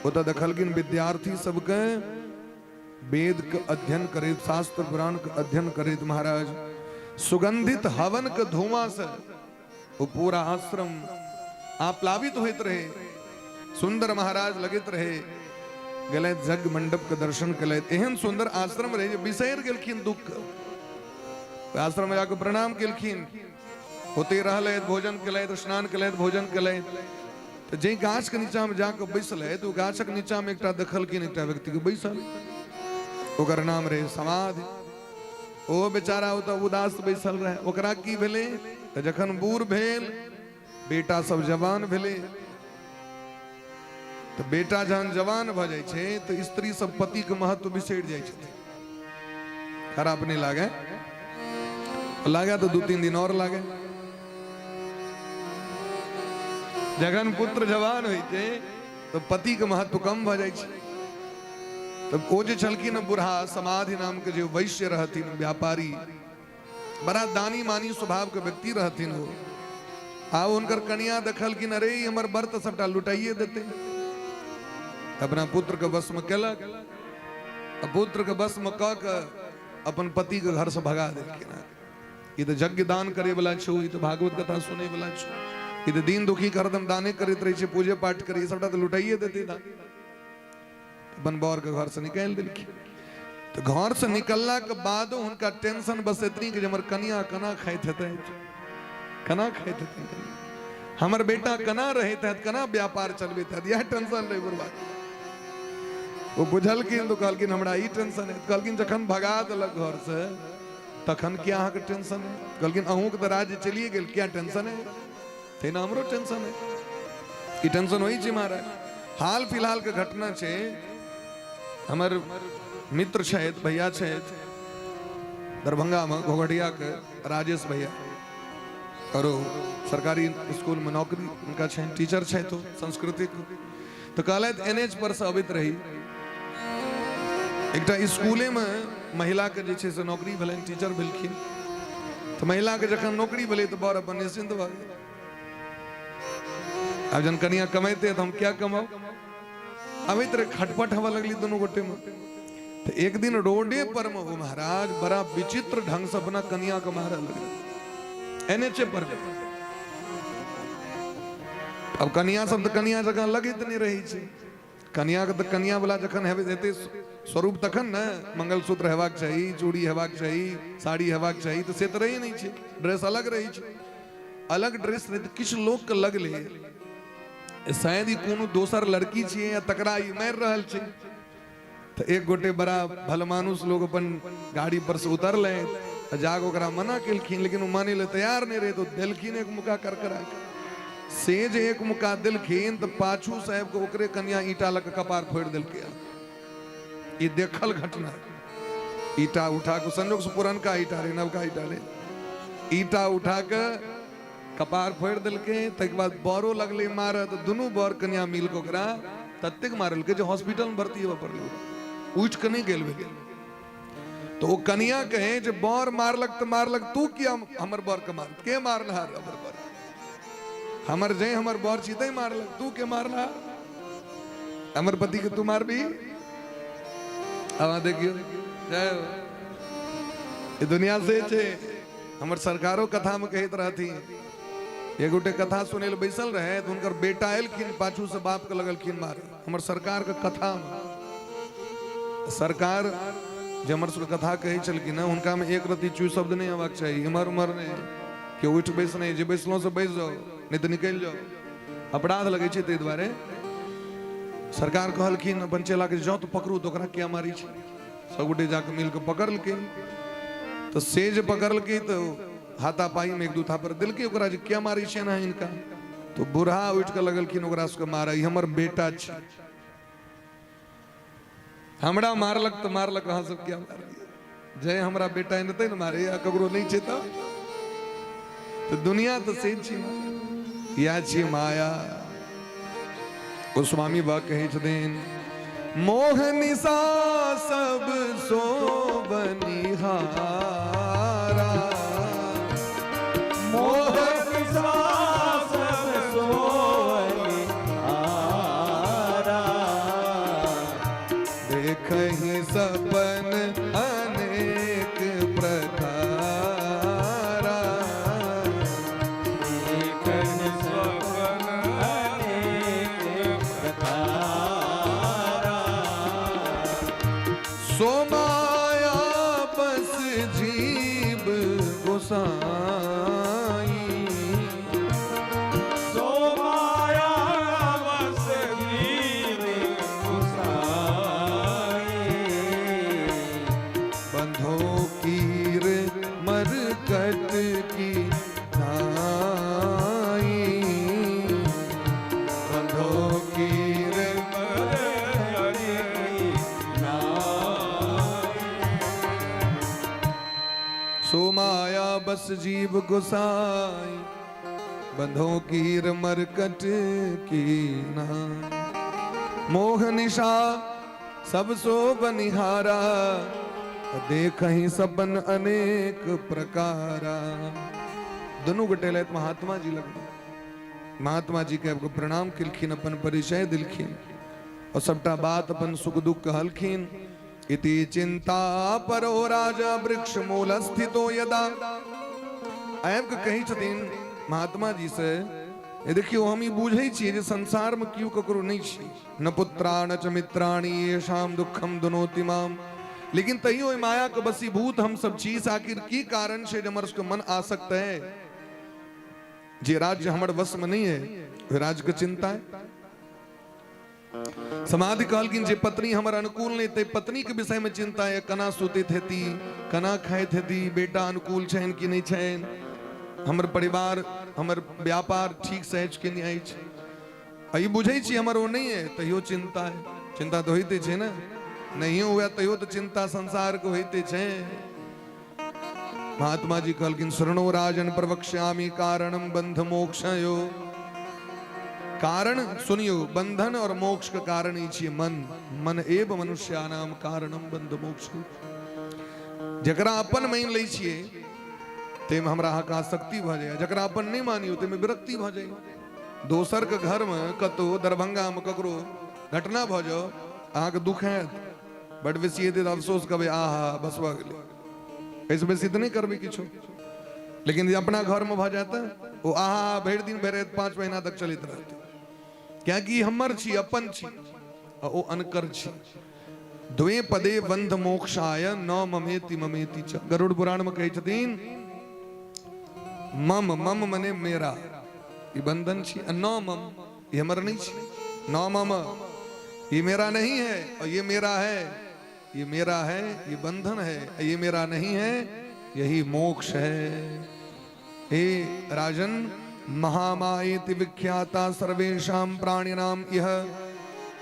वो तो देखलखिन विद्यार्थी सबके वेद के अध्ययन करे शास्त्र पुराण के अध्ययन करे महाराज सुगंधित हवन के धुआं से वो पूरा आश्रम आप्लावित होइत रहे सुंदर महाराज लगित रहे गले जग मंडप के दर्शन कले एहन सुंदर आश्रम रहे बिसैर गेलखिन दुख आश्रम में जाकर प्रणाम केलखिन होते रहले भोजन कले स्नान कले भोजन कले तो जे गाछ के नीचा में जाकर बैसल है तो गाछक नीचा में एकटा देखलखिन एकटा व्यक्ति के बैसल ओकर नाम रहे समाधि ओ बेचारा होता उदास बैसल रहे ओकरा की भेले तो जखन बूढ़ भेल बेटा सब जवान भेले तो बेटा जहन जवान भ जाय छे तो स्त्री सब पति के महत्व बिसरि जाय छे खराब नहीं लागे लागे तो 2-3 दिन और लागे जखन पुत्र जवान होय छे तो पति के महत्व कम भ जाय छे। तब ओ जे छलखिन बुढ़ा समाधि नाम के जो वैश्य रहथिन व्यापारी बड़ा दानी मानी स्वभाव के व्यक्ति रहथिन हो आ उनकर कन्या देखलखिन अरे हमर व्रत सबटा लुटाइए देते अपना पुत्र के वश में केलक पुत्र के वश में क के अपन पति के घर से भगा देलखिन। ये तो यज्ञ दान करे वाला छो ये तो भागवत कथा सुने वाला छो ये तो दीन दुखी के हरदम दाने करते रहे छे पूजे पाठ करे सबटा तो लुटाइए देते था बनबौर के घर से निकाल दिलखिन। तो घर से निकलला के बाद उनका टेंशन बस इतनी कि हमर कन्या कना खाइत हेतै कना खाइत हेतै हमर बेटा कना रहैत है कना व्यापार चलबैत है यह टेंशन रहे गुरुबात वो बुझलखिन तो कहलखिन हमरा ई टेंशन है कहलखिन जखन भगा देलक घर से तखन क्या अहाँ के टेंशन है कहलखिन अहूँ के तो राज्य चलिए गेल क्या टेंशन है थे ना हमरो टेंशन है ई टेंशन होई छै महाराज। हाल फिलहाल के घटना छे हमर मित्र छथि भैया छथि दरभंगा में घोघटिया के राजेश भैया और सरकारी स्कूल में नौकरी उनका छे टीचर छे तो संस्कृतिक तो कहलैथ एनएच पर से अबैत रही एकटा स्कूले में महिला के जे छे से नौकरी भेलैन टीचर भेलखिन तो महिला के जखन नौकरी भेलै तो बर अपन निश्चिंत भ गेल अब जन कनिया कमाइते तो हम क्या कमाओ अभी तरह खटपट हवा लगली दोनों गोटे में। तो एक दिन रोडे पर में वो महाराज बड़ा विचित्र ढंग से अपना कन्या का मारा लगे एनएचए पर। अब कन्या सब तो कन्या जगह लगे नहीं रही छे कन्या के तो कन्या वाला जखन हेते स्वरूप तखन न मंगलसूत्र हेबाक चाहिए चूड़ी हेबाक चाहिए साड़ी हेबाक चाहिए तो से तो रही नहीं छे ड्रेस अलग रही छे अलग ड्रेस रही किछ लोग के लगले शायद ही कोनो दोसर लड़की छे या तकरा ई मार रहल छे तो एक गोटे बड़ा भल मानुस लोग अपन गाड़ी पर से उतरले जाग ओकरा मना केलखिन लेकिन वो माने ले तैयार नहीं रहे तो दिलखिन एक मुका कर से जे एक मुका दिलखिन तो पाछू साहब को ओकरे कन्या ईटा लग कपार फोड़ दिलके ये देखल घटना ईटा उठा के संजोग से पुरनका ईटा रे नवका ईटा रे ईटा उठा के कपार फोड़ दिल के तक बाद बोरो लगले मार तो दोनों बोर कन्या मिल को करा तत्तिक मारल के जो हॉस्पिटल में भर्ती हुआ पर उठ के नहीं गेल वे तो वो कन्या कहे जो बोर मारलक तू किया हमर बोर के मार के मारना हमर बोर हमर जय हमर बोर चीते ही मारलक तू के मारना हमर पति के तू मार भी अब देखियो जय हो। ये दुनिया से छे हमर सरकारों कथा में कहत रहती ये गोटे कथा सुने ले बैसल रहे तो उनकर बेटा एलखिन पाछू से बाप के लगलखिन मारे हमर सरकार के कथा में सरकार जे हमर सब कथा कहे चलखिन ना उनका में एक रति चू शब्द नहीं आवाक चाहिए इमर उमर ने कि उठ बैस नहीं जे बैसलो से बैस जाओ नहीं तो निकल जाओ अपराध लगे छे ते द्वारे सरकार कहलखिन अपन चेला के जाओ तो पकड़ू तो ओकरा क्या मारी छे सब गोटे जाके मिल के पकड़ के तो सेज पकड़ के तो हाथापाई में एक दूथा पर दिल के ओकरा जे क्या मारी छे ना इनका तो बुढ़ा उठ के लगलखिन ओकरा उसके मारा ई हमर बेटा छे हमरा मारलक तो मारलक कहां सब क्या मार दिया जय हमरा बेटा इनते न मारे या ककरो नहीं छे तो दुनिया तो सेज छी या छी माया गोस्वामी बा कहे छथिन मोह निशा सब सो बनिहारा मोह निशा सब सो बनिहारा देखहि सपन अनेक प्रकारा देखहि सपन अनेक प्रकारा सो माया बस जीव गोसाई सो माया बस जीव गोसाई बंधो कीर मरकट की नाई बंधो कीर मरकट की नाई सो माया बस जीव गोसाई बंधो कीर मरकट की ना मोह निशा सब सो बनिहारा देखहि सपन अनेक प्रकारा दोनों गटेलत महात्मा जी लगे महात्मा जी के आपको प्रणाम किलखिन अपन परिचय दिलखिन और सबटा बात अपन सुख दुख कहलखिन इति चिंता परो राजा वृक्ष मूल स्थितो यदा आयब के कही छथिन महात्मा जी से ये देखियो हम ही बुझे छी जे संसार में क्यों ककरो नहीं छी न पुत्रा न च मित्राणि येषाम दुखम दुनोति माम लेकिन तइयो माया के बसीभूत हम सब चीज आखिर की कारण से जमर उसको मन आसक्त है जे राज्य हमर वश में नहीं है राज्य की चिंता है समाधि कहलकिन जे पत्नी हमर अनुकूल नहीं ते पत्नी के विषय में चिंता है कना सुतित हेती कना खाइत हेती बेटा अनुकूल छैन कि नहीं छैन हमर परिवार हमर व्यापार ठीक से के नहीं आई छै अई बुझै छी हमर वो नहीं है तइयो चिंता है चिंता तो होइते छै ना नहीं हुआ तइयो तो चिंता संसार को होइते छै महात्मा जी कहलकिन शरणो राजन प्रवक्ष्यामि कारणम बंध मोक्षयो कारण सुनियो बंधन और मोक्ष का कारण ही छिए मन मन एव मनुष्यानाम कारणम बंध मोक्ष जकरा अपन मान लै छिए तेम हमरा का शक्ति भ जाए जकरा अपन नहीं मानियो तेम विरक्ति भ जाए दोसर के घर में कतो दरभंगा में ककरो घटना भ जाओ अहाँ के दुख है बट बेसी हेतै त अफसोस करबै आहा बसवा गेलै ऐसे बेसी तो नहीं करबै किछो लेकिन जे अपना घर में भ जाता वो आहा भरि दिन भरि 5 महीना तक चलित रहते क्या कि हमर छी अपन छी ओ अनकर छी द्वे पदे बंध मोक्षाय न ममेति ममेति च गरुड़ पुराण में कहे छथिन मम मम मने मेरा ये बंधन छी न मम ये हमर नहीं छी न मम ये मेरा नहीं है और ये मेरा है ये मेरा है ये बंधन है ये मेरा नहीं है यही मोक्ष है हे राजन महामायेति विख्याता सर्वेषां प्राणिनाम यह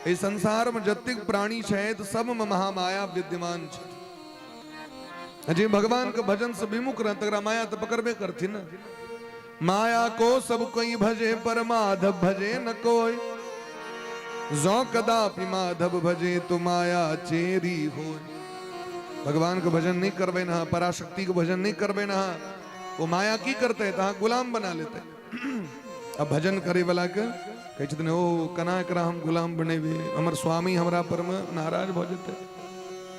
इस संसार में जतिक प्राणी छे तो सब में महामाया विद्यमान छे जे भगवान के भजन से विमुख रह तकरा माया तो पकड़बे करथि न माया को सब कोई भजे पर माधव भजे न कोई। जो कदापि माधव भजे तो माया चेरी हो। भगवान को भजन नहीं करबे ना, पराशक्ति को भजन नहीं करबे ना, वो माया की करते है तहाँ गुलाम बना लेते। अब भजन करे वाला के कहे छथिन ओ कना एकरा हम गुलाम बनेबे, हमर स्वामी हमरा पर में नाराज भ जेते,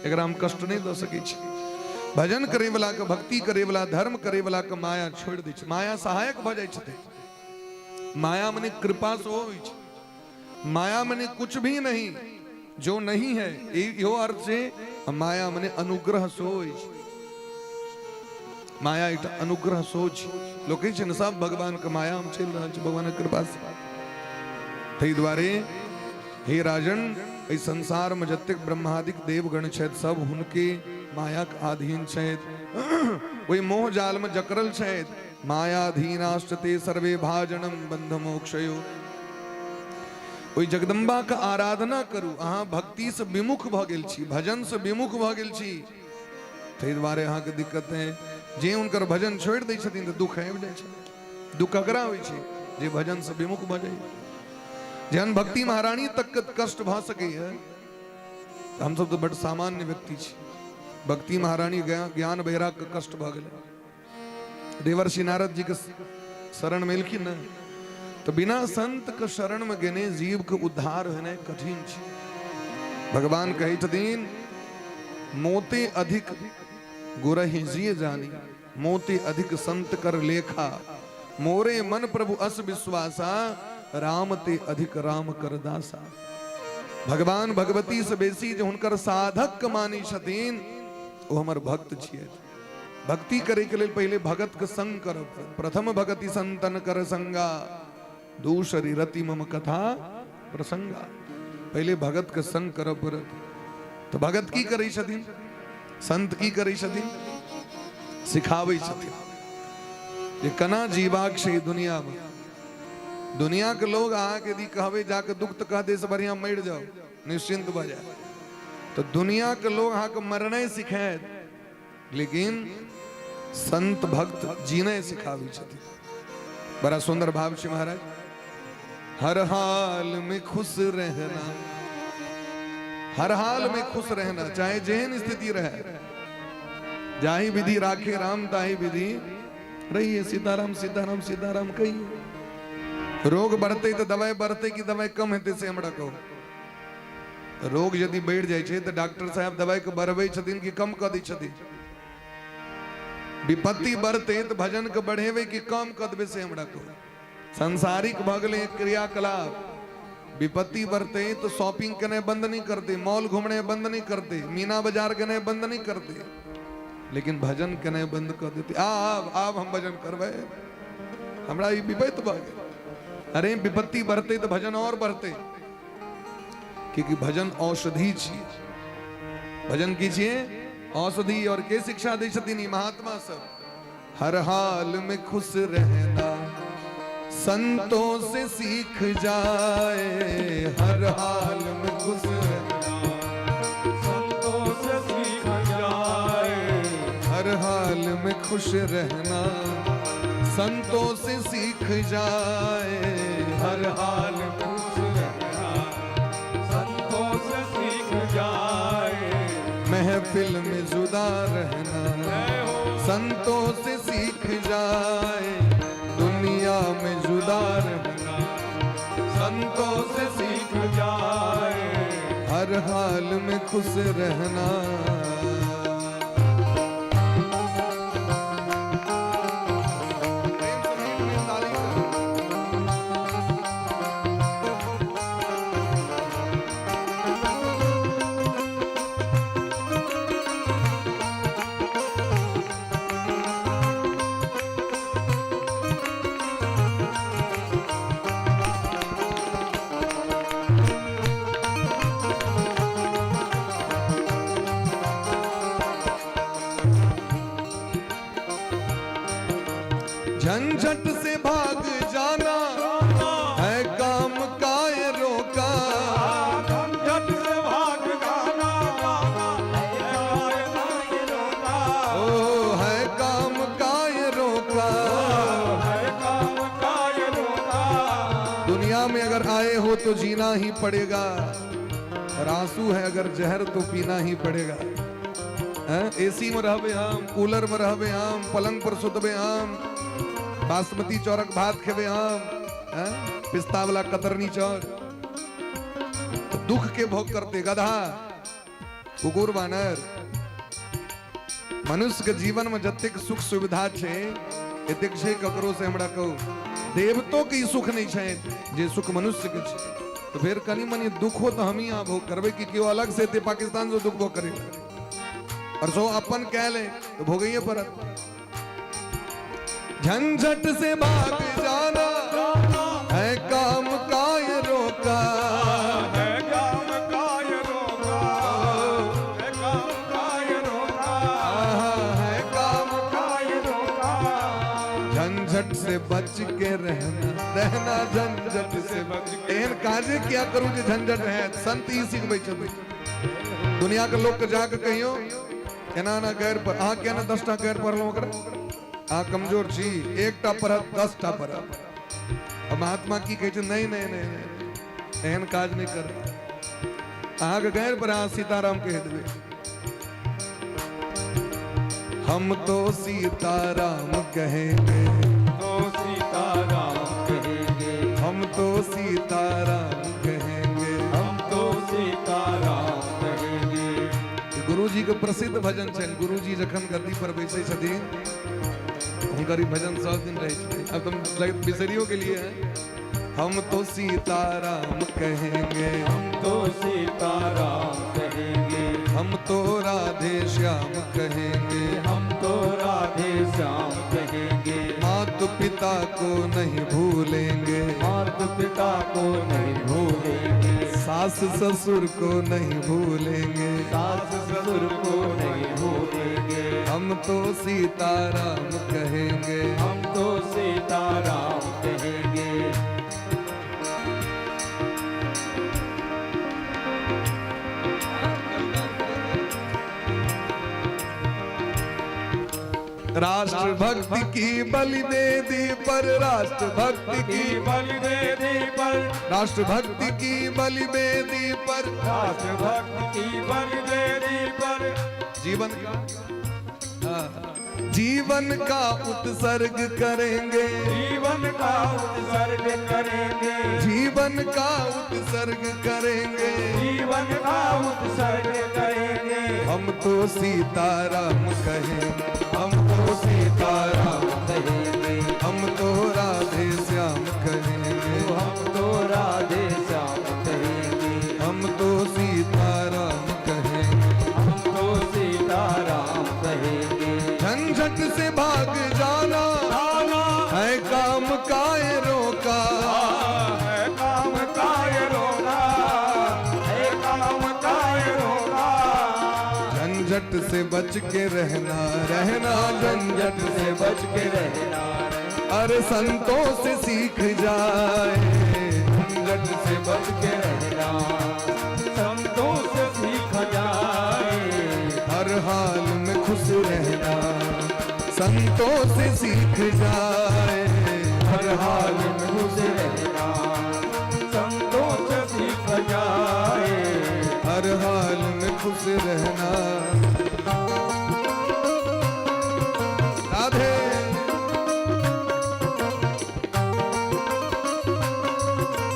एकरा हम कष्ट नहीं द सकै छी। भजन करे वाला के, भक्ति करे वाला, धर्म करे वाला के माया छोड़ दै छै। माया सहायक भ जाइ छथि। माया मने कृपा से होइ छै। माया मने कुछ भी नहीं, जो नहीं है यो अर्थ से माया मने अनुग्रह से होइ छै। माया एक अनुग्रह सोच लोग कहै छै ने सब भगवान के माया में चल रहल छै, भगवान के कृपा से। तै दुआरे हे राजन, एहि संसार में जतेक ब्रह्मादिक देवगण छथि सब हुनके माया के अधीन छथि, ओहि मोह जाल में जकरल छथि। मायाधीनाश्चते सर्वे भाजनम बंध मोक्षयो। ओहि जगदम्बा के आराधना करू। अहाँ भक्ति से विमुख भ गेल छी, भजन से विमुख भ गेल छी, तै दुआरे अहाँ के दिक्कत है। जे उनकर भजन छोड़ दै छथिन तऽ दुख आबि जाइ छै। दुख ककरा होइ छै? जे भजन से विमुख भ जाइए। जहन भक्ति महारानी तक कष्ट भ सकैए, हम सब तो बड़ सामान्य व्यक्ति छी। भक्ति महारानी ज्ञान वैराग के कष्ट भ गेलै। देवर्षि नारद जी के शरण में एलखिन न, तो बिना संत के शरण में गेने जीव के उद्धार होने कठिन छै। भगवान कहै छथिन मोते अधिक गुरहि जिय जानी, मोते अधिक संत कर लेखा, मोरे मन प्रभु अस विश्वासा, राम ते अधिक राम कर दासा। भगवान भगवती से बेसी जो हुनकर साधक मानी छथिन वो हमर भक्त छियै। भक्ति करे के लेल पहले भगत के संग करब। प्रथम भगति संतन कर संगा, दूसरी रति मम कथा प्रसंगा। पहले भगत के संग करब पड़त। तो भगत की करै छथिन? संत की करै छथिन? सिखाबै छथिन जे कना जीवाक छै दुनिया में। दुनिया के लोग अहाँ के दी कहबे जाके दुख तो कह दे से बढ़िया मर जाओ, निश्चिंत भ जाए। तो दुनिया के लोग अहाँ के मरने सिखाएत, लेकिन संत भक्त जीने सिखाबै छथिन। बड़ा सुंदर भाव छै महाराज। हर हाल में खुश रहना, हर हाल में खुश रहना, चाहे जेहन स्थिति रहे। जाहि विधि राखे राम ताहि विधि रहिए। सीताराम सीताराम सीताराम कहिए। रोग बढ़ते तो दवाई बढ़ते कि दवाई कम हेते से हमरा कहो। रोग यदि बढ़ जाए छे तो डॉक्टर साहब दवाई के बढ़बै छथिन कि कम क दै छथिन? विपत्ति बढ़ते तो भजन के बढ़ेबे कि कम क देबे से हमरा कहो। संसारिक भ गेलै क्रियाकलाप। विपत्ति बढ़ते तो शॉपिंग करने बंद नहीं करते, मॉल घूमने बंद नहीं करते, मीना बाजार करने बंद नहीं करते, लेकिन भजन करने बंद कर देते। आब हम भजन करबै, हमरा ई विपत्ति भ गेल। अरे विपत्ति बढ़ते तो भजन और बढ़ते, क्योंकि भजन औषधि छियै। भजन की छियै? औषधि। और के शिक्षा दै छथिन ई महात्मा सब? हर हाल में खुश रहना संतों से सीख जाए, हर हाल में खुश रहना संतों से सीख जाए, हर हाल में खुश रहना संतों से सीख जाए, हर हाल खुश रहना संतों से सीख जाए। महफिल में जुदा रहना संतों से सीख जाए, दुनिया में जुदा रहना संतों से सीख जाए, हर हाल में खुश रहना। तो जीना ही पड़ेगा, और आंसू है अगर जहर तो पीना ही पड़ेगा। एसी में रहबे हम, कूलर में रहबे हम, पलंग पर सुतबे हम, बासमती चौरक भात खेबे हम, पिस्ता वाला कतरनी चौर, दुख के भोग करते गधा कुकुर बानर। मनुष्य के जीवन में जतेक सुख सुविधा छे एतेक छे ककरो से हमरा कहू देवतो के सुख नहीं छे जे सुख मनुष्य के छे। तो फिर कनी मनी दुख हो तो हम ही यहाँ भोग करबे कि क्यों अलग से पाकिस्तान से दुख भोग करे, और सो अपन कह ले तो भोगइए परत। झंझट से भाग जाना है काम का ये रोका, है काम का ये रोका, है काम का ये रोका, है काम का ये रोका। झंझट से बच के रहना झंझट से बच के। एहन काजे क्या करूं जे झंझट है, संत ई सिखबै छथिन। दुनिया के लोग के जाके कहियो केना ना गैर पर अहाँ क्या ना 10टा गैर पढ़लहुँ ओकरा, अहाँ कमजोर छी, एकटा पढ़त 10टा पढ़त। और महात्मा की कहै छै नहीं नहीं नहीं नहीं एहन काज नहीं कर, अहाँ के गैर पर अहाँ सीताराम कह देबै। हम तो सीताराम कहेंगे, तो सीताराम कहेंगे, हम तो सीताराम कहेंगे, हम तो सीताराम कहेंगे। गुरु जी के प्रसिद्ध भजन छनि। गुरु जी जखन गद्दी पर बैसे छथिन हुनकर ई भजन सब दिन रहे छै। अब तुम बिसरियो के लिए है। हम तो सीताराम कहेंगे, हम तो सीताराम कहेंगे, हम तो राधे श्याम कहेंगे, हम तो राधे श्याम कहेंगे। माता पिता को नहीं भूलेंगे, माता पिता को नहीं भूलेंगे, सास ससुर को नहीं भूलेंगे, सास ससुर को नहीं भूलेंगे। हम तो सीताराम कहेंगे, हम तो सीताराम कहेंगे। राष्ट्र भक्ति की बलि दे दी पर, राष्ट्र भक्ति की बलि दे दी पर, राष्ट्र भक्ति की बलि दे दी पर, राष्ट्र भक्ति की बलि दे दी पर। जीवन का जीवन का उत्सर्ग करेंगे, जीवन का उत्सर्ग करेंगे, जीवन का उत्सर्ग करेंगे, जीवन का उत्सर्ग करेंगे। हम तो सीताराम कहेंगे, हम तो सीताराम कहेंगे, हम तो राधे श्याम कहेंगे, हम तो राधे श्याम कहेंगे, हम तो सीताराम कहेंगे, हम तो सीताराम कहेंगे। झंझट से भाग जाना है काम का ये रोका, है काम का ये रोका, है काम का ये रोका। झंझट से बच के रहना झंझट से बच के रहना। अरे संतों से सीख जाए झंझट से बच के रहना, संतों से सीख जाए, हर हाल में खुश रहना। संतों से सीख जाए हर हाल में खुश रहना। संतों से सीख जाए, हर हाल में खुश रहना। राधे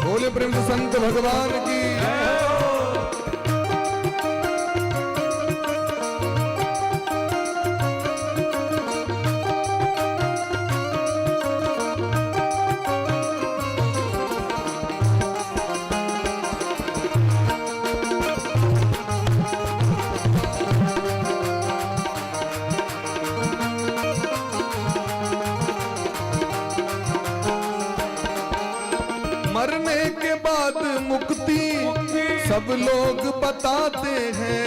बोले प्रेम से संत भगवान की। मरने के बाद मुक्ति सब लोग बताते हैं,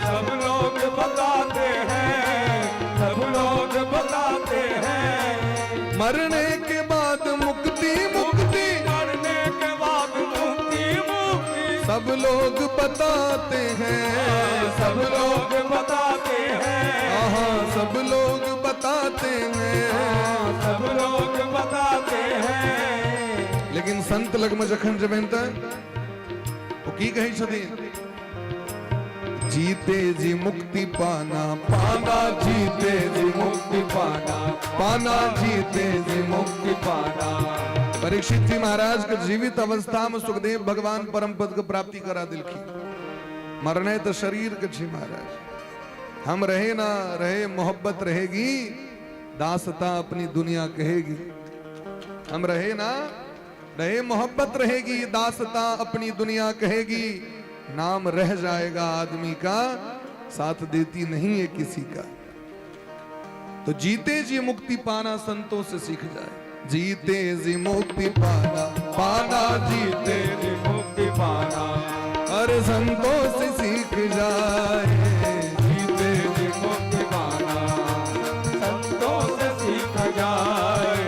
सब लोग बताते हैं, सब लोग बताते हैं। मरने के बाद मुक्ति मुक्ति मरने के बाद मुक्ति मुक्ति सब लोग बताते हैं, सब लोग बताते हैं। हाँ सब लोग बताते हैं। सब लोग बताते हैं। लेकिन संत लगम जखन जबन त वो की कही छथिन जीते जी मुक्ति पाना पाना जीते जी मुक्ति पाना पाना जीते जी मुक्ति पाना। परीक्षित जी महाराज के जीवित अवस्था में सुखदेव भगवान परम पद को प्राप्ति करा दिलखी। मरने तो शरीर के छी महाराज, हम रहे ना रहे मोहब्बत रहेगी, दासता अपनी दुनिया कहेगी। हम रहे ना रहे मोहब्बत रहेगी, दासता अपनी दुनिया कहेगी। नाम रह जाएगा आदमी का, साथ देती नहीं है किसी का। तो जीते जी मुक्ति पाना संतों से सीख जाए। जीते जी मुक्ति पाना पाना जीते जी मुक्ति पाना, अरे संतों से सीख जाए। जीते जी मुक्ति पाना संतों से सीख जाए।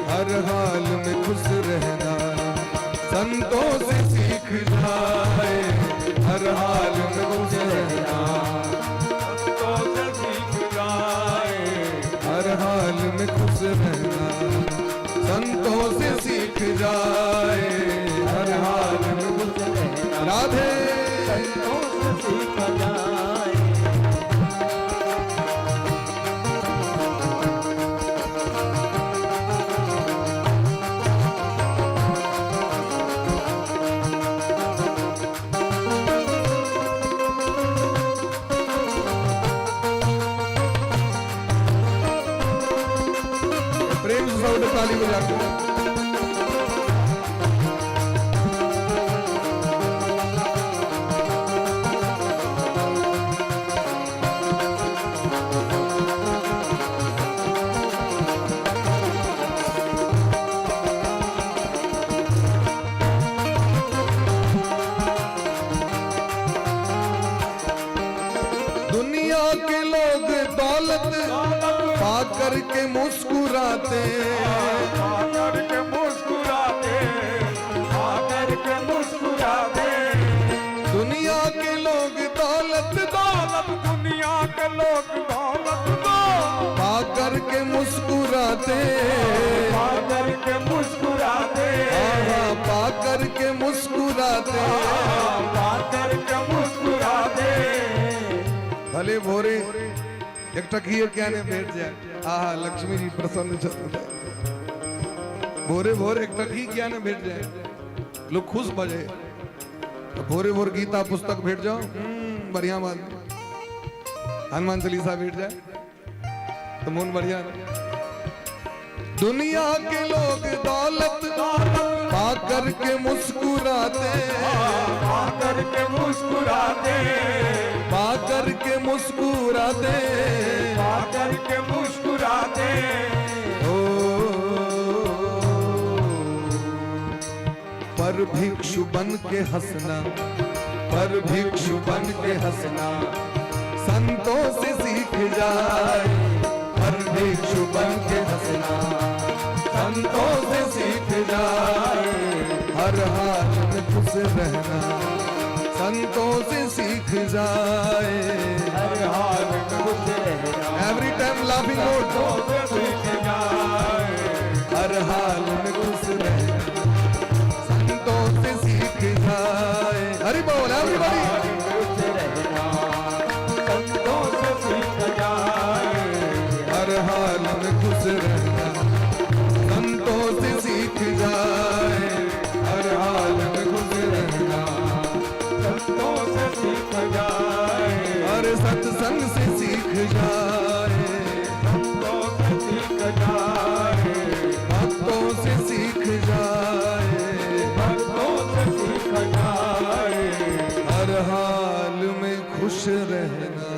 हर हाल में खुश रहना संतों से सीख जाए। हर हाल में खुश रहना संतों से सीख जाए। हर हाल में खुश रहना संतों से सीख जाए। हर हाल में खुश रहना राधे संतों से सीख जाए। प्रेम से सब ताली बजा के दुनिया के लोग दौलत पाकर के मुस्कुराते, आकर के मुस्कुराते, आकर के मुस्कुराते। दुनिया के लोग दौलत दौलत दुनिया के लोग दौलत दो, पाकर के मुस्कुराते। आकर के मुस्कुराते, पाकर के मुस्कुराते। आकर के मुस्कुराते। भले भोरे एक टकिए क्या ने बैठ जाए, आहा लक्ष्मी जी प्रसन्न छथि। भोरे भोरे एक टकी क्या ने बैठ जाए, लोग खुश बजे। तो भोरे भोर गीता पुस्तक भेट जाओ, बढ़िया बात। हनुमान चालीसा भेट जाए तो मन बढ़िया। दुनिया के लोग दौलत पाकर के मुस्कुराते, आकर के मुस्कुराते, पाकर के मुस्कुराते, आकर के मुस्कुराते। पर भिक्षु बन के हंसना, पर भिक्षु बन के हंसना संतों से सीख जाए। पर भिक्षु बन के हंसना संतों से सीख जाए। हर हाल में खुश रहना संतों से सीख जाए। हर हाल में खुश रहना एवरी टाइम लाफिंग मोड से सीख जाए। हर हाल में खुश रहना संतों से सीख जाए। हरि बोल एवरीबॉडी। खुश रहना संतों से सीख जाए। हर हाल में खुश रहना संतों से सीख जाए। हर हाल में खुश रहना संतों से सीख जाए। हर सत्संग से सीख जाए। संतों से सीख जाए। भक्तों से सीख जाए। भक्तों से सीख जाए। हर हाल में खुश रहना,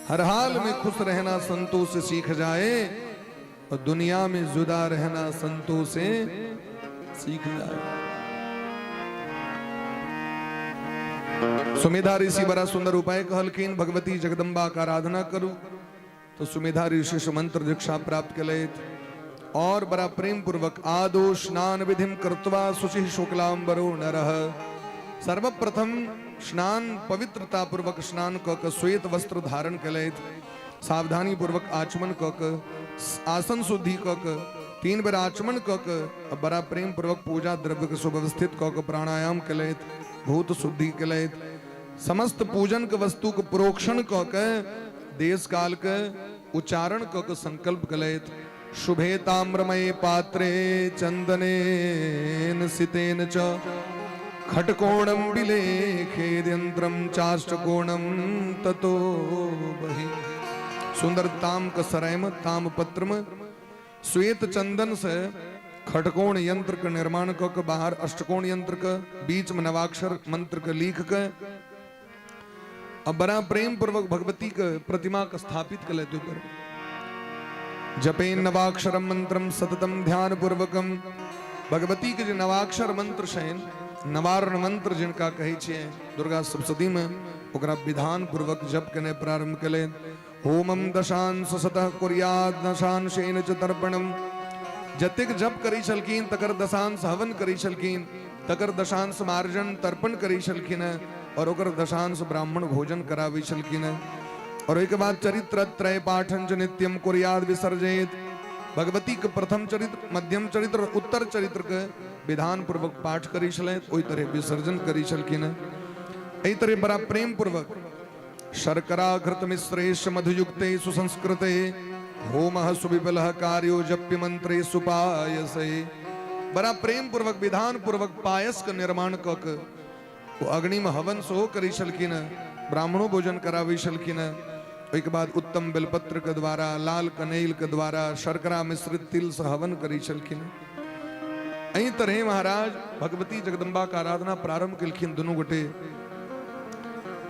हर हाल में खुश रहना संतों से सीख जाए। और दुनिया में जुदा रहना संतों से सीख जाए। सुमेधा ऋषि बड़ा सुंदर उपाय कहलखिन, भगवती जगदम्बा का आराधना करू। तो सुमेधा ऋषि से मंत्र दीक्षा प्राप्त कलैत और बड़ा प्रेम पूर्वक आदो स्नान विधिम कृत्वा शुचि शुक्लांबरो नरः। सर्वप्रथम स्नान पवित्रता पूर्वक स्नान कक श्वेत वस्त्र धारण कलैत, सावधानी पूर्वक आचमन कक, आसन शुद्धि कक 3 बेर आचमन क के बड़ा प्रेम पूर्वक पूजा द्रव्य के सुव्यवस्थित क के प्राणायाम कलैत, भूत शुद्धि कलैत, समस्त पूजन के वस्तु के प्रोक्षण क के देश काल के उच्चारण क के संकल्प कलैत। शुभे ताम्रमये पात्रे चंदनेन सितेन च खटकोणम विलेखेद्यंत्रम चाष्टकोणम ततो बहि। सुंदर ताम का सरायम ताम पत्रम श्वेत चंदन से खटकोण यंत्र का निर्माण कर बाहर अष्टकोण यंत्र का बीच में नवाक्षर मंत्र का लिख के अब बड़ा प्रेम पूर्वक भगवती का प्रतिमा का स्थापित कर लेते ऊपर। जपे नवाक्षरम मंत्रम सततम ध्यान पूर्वकम। भगवती के जो नवाक्षर मंत्र शयन नवारण मंत्र जिनका कहे छे दुर्गा सप्तशती में ओकरा विधान पूर्वक जप करने प्रारंभ कले। होमम दशांश सतः कुर्याद दशांशेन च तर्पणम। जतिक जप करी छलखिन तकर दशांश हवन करी छलखिन, तकर दशांश मार्जन तर्पण करी छलखिन और ओकर दशांश ब्राह्मण भोजन करावी छलखिन। और एक बाद चरित्र त्रय पाठन च नित्यम कुर्याद विसर्जयेत। भगवती के प्रथम चरित्र, मध्यम चरित्र और उत्तर चरित्र के विधान पूर्वक पाठ करी छलैत, ओई तरह विसर्जन करी छलखिन। एही तरह बड़ा प्रेम पूर्वक शर्करा घृत मिश्रेश मधुयुक्ते सुसंस्कृते होमः सुविबलः कार्यो जप्य मंत्रे सुपायसे। बड़ा प्रेम पूर्वक विधान पूर्वक पायस का निर्माण कक वो अग्नि में हवन सो करी छलखिन, ब्राह्मणों भोजन करावी छलखिन। एक बाद उत्तम बेलपत्र के द्वारा लाल कनेल के द्वारा शर्करा मिश्रित तिल से हवन करी छलखिन। एही तरह महाराज भगवती जगदम्बा का आराधना प्रारंभ कलखिन दोनों गोटे।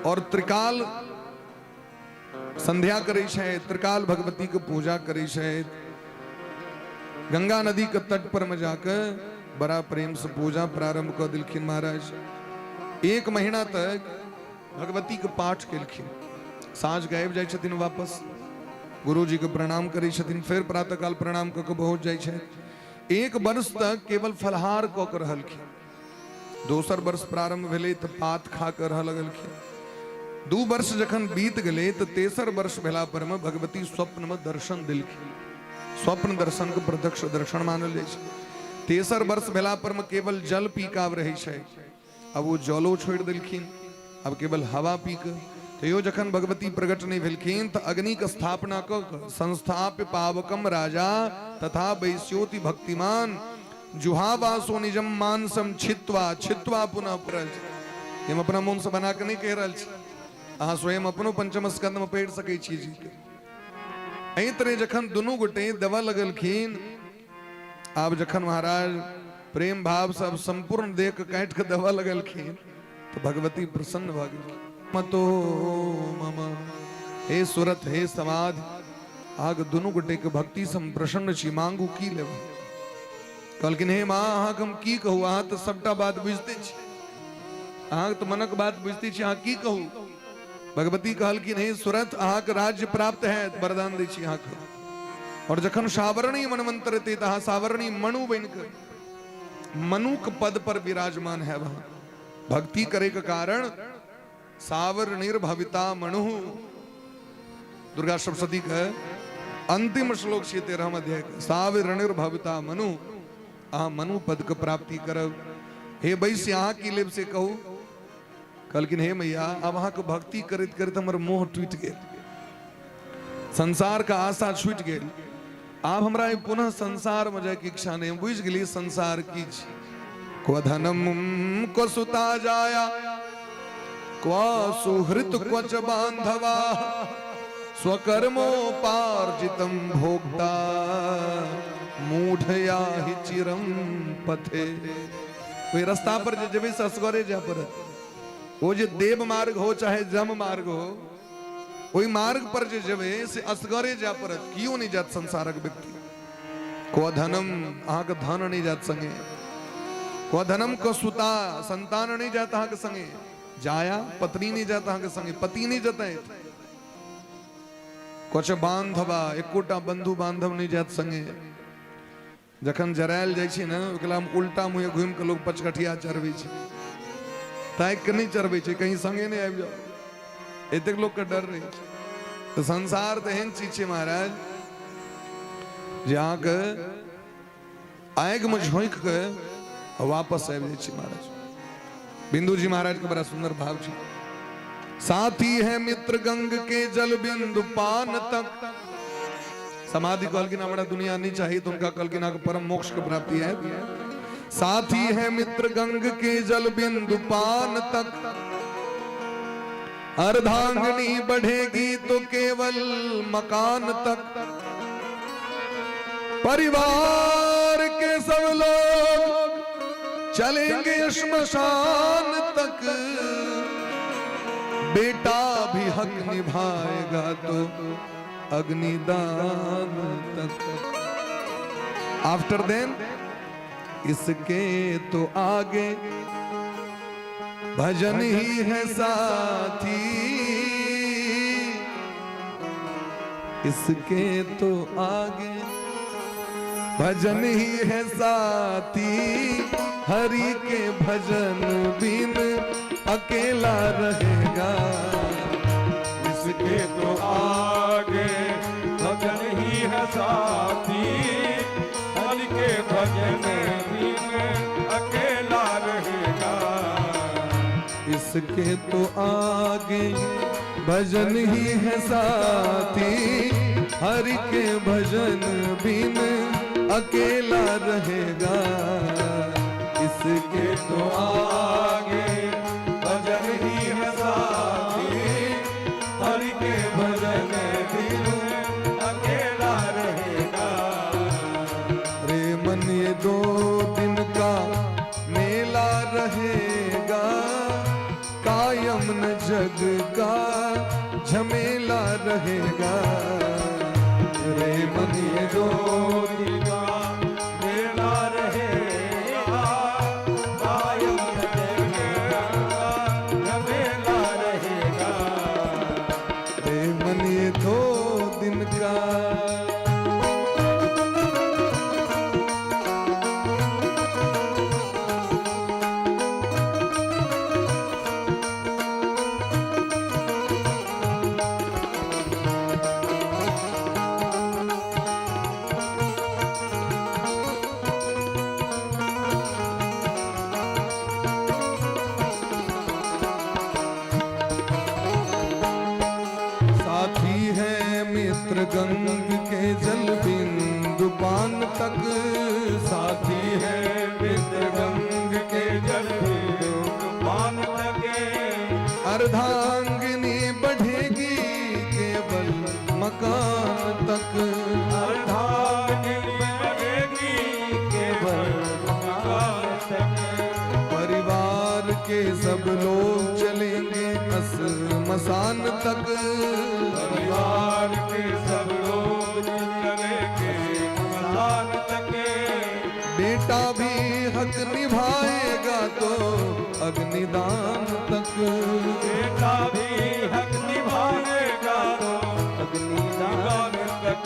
और त्रिकाल संध्या करी है, त्रिकाल भगवती की पूजा करी है। गंगा नदी के तट पर में जाकर बड़ा प्रेम से पूजा प्रारंभ कर दिलखिन महाराज। 1 महीना तक भगवती के पाठ कलखिन। साँझ गायब जाय छथिन वापस, गुरु जी के प्रणाम करी छथिन, फिर प्रातः काल प्रणाम क के पहुंच जाय छै। 1 वर्ष तक केवल फलहार क के रहलखिन। दोसर वर्ष प्रारंभ भेलै तऽ पात खा के रह लगलखिन। 2 वर्ष जखन बीत गए तो तेसर वर्ष भेला पर में भगवती स्वप्न में दर्शन दिलखिन। स्वप्न दर्शन के प्रत्यक्ष दर्शन मानल जाय छै। तेसर वर्ष भेला पर में केवल जल पी के आब रहै छै, अब वो जलो छोड़ दिलखिन, अब केवल हवा पी के। तो जखन भगवती प्रकट नहीं भेलखिन तो अग्नि के स्थापना क संस्थाप्य पावकम राजा तथा वैश्योति भक्तिमान जुहावासो निजम मानसम छित्वा छित्वा पुनः प्रज। हम अपना मुंह से बना के नहीं कह रहा छी, अहाँ स्वयं अपनो पंचम स्कंद में पढ़ सकै छी जी के। एही तरह जखन दुनू गोटे दवा लगलखिन, आब जखन महाराज प्रेम भाव से संपूर्ण देह के काट के दवा लगलखिन तो भगवती प्रसन्न भ गेलखिन। मतो मम हे सुरत हे समाधि, आग दुनू गोटे के भक्ति से प्रसन्न छी, मांगू की लेब। कहलखिन हे माँ अहाँ हम की कहू, अहाँ तो सबटा बात बुझते छी, अहाँ तो मनक बात बुझते छी, अहाँ की कहू। भगवती कहलखिन हे सुरत अहाँ के राज्य प्राप्त है, वरदान दै छी अहाँ के। और जखन सावरणी मनमंत्र ते तहाँ सावरणी मनु बन के मनुक पद पर विराजमान है। वहां भक्ति करे के कारण सावरणीर भविता मनु। दुर्गा सप्तशती के अंतिम श्लोक छे 13 अध्याय के, सावरणीर भविता मनु, अहाँ मनु पद के प्राप्ति करब। हे वैश्य अहाँ की लेब से कहू। कहलखिन हे मैया अब अहाँ के भक्ति करते करते हमर मोह टूट गेल, संसार का आशा छूट गेल, आब हमरा पुनः संसार में जाए के इच्छा नहीं। बुझ गेली संसार की क्व धनम क्व सुता जाया क्व सुहृत क्वच बांधवा स्वकर्मोपार्जितम भोक्ता मूढ़या ही चिरम पथे। कोई रास्ता पर जब से असगरे जा पर वो जो देव मार्ग हो चाहे जम मार्ग हो, वही मार्ग पर जो जबे से असगरे जा पर क्यों नहीं जात संसारक व्यक्ति। को धनम अहाँ के धन नहीं जात संगे, को धनम को सुता संतान नहीं जाता अहाँ के संगे, जाया पत्नी नहीं जाता अहाँ के संगे, पति नहीं जाता है। कुछ बांधवा एकोटा बंधु बांधव नहीं जात संगे। जखन जरायल जाय छै ना ओकरा में उल्टा मुहे घूम के लोग पचकठिया चढ़बै छै, ताक के नहीं चढ़बै छै, कहीं संगे नहीं आबि जाओ, एतेक लोग के डर रहे। तो संसार तो एहन चीज है महाराज जहाँ के आग में झोंक के वापस आबि छी महाराज। बिंदु जी महाराज के बड़ा सुंदर भाव छी। साथी है मित्र गंग के जल बिंदु पान तक। समाधि कल की ना बड़ा दुनिया नहीं चाहिए तो उनका कल की ना परम मोक्ष की प्राप्ति है। साथी है मित्र गंग के जल बिंदु पान तक। अर्धांगनी बढ़ेगी तो केवल मकान तक। परिवार के सब लोग चलेंगे श्मशान तक। बेटा भी हक निभाएगा तो अग्निदान तक। आफ्टर देन इसके तो आगे भजन ही है साथी। इसके तो आगे भजन ही है साथी। हरि के भजन बिन अकेला रहेगा। इसके तो आगे भजन ही है साथी। हरि के भजन बिन अकेला रहेगा। इसके तो आगे भजन ही है साथी। हरि के भजन बिन अकेला रहेगा। इसके तो आगे भजन ही है साथी। हरि के भजन बिन अकेला रहेगा। रे मन ये 2 दिन का मेला रहेगा। कायम न जग का झमेला रहेगा। रे मन ये 2 दिन का मेला रहेगा। कायम न जग का झमेला रहेगा। रे मन ये 2 दिन का। गंग के जल बिंदु पान तक। साथी है मित्र गंग के जल बिंदु पान तक। अर्धांगिनी बढ़ेगी केवल मकान तक। अर्धांगिनी बढ़ेगी केवल मकान तक। परिवार के सब लोग चलेंगे श्मशान तक। परिवार के सब लोग चलेंगे श्मशान तक। बेटा भी हक निभाएगा तो अग्निदान तक। बेटा भी हक निभाएगा तो अग्निदान तक।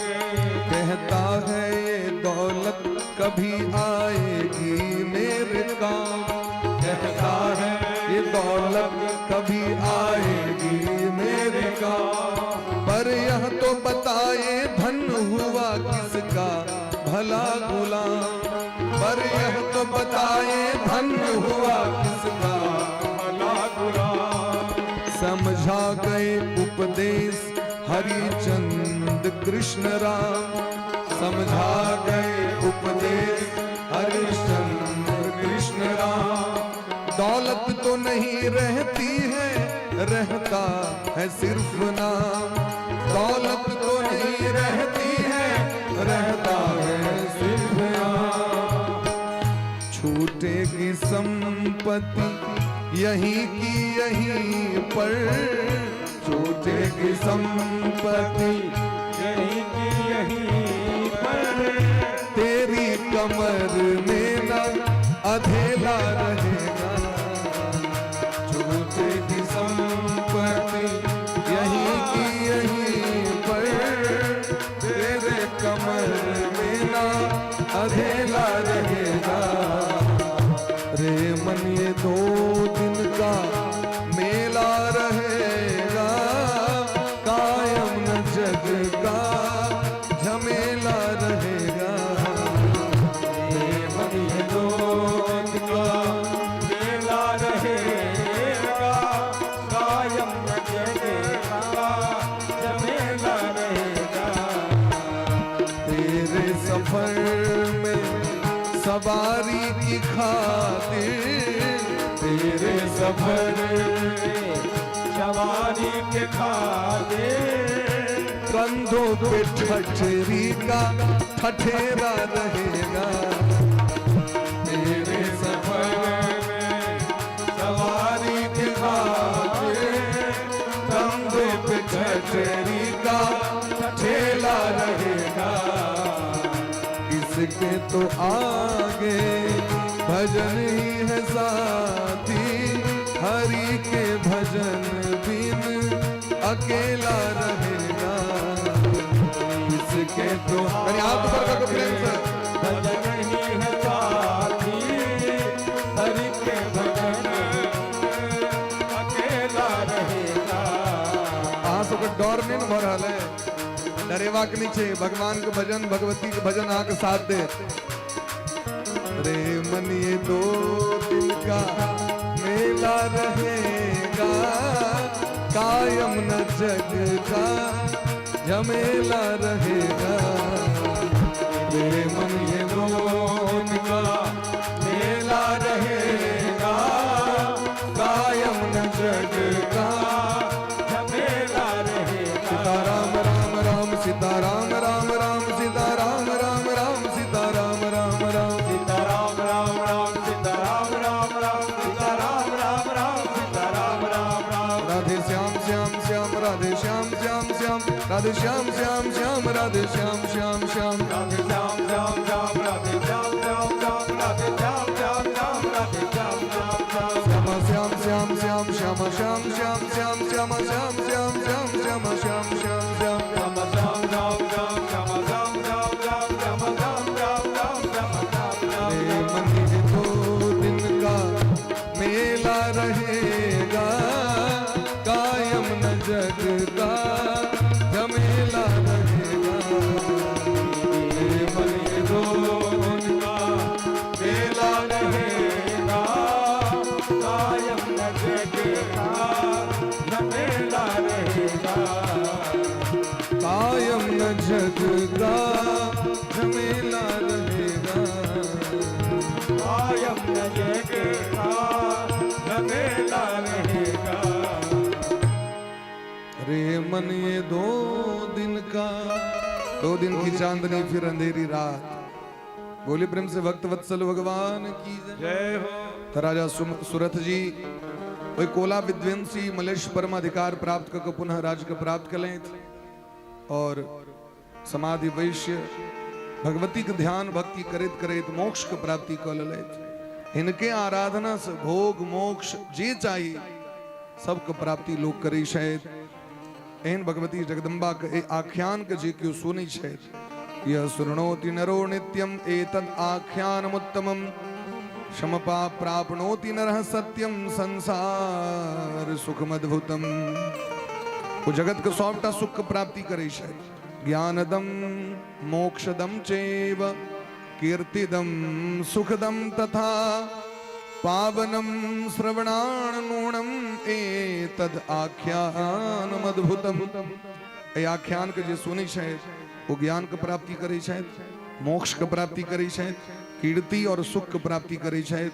कहता है ये दौलत कभी आएगी मेरे काम। कहता है ये दौलत कभी आएगी मेरे काम। पर यह तो बताए धन हुआ किसका भला गुलाम। पर यह तो बताए धन हुआ किसका भला गुलाम। समझा गए उपदेश हरिचंद कृष्ण राम। समझा गए उपदेश हरिचंद्र कृष्ण राम। दौलत तो नहीं रहती है रहता है सिर्फ नाम। दौलत तो नहीं रहती है रहता है सिर्फ नाम। छूटेगी संपत्ति यहीं की यहीं पर। छूटेगी संपत्ति यहीं की यहीं पर। तेरी कमर में न अधेला रहेगा। छूटेगी संपत्ति यहीं की यहीं पर। तेरे कमर में न अधेला रहेगा। रे मन ये 2 दिन का मेला रहेगा। कायम न जग का सवारी की खातिर तेरे सफर में सवारी के खातिर कंधों पे ठठरी का ठठेरा रहेगा। तेरे सफर में सवारी के खातिर कंधे पे ठठरी का ठेला रहेगा। इसके तो आगे भजन ही है साथी, हरि के भजन बिन अकेला रहेगा। इसके तो हाथ पर का प्रेम से भजन ही है साथी, हरि के भजन अकेला रहेगा। अहाँ सबके डर नहीं न भर रहल है, डरेवा के नीचे भगवान के भजन भगवती के भजन अहाँ के साथ दे। रे मन ये 2 दिन का मेला रहेगा, कायम न जग का झमेला रहेगा। रे मन ये 2 दिन का मेला रहेगा, कायम न जग का झमेला रहेगा। सीताराम राम राम सीताराम राम राम सीताराम राम राम सीताराम राम राम सीताराम राम राम सीताराम राम राम सीताराम राम राम सीताराम राम राम। राधे श्याम श्याम श्याम राधे श्याम श्याम श्याम राधे श्याम श्याम श्याम राधे श्याम श्याम श्याम राधे श्याम श्याम श्याम राधे श्याम श्याम श्याम राधे श्याम श्याम श्याम राधे श्याम श्याम श्याम श्याम श्याम श्याम श्याम श्याम श्याम श्याम श्याम श्याम श्याम श्याम श्याम श्याम श्याम श्याम रे मन ये 2 दिन का मेला रहेगा, कायम न जग का झमेला रहेगा। रे मन ये 2 दिन का मेला रहेगा, कायम न जग का झमेला रहेगा। कायम न जग का झमेला रहेगा। कायम न जग का झमेला रहेगा। रे मन ये 2 दिन का, 2 दिन की चांदनी फिर अंधेरी रात। बोली प्रेम से भक्त वत्सल भगवान की जय। जय हो। तो राजा सुरथ जी वही कोला विद्वंसी मलेश परमाधिकार प्राप्त कर पुनः राज्य का प्राप्त कर लें और समाधि वैश्य भगवती के ध्यान भक्ति करित करित मोक्ष के प्राप्ति कर लेत। इनके आराधना से भोग मोक्ष जे चाहिए सबके प्राप्ति लोग करी शायद। एहन भगवती जगदम्बा के आख्यान के जे क्यों सुनी शायद। यह सुनोति नरो नित्यम एतद आख्यानमुत्तमम, क्षमपा प्राप्नोति नरः सत्यम संसार सुखमद्भुतम। वो जगत के सौटा सुख प्राप्ति करे शायद। ज्ञानदम मोक्षदम चैव कीर्तिदम सुखदम तथा पावनम श्रवणानूणम एतद आख्यानम अद्भुतम। ए आख्यान के जे सुनी शायद वो ज्ञान की प्राप्ति करे शायद, मोक्ष की प्राप्ति करे शायद, कीर्ति और सुख की प्राप्ति करे शायद,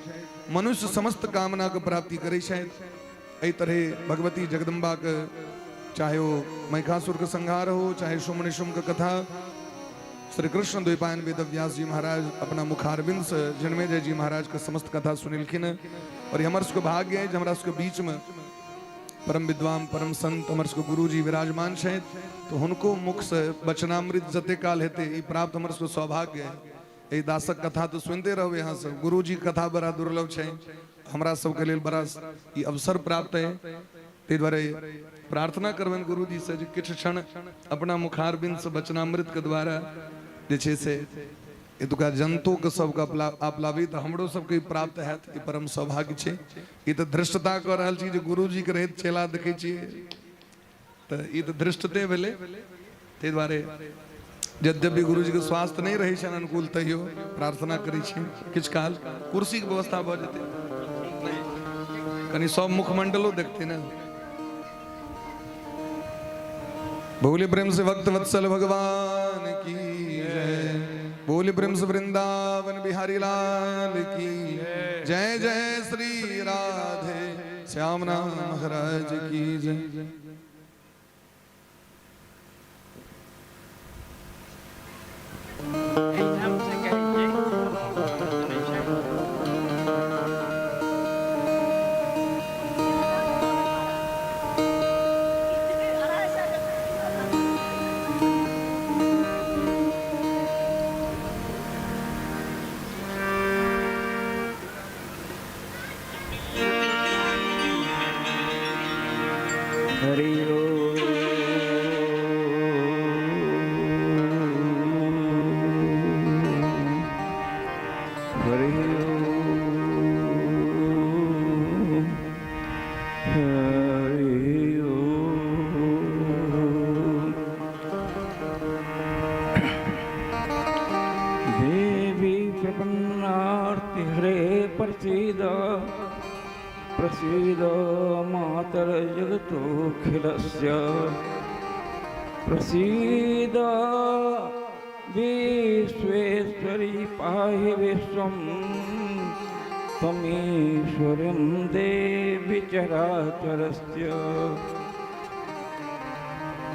मनुष्य समस्त कामना की प्राप्ति करे शायद। ए तरह भगवती जगदम्बा के चाहे वो महिषासुर का संहार हो, चाहे शुम्भ निशुम्भ का कथा, श्री कृष्ण द्वैपायन वेद व्यास जी महाराज अपना मुखारबिंद से जन्मेजय जी महाराज का समस्त कथा सुनिलखिन। और हमारे को भाग्य है हमारा उसके बीच में परम विद्वान परम संत हमारे को गुरु जी विराजमान है, तो उनको मुख से वचनामृत जते काल हेते ये प्राप्त हमारे को सौभाग्य है। ये दासक कथा तो सुनते रहो यहाँ से, गुरु जी कथा बड़ा दुर्लभ है, हमारा सबके लिए बड़ा ये अवसर प्राप्त है। ते द्वारा प्रार्थना करवन गुरु जी से किछ क्षण अपना मुखारबिंद से वचनामृत के द्वारा जे से ये तुका जनतो के सबका आप्लावित हमरो सबके प्राप्त है, ये परम सौभाग्य छे। ये तो धृष्टता कर रहल छी जे गुरु जी के रहित चेला देखे छी, तो ये तो धृष्टते भेले। ते द्वारे यद्यपि गुरु जी के स्वास्थ्य नहीं रहे छन अनुकूल, तैयो प्रार्थना करी छी किछ काल कुर्सी के व्यवस्था भ जेते, कनी सब मुखमंडलो देखते ना। बोले प्रेम से भक्त वत्सल भगवान की जय। बोल प्रेम से वृंदावन बिहारी लाल की जय। जय श्री राधे श्याम नाम महाराज की जय। हरि देवी प्रपन्नार्ति हरे प्रसीद प्रसीद मातर जगतोऽखिलस्य प्रसीद विश्वेश्वरी पाहि विश्वं त्वमीश्वरं देवी चराचरस्य।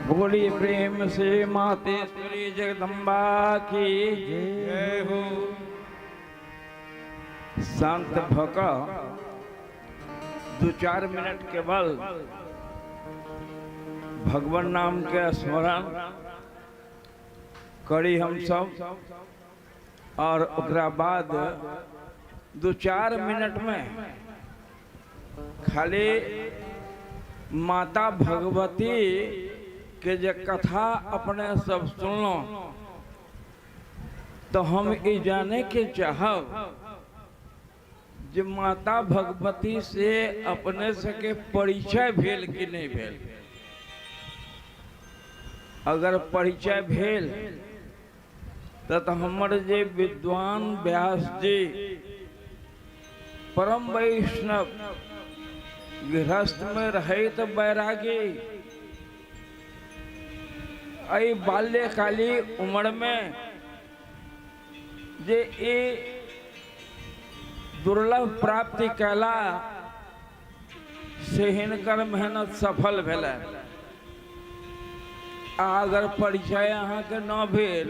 बोलिए प्रेम से मातेश्वरी जगदम्बा की जय हो। शांत भका 2-4 मिनट केवल भगवान नाम के स्मरण करी हम सब, और ओकरा बाद 2-4 मिनट में खाली माता भगवती के जे कथा अपने सब सुनलो, तो हम ये जाने के चाहब जो माता भगवती से अपने सके परिचय भेल कि नहीं भेल। अगर परिचय भेल तो हमर जे विद्वान व्यास जी परम वैष्णव गृहस्थ में रहे तो बैरागी, आई बाल्यकाली उम्र में जे ए दुर्लभ प्राप्ति कैला से हिनकर मेहनत सफल भेल। अगर परिचय अहाँ के न भेल,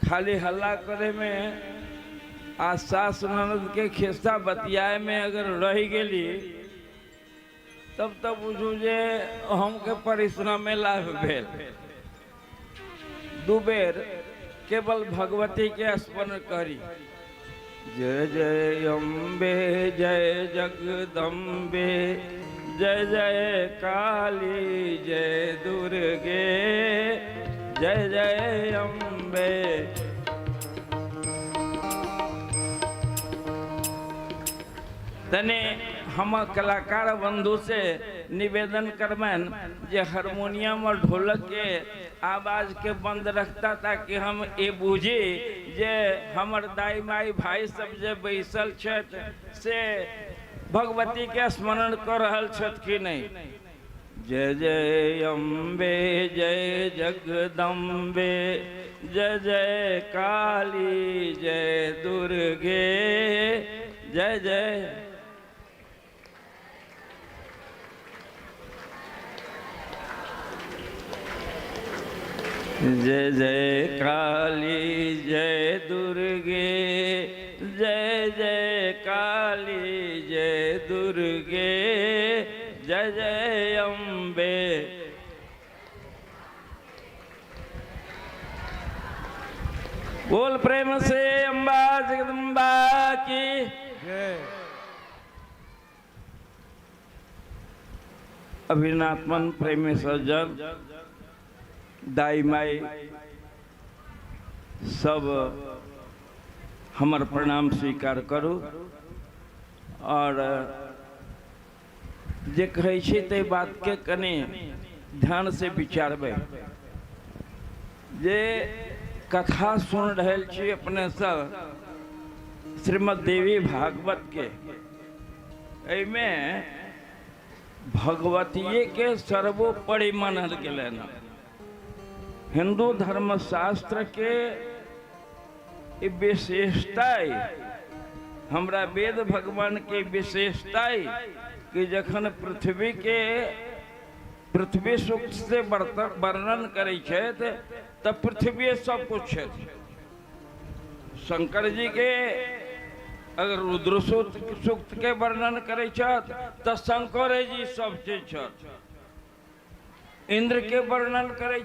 खाली हल्ला करे में आ सास ननद के खिस्सा बतियाए में अगर रह गेली, तब तब बुझू जे हमके परिश्रम में लाभ भेल। 2 बेर केवल भगवती के स्मरण करी। जय जय अम्बे जय जगदम्बे जय जय काली जय दुर्गे जय जय अम्बे। तने हम कलाकार बंधु से निवेदन करबन जे हारमोनियम और ढोलक के आवाज के बंद रखता, ताकि हम ये बूझी जे हमर दाई माई भाई सब जे बैसल छथ से भगवती के स्मरण कर रहल छथ कि नहीं। जय जय अम्बे जय जगदम्बे जय जय काली जय दुर्गे जय जय। जय जय काली जय दुर्गे जय जय काली जय दुर्गे जय जय अम्बे। बोल प्रेम से अम्बा जगदम्बा की जय। अभिनात्मन प्रेमी सज्जन दाई माई सब हमर प्रणाम स्वीकार करू। और जे कहै छी ते बात के कने ध्यान से विचारबै। जे कथा सुन रहल छी अपने सब श्रीमद् देवी भागवत के, एमे भगवतीये के सर्वोपरि मानल गेलै। हिंदू धर्मशास्त्र के ये विशेषताएं हमरा वेद भगवान के विशेषताएं कि जखन पृथ्वी सूक्त से वर्णन करे तब पृथ्वी सब कुछ है। शंकर जी के अगर रुद्र सूक्त के वर्णन करे तो शंकर जी सब चीज है। इंद्र के वर्णन करे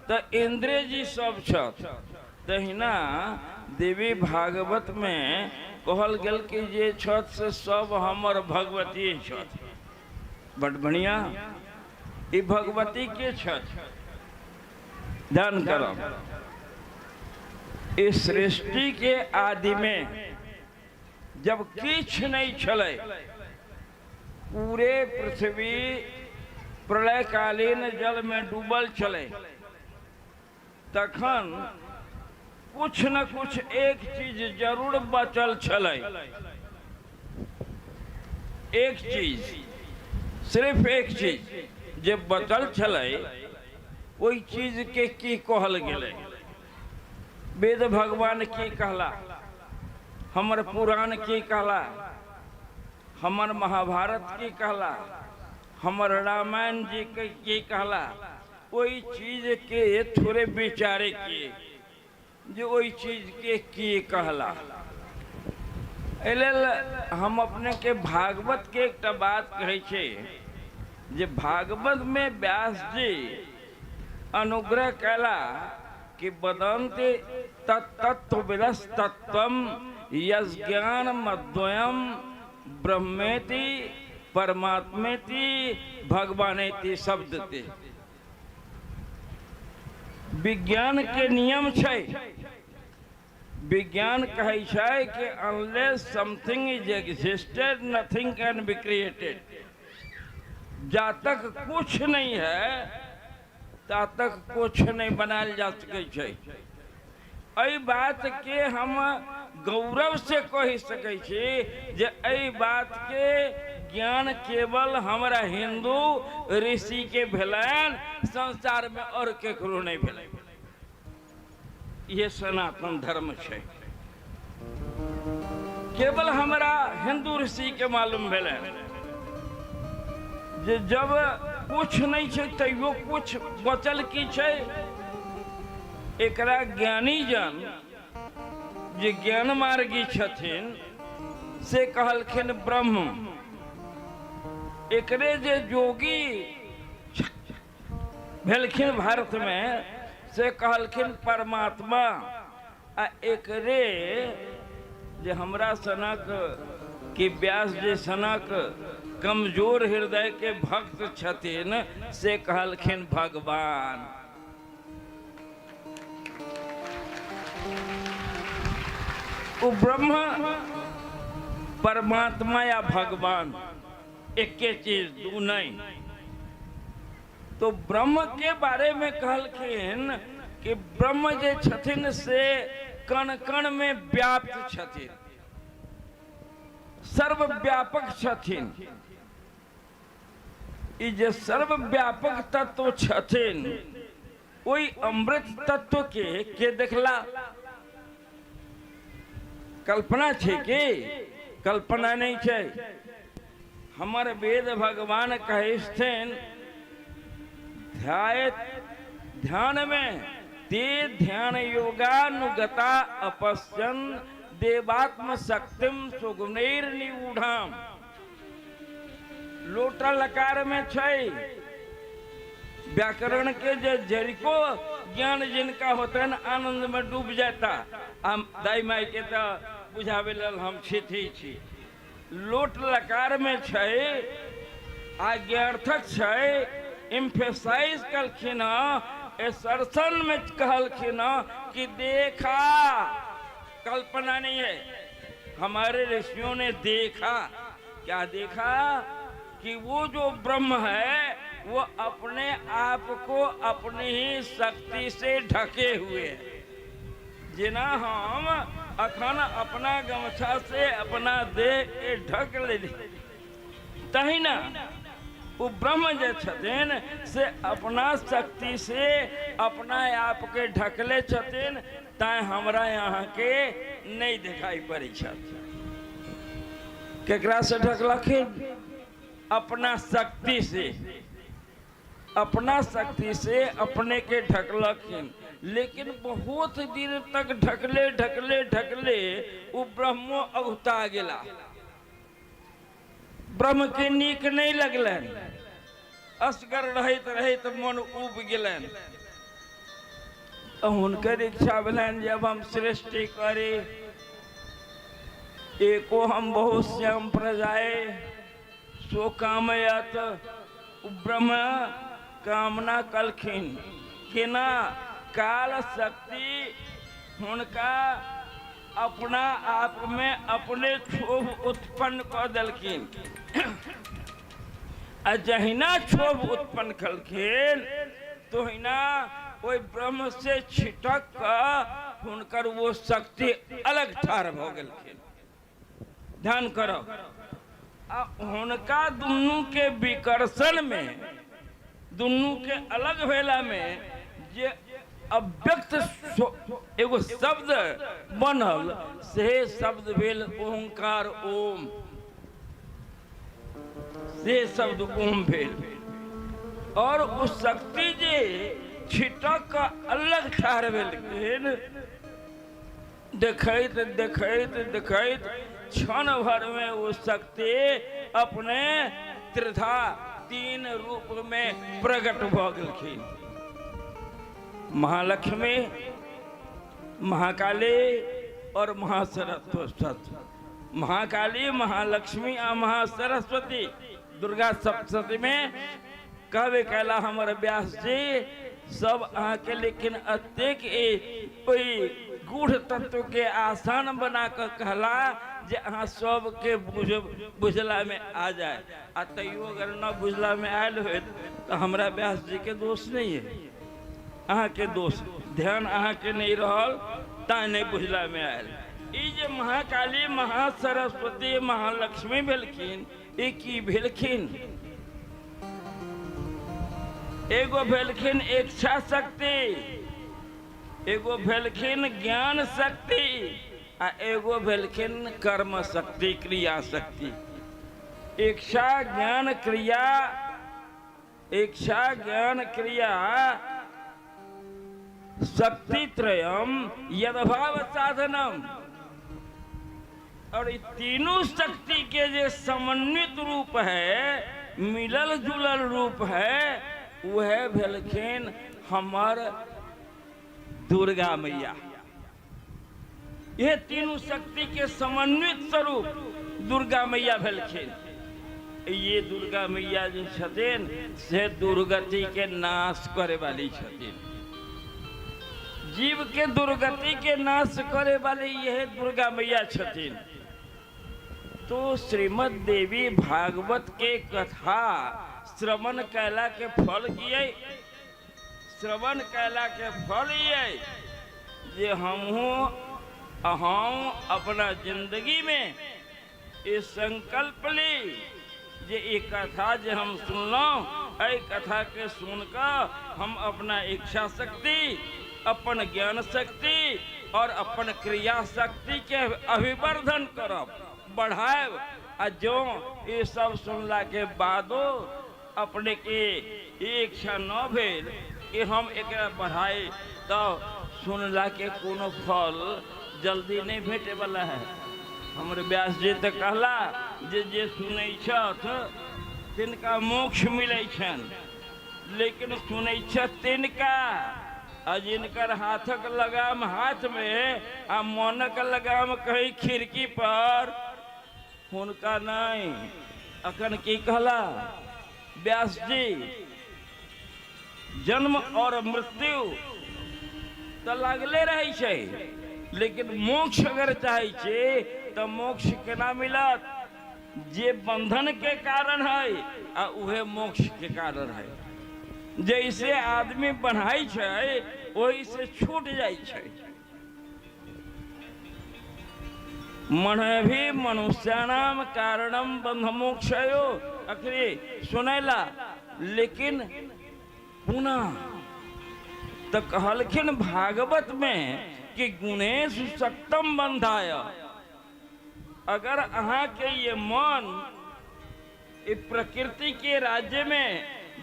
तो इंद्र जी सब छत। तहिना देवी भागवत में कहल गेल कि जे छत से सब हमर भगवती छत। बड़ बढ़िया, ये भगवती के छत। ध्यान करो, इस सृष्टि के आदि में जब किछ नहीं चले, पूरे पृथ्वी प्रलयकालीन जल में डूबल चले, तखन कुछ न कुछ एक चीज जरूर बचल चले। एक चीज, सिर्फ एक चीज जे बचल चले, वही चीज के की कहल गेले। वेद भगवान की कहला, हमर पुराण की कहला, हमर महाभारत की कहला, हमर रामायण जी के की कहला। वही चीज के थोड़े विचारे किए जो वही चीज के की कहला। हम अपने के भागवत के एक बात कहे छे जे भागवत में व्यास जी अनुग्रह कैला कि बदंते तत्त्वविदस् तत्त्वम यज्ञान मद्वयम ब्रह्मेति परमात्मेति भगवानेति शब्द थे। विज्ञान के नियम छै। विज्ञान कहे छै कि unless something is existed nothing can be created. जा तक कुछ नहीं है ता तक कुछ नहीं बनायल जा सके छै। एहि बात के हम गौरव से कह सके छी जे एहि बात के ज्ञान केवल हमारा हिंदू ऋषि के भेलन, संसार में और केकरो नहीं भेल। ये सनातन धर्म है, केवल हमारा हिंदू ऋषि के मालूम भेलन जे जब कुछ नहीं है तैयो कुछ बचल की है। एकरा ज्ञानी जन जे ज्ञान मार्गी छथिन से कहलखिन ब्रह्म। एकरे जे जोगी भेलखिन भारत में से कहलखिन परमात्मा। आ एकरे जे हमरा सनक कि व्यास जे सनक कमजोर हृदय के भक्त छथिन से कहलखिन भगवान। वो ब्रह्म परमात्मा या भगवान एक के चीज दू नहीं। तो ब्रह्म के बारे में कहलखिन कि ब्रह्म जे छथिन से कण कण में व्याप्त छथिन, सर्वव्यापक छथिन। ई जे सर्वव्यापक तत्व छथिन वही अमृत तत्व के देखला। कल्पना छे के कल्पना नहीं छे। हमर वेद भगवान कहथिन ध्यान में ते ध्यान योगानुगता अपश्यन देवात्म शक्तिम सुगुणैर निगूढ़ाम। लोटा लकार में छै। व्याकरण के जो जरिको ज्ञान जिनका होता है ना आनंद में डूब जाता। हम दाई माई के तो बुझावे लल हम छी। लोट लकार में छै आज्ञार्थक छै। एम्फेसाइज कलखिन एसर्शन में कहलखिन कि देखा, कल्पना नहीं है। हमारे ऋषियों ने देखा। क्या देखा? कि वो जो ब्रह्म है वो अपने आप को अपनी ही शक्ति से ढके हुए है। जिना हम अखन अपना गमछा से अपना देह के ढक ले तहिना वो ब्रह्म जे छथिन से अपना शक्ति से अपना आप के ढकले छथिन। ताए हमरा यहाँ के नहीं दिखाई पड़ी छत। केकरा से ढकलखिन? अपना शक्ति से, अपना शक्ति से अपने के ढकलखिन। लेकिन बहुत दिन तक ढकले ढकले ढकले वो ब्रह्मो अगुता गेला। ब्रह्म के नीक नहीं लगलन, असगर रहत रहत मन उब गेलन। हुनकर इच्छा भेलन जब हम सृष्टि करे, एको हम बहुत श्याम प्रजाए सो कामयत। ब्रह्म कामना कलखिन कि ना काल शक्ति हुनका अपना आप में अपने क्षोभ उत्पन्न कर दिलखिन। जहिना क्षोभ उत्पन्न कलखिन तो हिना ओई ब्रह्म से छिटक कर हुनकर वो शक्ति अलग ठार भ गेलखिन। ध्यान करो, हुनका दुनू के विकर्षण में, दुनू के अलग भेला में जे अव्यक्त एगो शब्द बनल, से शब्द भेल ओंकार ओम। से शब्द ओम भेल। और उस शक्ति जे छिटक का अलग ठार भेल, देखैत देखैत देखैत क्षण भर में वो शक्ति अपने त्रिधा तीन रूप में प्रकट भ गेलखिन। महालक्ष्मी, महाकाली और महासरस्वती। महाकाली, महालक्ष्मी और महासरस्वती दुर्गा सप्तशती में कहबे कैला हमर व्यास जी सब अहाँ के। लेकिन अत्येक गूढ़ तत्व के आसान बना कर कहला जे अहाँ सब के बुझला में आ जाए। आ तैयो अगर न बुझला में आयल हो तो हमरा व्यास जी के दोष नहीं है, अहाँ के दोष। ध्यान अहाँ के नहीं रहल ता नहीं बुझला में आयल। ई जे महाकाली, महासरस्वती, महालक्ष्मी भेलखिन, ई की भेलखिन? एगो भेलखिन इच्छा शक्ति, एगो भेलखिन ज्ञान शक्ति, आ एगो भेलखिन कर्म शक्ति, क्रिया शक्ति। इच्छा ज्ञान क्रिया, इच्छा ज्ञान क्रिया शक्ति त्रयम यदभाव साधनम। और तीनों शक्ति के जो समन्वित रूप है, मिलल जुलल रूप है, वह भेलखिन हमार दुर्गा मैया। ये तीनों शक्ति के समन्वित स्वरूप दुर्गा मैया भेलखिन। ये दुर्गा मैया जो छथिन से दुर्गति के नाश करे वाली छथिन। जीव के दुर्गति के नाश करे वाली यह दुर्गा मैया छथिन। तो श्रीमद् देवी भागवत के कथा श्रवण कैला के फल किए, श्रवण कैला के फल ये जे हम अपना जिंदगी में ये संकल्प ली जे ये कथा जे हम सुनलौं, ऐ कथा के सुनकर हम अपना इच्छा शक्ति, अपन ज्ञान शक्ति और अपन क्रिया शक्ति के अभिवर्धन करब, बढ़ाएब। आ जो ये सब सुनला के बादो अपने के इच्छा न भेल कि हम एकरा बढ़ाए, तो सुनला के कोनो फल जल्दी नहीं भेटे वाला है। हमरे व्यास जी तो कहला जे सुनै छथ तिनका मोक्ष मिलै छन, लेकिन सुनै छथ तिनका आ जिनकर हाथक लगाम हाथ में आ मनक लगाम कहीं खिड़की पर, हुनका नहीं। अखन की कहला व्यास जी? जन्म और मृत्यु तो लगले रहे छे, लेकिन मोक्ष अगर चाहे छे तो मोक्ष केना मिलत? जे बंधन के कारण है आ उहे मोक्ष के कारण है। जैसे आदमी बनाई छे वही से छूट जाई छे। मन भी मनुष्यानाम कारणम बंध मोक्षयो आखिरी सुनेला। लेकिन पुनः तो कहलखिन भागवत में कि गुणेश सक्तम बंधाय। अगर अहाँ के ये मन ये प्रकृति के राज्य में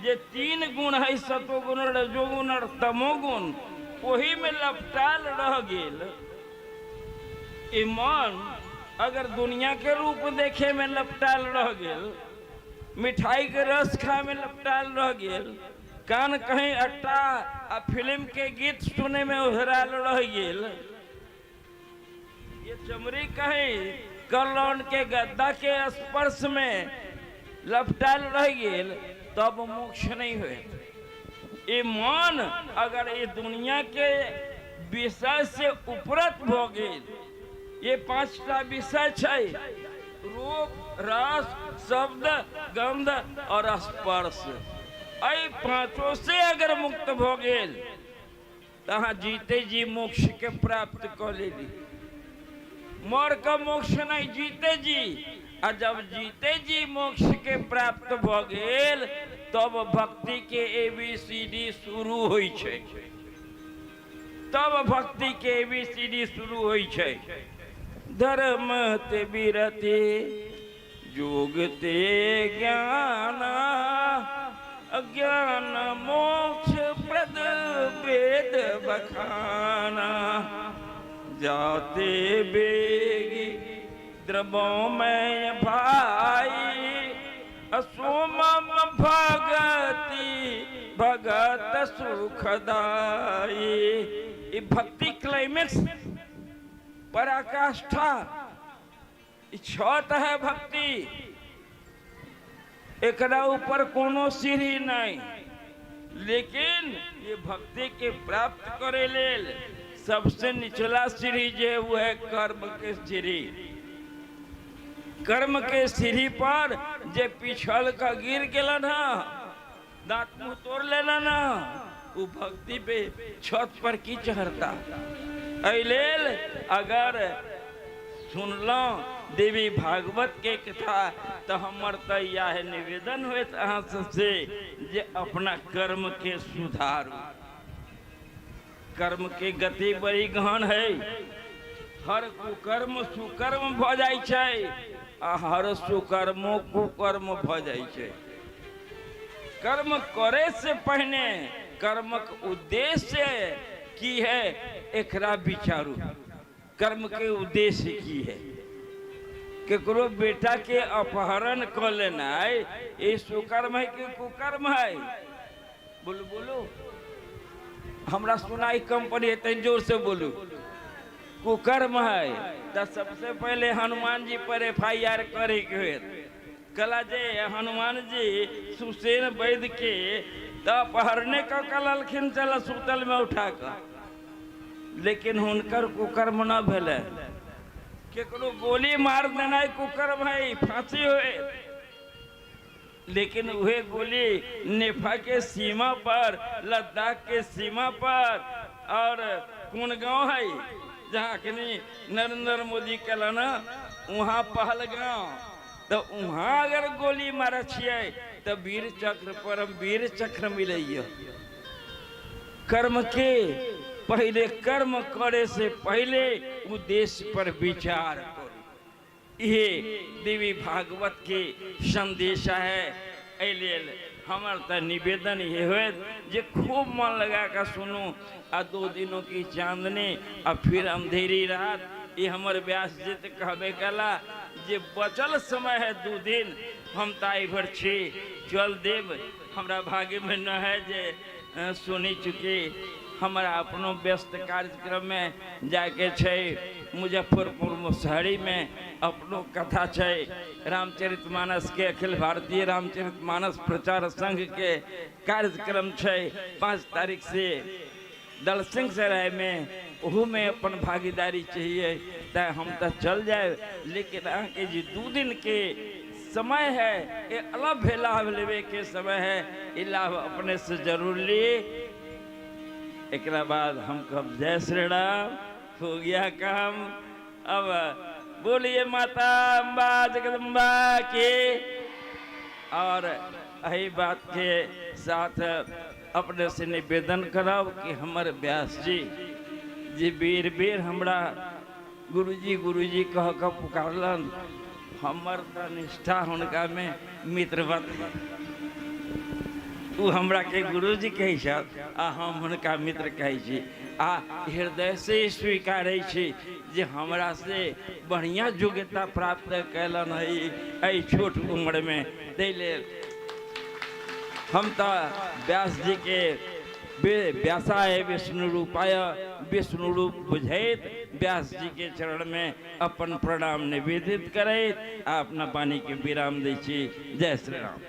जे 3 गुण है, सतोगुण, रजोगुण और तमोगुण, वही में लपटाल रह गेल। ये मन अगर दुनिया के रूप देखे में लपटाल रह गेल, मिठाई के रस खाए में लपटाल रह गेल, कान कहीं अट्टा आ फिल्म के गीत सुने में ओहराल रह गेल, ये चमड़ी कहीं कलौन के गद्दा के स्पर्श में लपटाल रह गेल, तब मोक्ष नहीं हुए। ये मन अगर ये दुनिया के विषय से उपरत भ गेल, ये 5टा विषय है, रूप, रस, शब्द, गंध और स्पर्श, ऐ 5 से अगर मुक्त भ गेल, तहाँ जीते जी मोक्ष के प्राप्त कर लेली। मर का मोक्ष नहीं, जीते जी। और जब जीते जी मोक्ष के प्राप्त भ गेल, तब भक्ति के ABCD शुरू होई छै। तब भक्ति के ABCD शुरू होई छै। धर्म ते विरति, योग ते ज्ञान, अज्ञान मोक्ष प्रद वेद बखाना। जाते बेगी द्रवों में भाई, असोम भगति भगत सुखदाई। ये भक्ति क्लाइमेक्स पराकाष्ठा, छत है भक्ति, एकरा ऊपर कोनो सीढ़ी नहीं। लेकिन ये भक्ति के प्राप्त करे लेल सबसे निचला सीढ़ी जे वो है कर्म के सीढ़ी। कर्म के सीढ़ी पर जे पिछल का गिर गेलन है, दांत मुंह तोड़ लेना ना, वो भक्ति पे छत पर की चढ़ता। ऐलेल अगर सुनलो देवी भागवत के कथा, तो हमर तो यह निवेदन हुए अहाँ सबसे जे अपना कर्म के सुधारू। कर्म के गति बड़ी गहन है। हर कुकर्म सुकर्म भ जाय छै, आ हर सुकर्मो कुकर्म भ जाय छै। कर्म करे से पहले कर्मक उद्देश्य की है, एकरा विचारू। कर्म के उद्देश्य की है? केकरो बेटा के अपहरण कर लेना है, ये सुकर्म है कि कुकर्म है? बोलो बोलो, हमरा सुनाई कंपनी है, जोर से बोलू। कुकर्म है तो सबसे पहले हनुमान जी पर FIR करे के हुए। कला जे हनुमान जी सुसेन वैद्य के तो अपहरने का कललखिन चल सुतल में उठा कर, लेकिन हुनकर कुकर्म न भेले। केकरो गोली मार देना कुकर्म है, फांसी हुए। लेकिन वह गोली नेफा के सीमा पर, लद्दाख के सीमा पर, और कौन गांव है जहाँ के नरेंद्र मोदी कला ना, वहाँ पहलगांव, तो वहाँ अगर गोली मारे छिए तो वीर चक्र, परम वीर चक्र मिले। कर्म के पहले, कर्म करे से पहले उद्देश्य पर विचार करो। ये देवी भागवत के संदेश है। ऐलेल हमार तो निवेदन ये हुए जे खूब मन लगा कर सुनू। आ 2 दिनों की चांदनी और फिर अंधेरी रात, ये हमारे व्यास जी तो कहबे कला जे बचल समय है 2 दिन, हम ताई भर छी चल देव। हमरा भाग्य में न है जे सुनी चुकी। हमारा अपनो व्यस्त कार्यक्रम में जाके छे, मुजफ्फरपुर मुसहरी में अपनो कथा छे। रामचरितमानस के अखिल भारतीय रामचरितमानस प्रचार संघ के कार्यक्रम छे 5 तारीख से दलसिंह सराय में। वह में अपन भागीदारी चाहिए, तो हम तो चल जाए। लेकिन आके जी 2 दिन के समय है, ये अलग लाभ लेवे के समय है, ये लाभ अपने से जरूर लिए। एक बाद हम कब जय श्री राम, हो गया काम। अब बोलिए माता अम्बा जगदम्बा के। और यही बात के साथ अपने से निवेदन कराओ कि हमारे व्यास जी जे बेर बेर हमरा गुरुजी गुरुजी कह के पुकारलन, हमर त निष्ठा हुनका में मित्रवत। उ हमरा के गुरुजी कहै छथि आ हम हुनका मित्र कहै छी, आ हृदय से स्वीकारै छी जे हमरा से बढ़िया योग्यता प्राप्त कैलन है एहि छोट उम्र में। ताहि लेल हम तो व्यास जी के व्यासाय विष्णु रूपाय विष्णु रूप बुझैत व्यास जी के चरण में अपन प्रणाम निवेदित करैत आ अपना वाणी के विराम दै छी। जय श्री राम।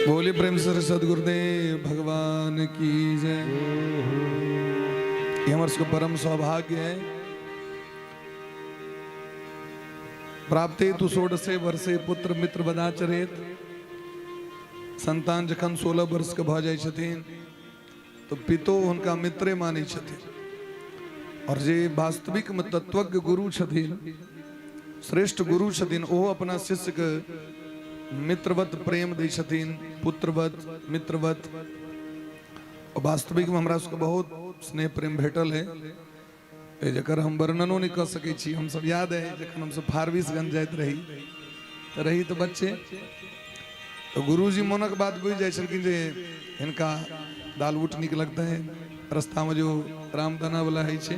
बोले प्रेम सर सदगुरुदेव भगवान की जय। ये हमारे को परम सौभाग्य है। प्राप्ते तु 16 वर्षे पुत्र मित्र बदाचरेत। संतान जखन 16 वर्ष के भ जाय छथिन तो पितो उनका मित्रे मानै छथिन। और जे वास्तविक में तत्वज्ञ गुरु छथिन, श्रेष्ठ गुरु छथिन, वो अपना शिष्य के मित्रवत प्रेम दै छथिन, पुत्रवत मित्रवत। और वास्तविक में हमरा सबके बहुत स्नेह प्रेम भेटल है, जकर हम वर्णनो नहीं कर सकै छी। हम सब याद है जखन हम सब फारबिसगंज जाइत रही तो बच्चे तो गुरुजी मोनक बात बुझ जाय छलखिन जे हिनका दाल बूट नीक लगता है, रास्ता में जो रामदाना वाला है छे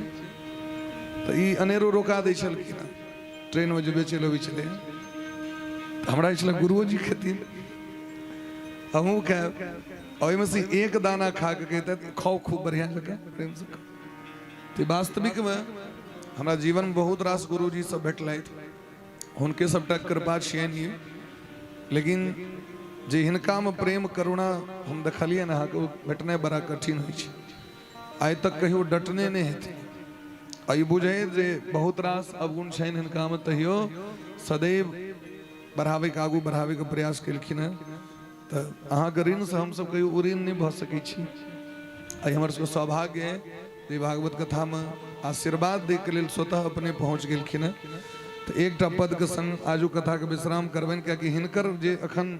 तो ई अनेरो रोका दै छलखिन। ट्रेन में जो बेचे लो भी चले हमरा इसलिए गुरुजी खेतीन हमू खाएब, और से एक दाना खा के कहते खाओ खूब बढ़िया लगे प्रेम से। तो वास्तविक में हमारा जीवन में बहुत रास गुरुजी सब भेटल, उनके सबटा कृपा छियन ही। लेकिन जे हिनका में प्रेम करुणा हम देखलिए ना भेटने बड़ा कठिन हो। आइ तक कहियो डटने नहीं हेते। आई बुझे जे बहुत रास अवगुण छन हिनका में, तहियो सदैव बढ़ावे के आगू बढ़ावे के प्रयास केलखिन है। तो अहाँ के ऋण से हम सब कहियो उऋण नहीं भ सकै छी। आई हमर सबके सौभाग्य है जे भागवत कथा में आशीर्वाद दे के लेल स्वतः अपने पहुंच गेलखिन है। तो एकटा पद के संग आजू कथा के विश्राम करबनि, कियाकि हिनकर जे अखन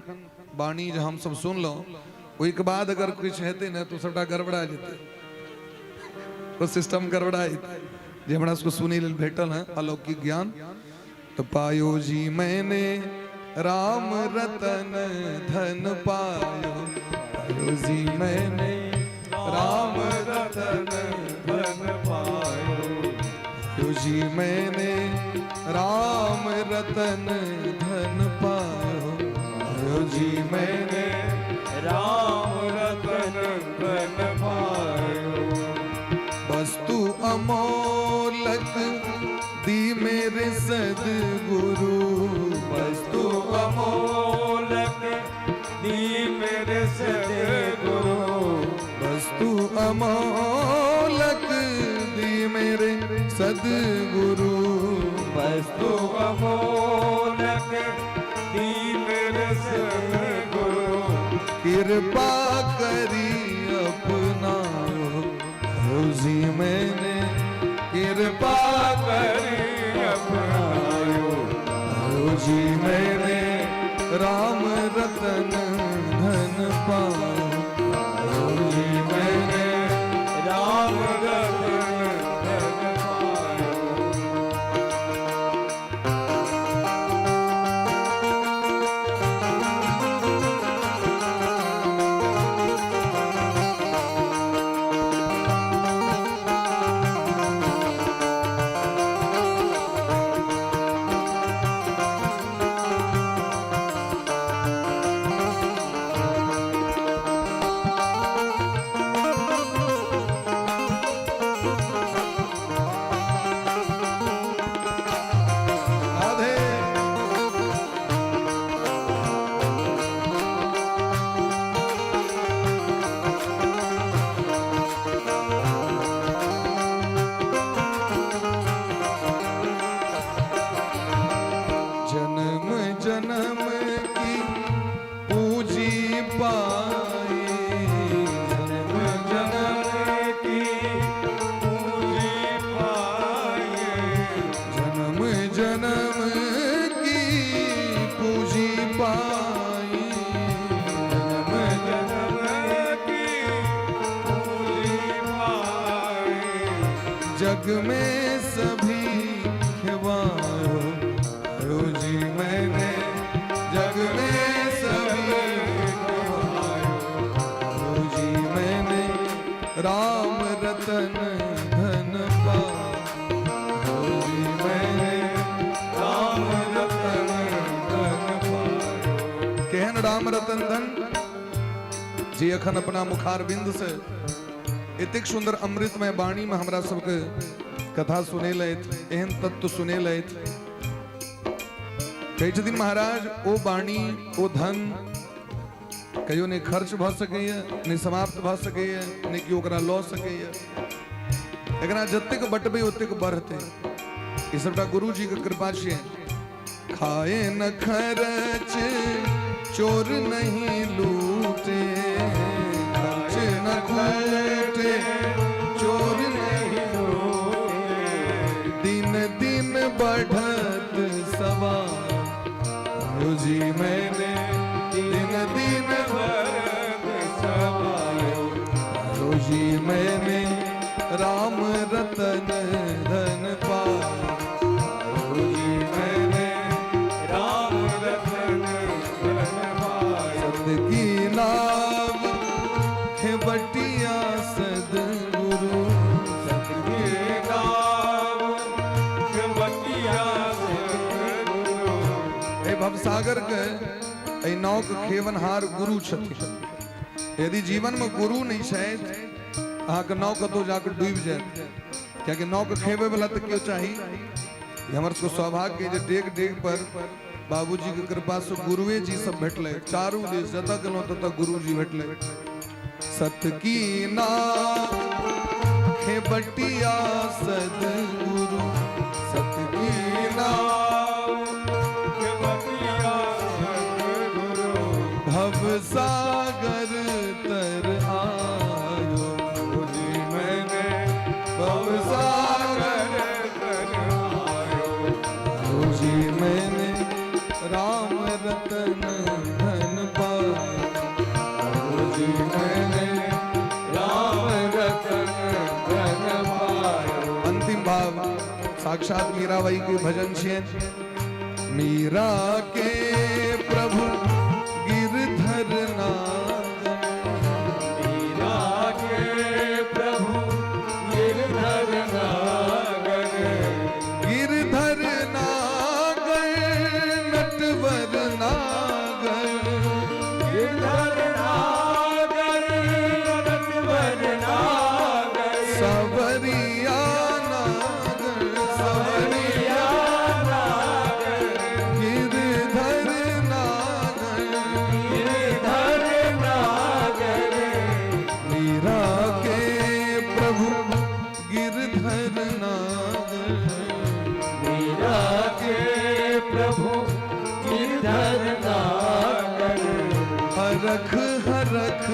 वाणी जे हम सब सुनलो ओहि के बाद अगर कुछ हेते न तो सबटा गड़बड़ा जेते, तो सिस्टम गड़बड़ा जेते। जे हमरा सबको सुनै लेल भेटल है अलौकिक ज्ञान। तो पायो जी मैंने राम रतन धन पायो, पायो जी मैंने राम रतन धन पायो, पायो जी मैंने राम रतन धन पायो, पायो जी मैंने राम रतन धन पायो। वस्तु अमोलक दी मेरे सद्गुरु, वस्तु अमोलक दी मेरे सद्गुरु, वस्तु अमोलक दी मेरे सद्गुरु, वस्तु अमोलक दी मेरे सद्गुरु। कृपा करी अपनाओ जी मैंने, कृपा करी अपनायो जी मैंने राम रतन धन पाओ, जी मैंने राम रतन धन पायो। जग में सभी खिवायो जी मैंने, जग में सभी खिवायो जी मैंने, राम रतन धन पायो जी मैंने, राम रतन धन पायो। केहन राम रतन धन जी अखन अपना मुखार बिंद से इतिक सुंदर अमृतमय वाणी में हमरा सबके कथा सुने लैत, एहन तत्व सुने लैत। कई दिन महाराज ओ वाणी ओ धन कहियो ने खर्च भ सकैया, ने समाप्त भ सकैया, ने कि ओकरा लऽ सकैया। एकरा जतेक बटबै ओतेक बढ़तै। ई सबटा गुरु जी के कृपा छै। खाए न खर्च चोर नहीं लूटे, खर्च न लूटे चोर नहीं लूटे, दिन दिन बढ़त सवायो जी मैंने, दिन दिन बढ़त सवायो जी मैंने, राम रतन धन पायो जी मैंने, राम रतन धन पायो। सत की नाम खेबटिया सदगुरु, सत की नाम खेबटिया सदगुरु। ए भवसागर के ए नाव के खेवनहार गुरु छथिन। यदि जीवन में गुरु नहीं छथि अहाँ के नाव कतौ जाकर डूबि जायत। कियाकि नाव के खेबे वाला तो क्यों चाहिए। हमर सबके सौभाग्य जे डेग डेग पर बाबूजी के कृपा से गुरुए जी सब भेटले। चारू देश जतऽ गेलहुँ ततऽ गुरु जी भेटले। सत की नाम खेबटिया सदगुरु, सत की नाम खेबटिया सदगुरु, भव सागर तर आयो जी मैंने, भव सागर तर आयो जी मैंने, राम रतन धन पायो जी मैंने, राम रतन धन पायो। अंतिम भाव साक्षात मीराबाई के भजन छे। मीरा के प्रभु गिरधर नागर, मीरा के प्रभु गिरधर नागर, गिरधर नागर नटवर नागर, गिरधर नागर नटवर नागर, सवरिया नागर, सवरिया नागर, गिरधर नागर, गिरधर नागर, मीरा के प्रभु गिरधर नागर, मीरा के प्रभु गिरधर नागर, हरख हरख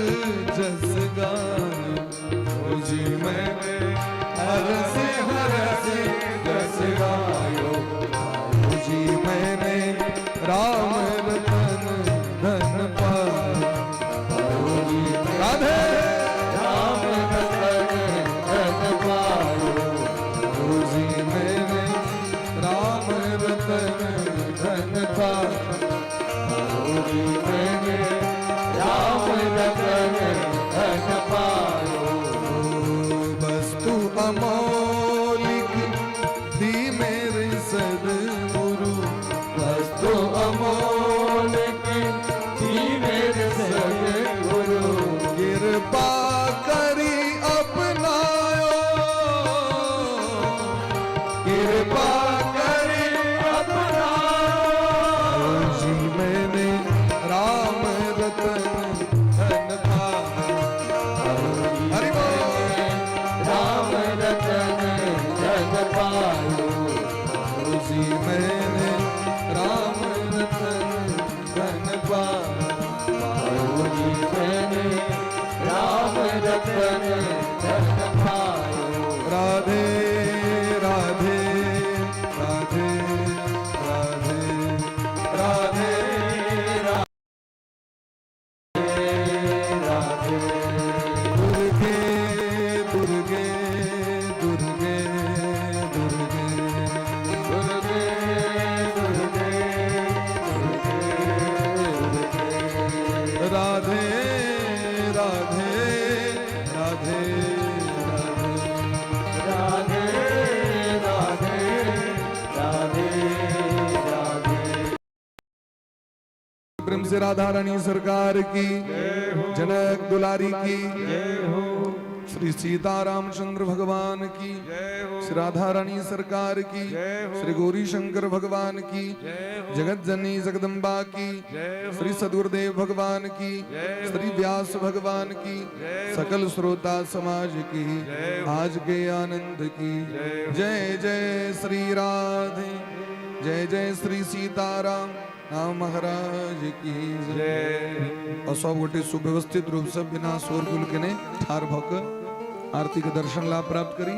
जस गायो जी मैंने, हरस हरस जस गायो जी मैंने, राम रतन धन पायो जी राधे, राम रतन धन पायो जी मैंने, राम रतन धन पायो जी मैंने, राम रतन धन पायो। वस्तु अमौलिक दी मेरे सदगुरु, वस्तु अमौलिक दी मेरे सदगुरु, कृपा करी अपनायो, कृपा करी अपनायो जी मैंने, राम रतन धन पायो। हरि बोल। राम रतन धन पायो जी मैंने, राम रतन धन पायो जी मैंने, राम रतन धन पायो। राधे राधे राधे राधे राधे राधे, दुर्गे दुर्गे दुर्गे से राधा रानी सरकार की, जनक दुलारी की, श्री सीता रामचंद्र भगवान की, श्री राधा रानी सरकार की, श्री गौरी शंकर भगवान की, जगत जननी जगदम्बा की, श्री सदगुरुदेव भगवान की, श्री व्यास भगवान की, सकल श्रोता समाज की, आज के आनंद की। जय जय श्री राधे, जय जय श्री सीताराम नाम महाराज की जय। और सब गोटे सुव्यवस्थित रूप से बिना शोरगुल के ने ठार भक आरती के दर्शन लाभ प्राप्त करी।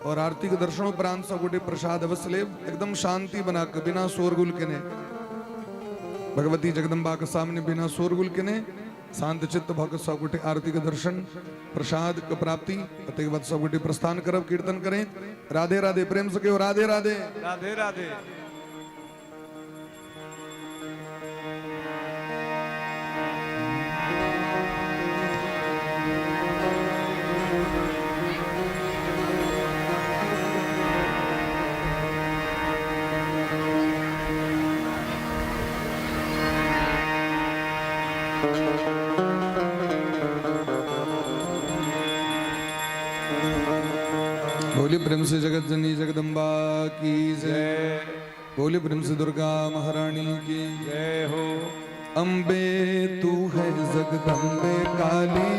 और आरती के दर्शन उपरांत सब गोटे प्रसाद अवश्य ले, एकदम शांति बना के बिना शोरगुल के ने भगवती जगदम्बा के सामने बिना शोरगुल के ने शांत चित्त भक सब गोटे आरती के दर्शन प्रसाद के प्राप्ति के बाद सब गोटे प्रस्थान करब, कीर्तन करें। राधे राधे, प्रेम से कहो राधे राधे, राधे राधे। बोली प्रेम से जगत जननी जगदम्बा की जय, बोली प्रेम से दुर्गा महारानी की जय हो। अम्बे तू है जगदम्बे काली,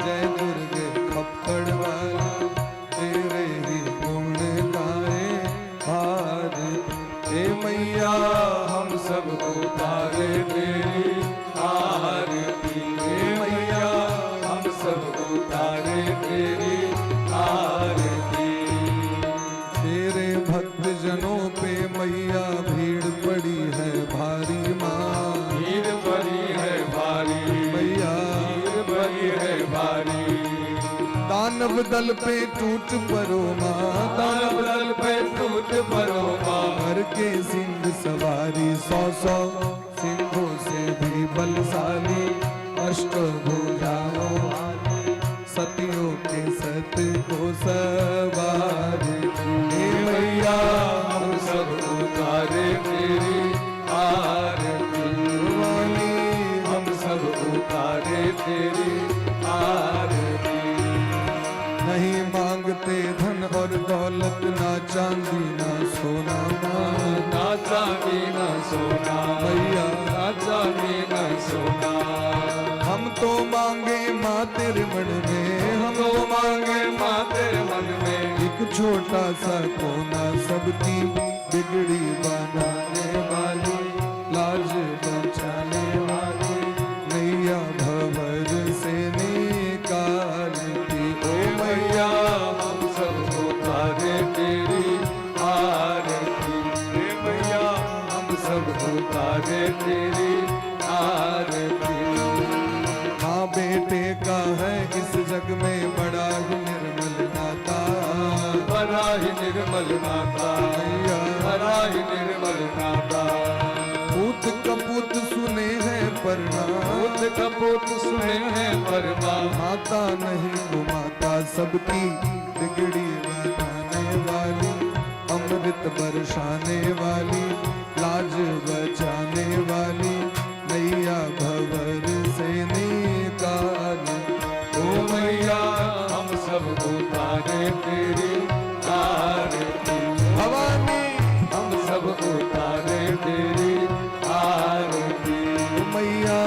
जय दुर्गे खप्पड़ वाली, तेरे ही गुण गाए हार। हे मैया हम सब उतारे तेरी आरती, हे मैया हम सब उतारे तेरी आरती। तेरे भक्त जनों पे मैया भीड़ पड़ी है भारी माँ, भीड़ पड़ी है भारी, मैया भीड़ पड़ी है भारी। दानव दल पे टूट परो माँ, दानव दल पे टूट परो माँ, भर के सिंह सवारी 100 सिंहों से भी बलशाली, अष्टभुजाओं वाली, सतियों के सत को सवार। हे मैया हम सब उतारे तेरी आरती वाली, हम सब उतारे तेरी आरती। नहीं मांगते धन और दौलत, ना चांदी ना सोना माँ, ना चांदी ना सोना मैया ना चांदी ना सोना। हम तो मांगे माँ तेरे मन में, हम तो मांगे माँ तेरे मन में, एक छोटा सा कोना सबकी बिगड़ी बनाने वाली, लाज बचाने वाली, नैया भंवर से निकालती। ओ मैया हम सब उतारे तेरी आरती, हे मैया हम सब उतारे तेरी आरती। माँ बेटे का है इस जग में बड़ा ही निर्मल नाता, बड़ा ही निर्मल नाता, मैया बड़ा ही निर्मल नाता। पूत कपूत सुने हैं प्रणाम, पूत कपूत सुने हैं परमा, माता नहीं को माता सबकी बिगड़ी बनाने वाली, अमृत बरसाने वाली, लाज बचाने वाली, नैया भंवर से निकाली। ओ मैया हम सब उतारे तेरी आरती, भवानी हम सब उतारे तेरी आरती। ओ मैया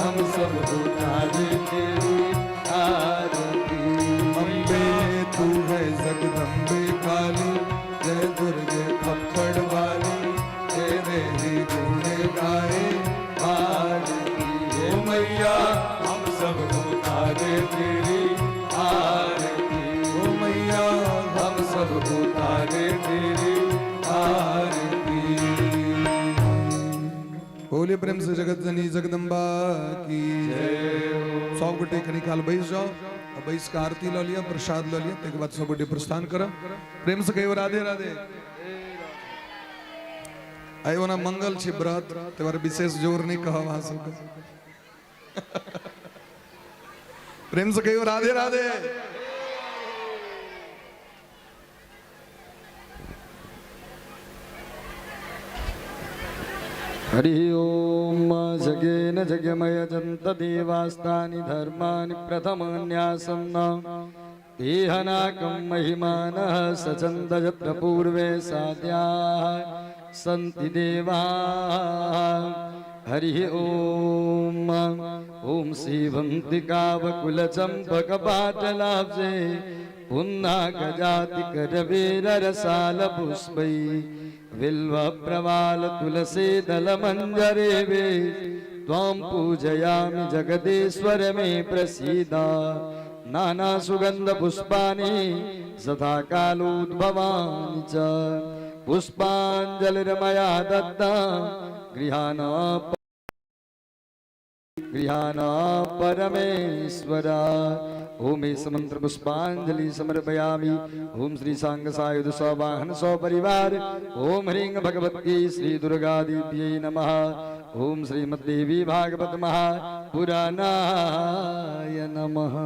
हम सब उतारे तेरी आरती। अम्बे तू है जगदम्बे काली, जय दुर्गे खप्पड़ वाली, तेरे ही गुण गाए आरती। हे मैया हम सब उतारे तेरी आरती, ओ मैया हम सब उतारे तेरी आरती। बोले प्रेम से जगत जननी जगदम्बा की जय। सब गोटे कनी काल बैस जाओ, बैस का आरती लो लिया, प्रसाद लो लिया, तेके बाद सब गोटे प्रस्थान करो। प्रेम से कहो राधे राधे। आयो ना मंगल छी व्रत, तेवार विशेष जोर नहीं कहो वहां सब। प्रेम से कहो राधे राधे। हरि ओम जगेन जगमयजन्त देवास्तानि धर्माणि प्रथमन्यासन्न तेहनाकं महिमानः सचन्द यत्र पूर्वे साद्याः सन्ति देवाः हरिः ॐ ॐ श्रीभन्तिकावकुलचम्पकपाटलाब्जे पुन्नागजातिकरवेररसालपुष्पै बिल्वप्रवालतुलसीदलमञ्जरेवे त्वां पूजयामि जगदीश्वर मे प्रसीद नानासुगन्धपुष्पाणि सदा कालोद्भवानि च पुष्पाञ्जलिर्मया दत्ता गृहाणा परमेश्वरा ओम इस मंत्र पुष्पांजलि समर्पयामि ओम श्री सांग सायुध सवाहन सपरिवार ओम ह्रीं भगवत्यै श्री दुर्गा देव्यै नमः ओम श्रीमद्देवी भागवत महापुराणाय नमः।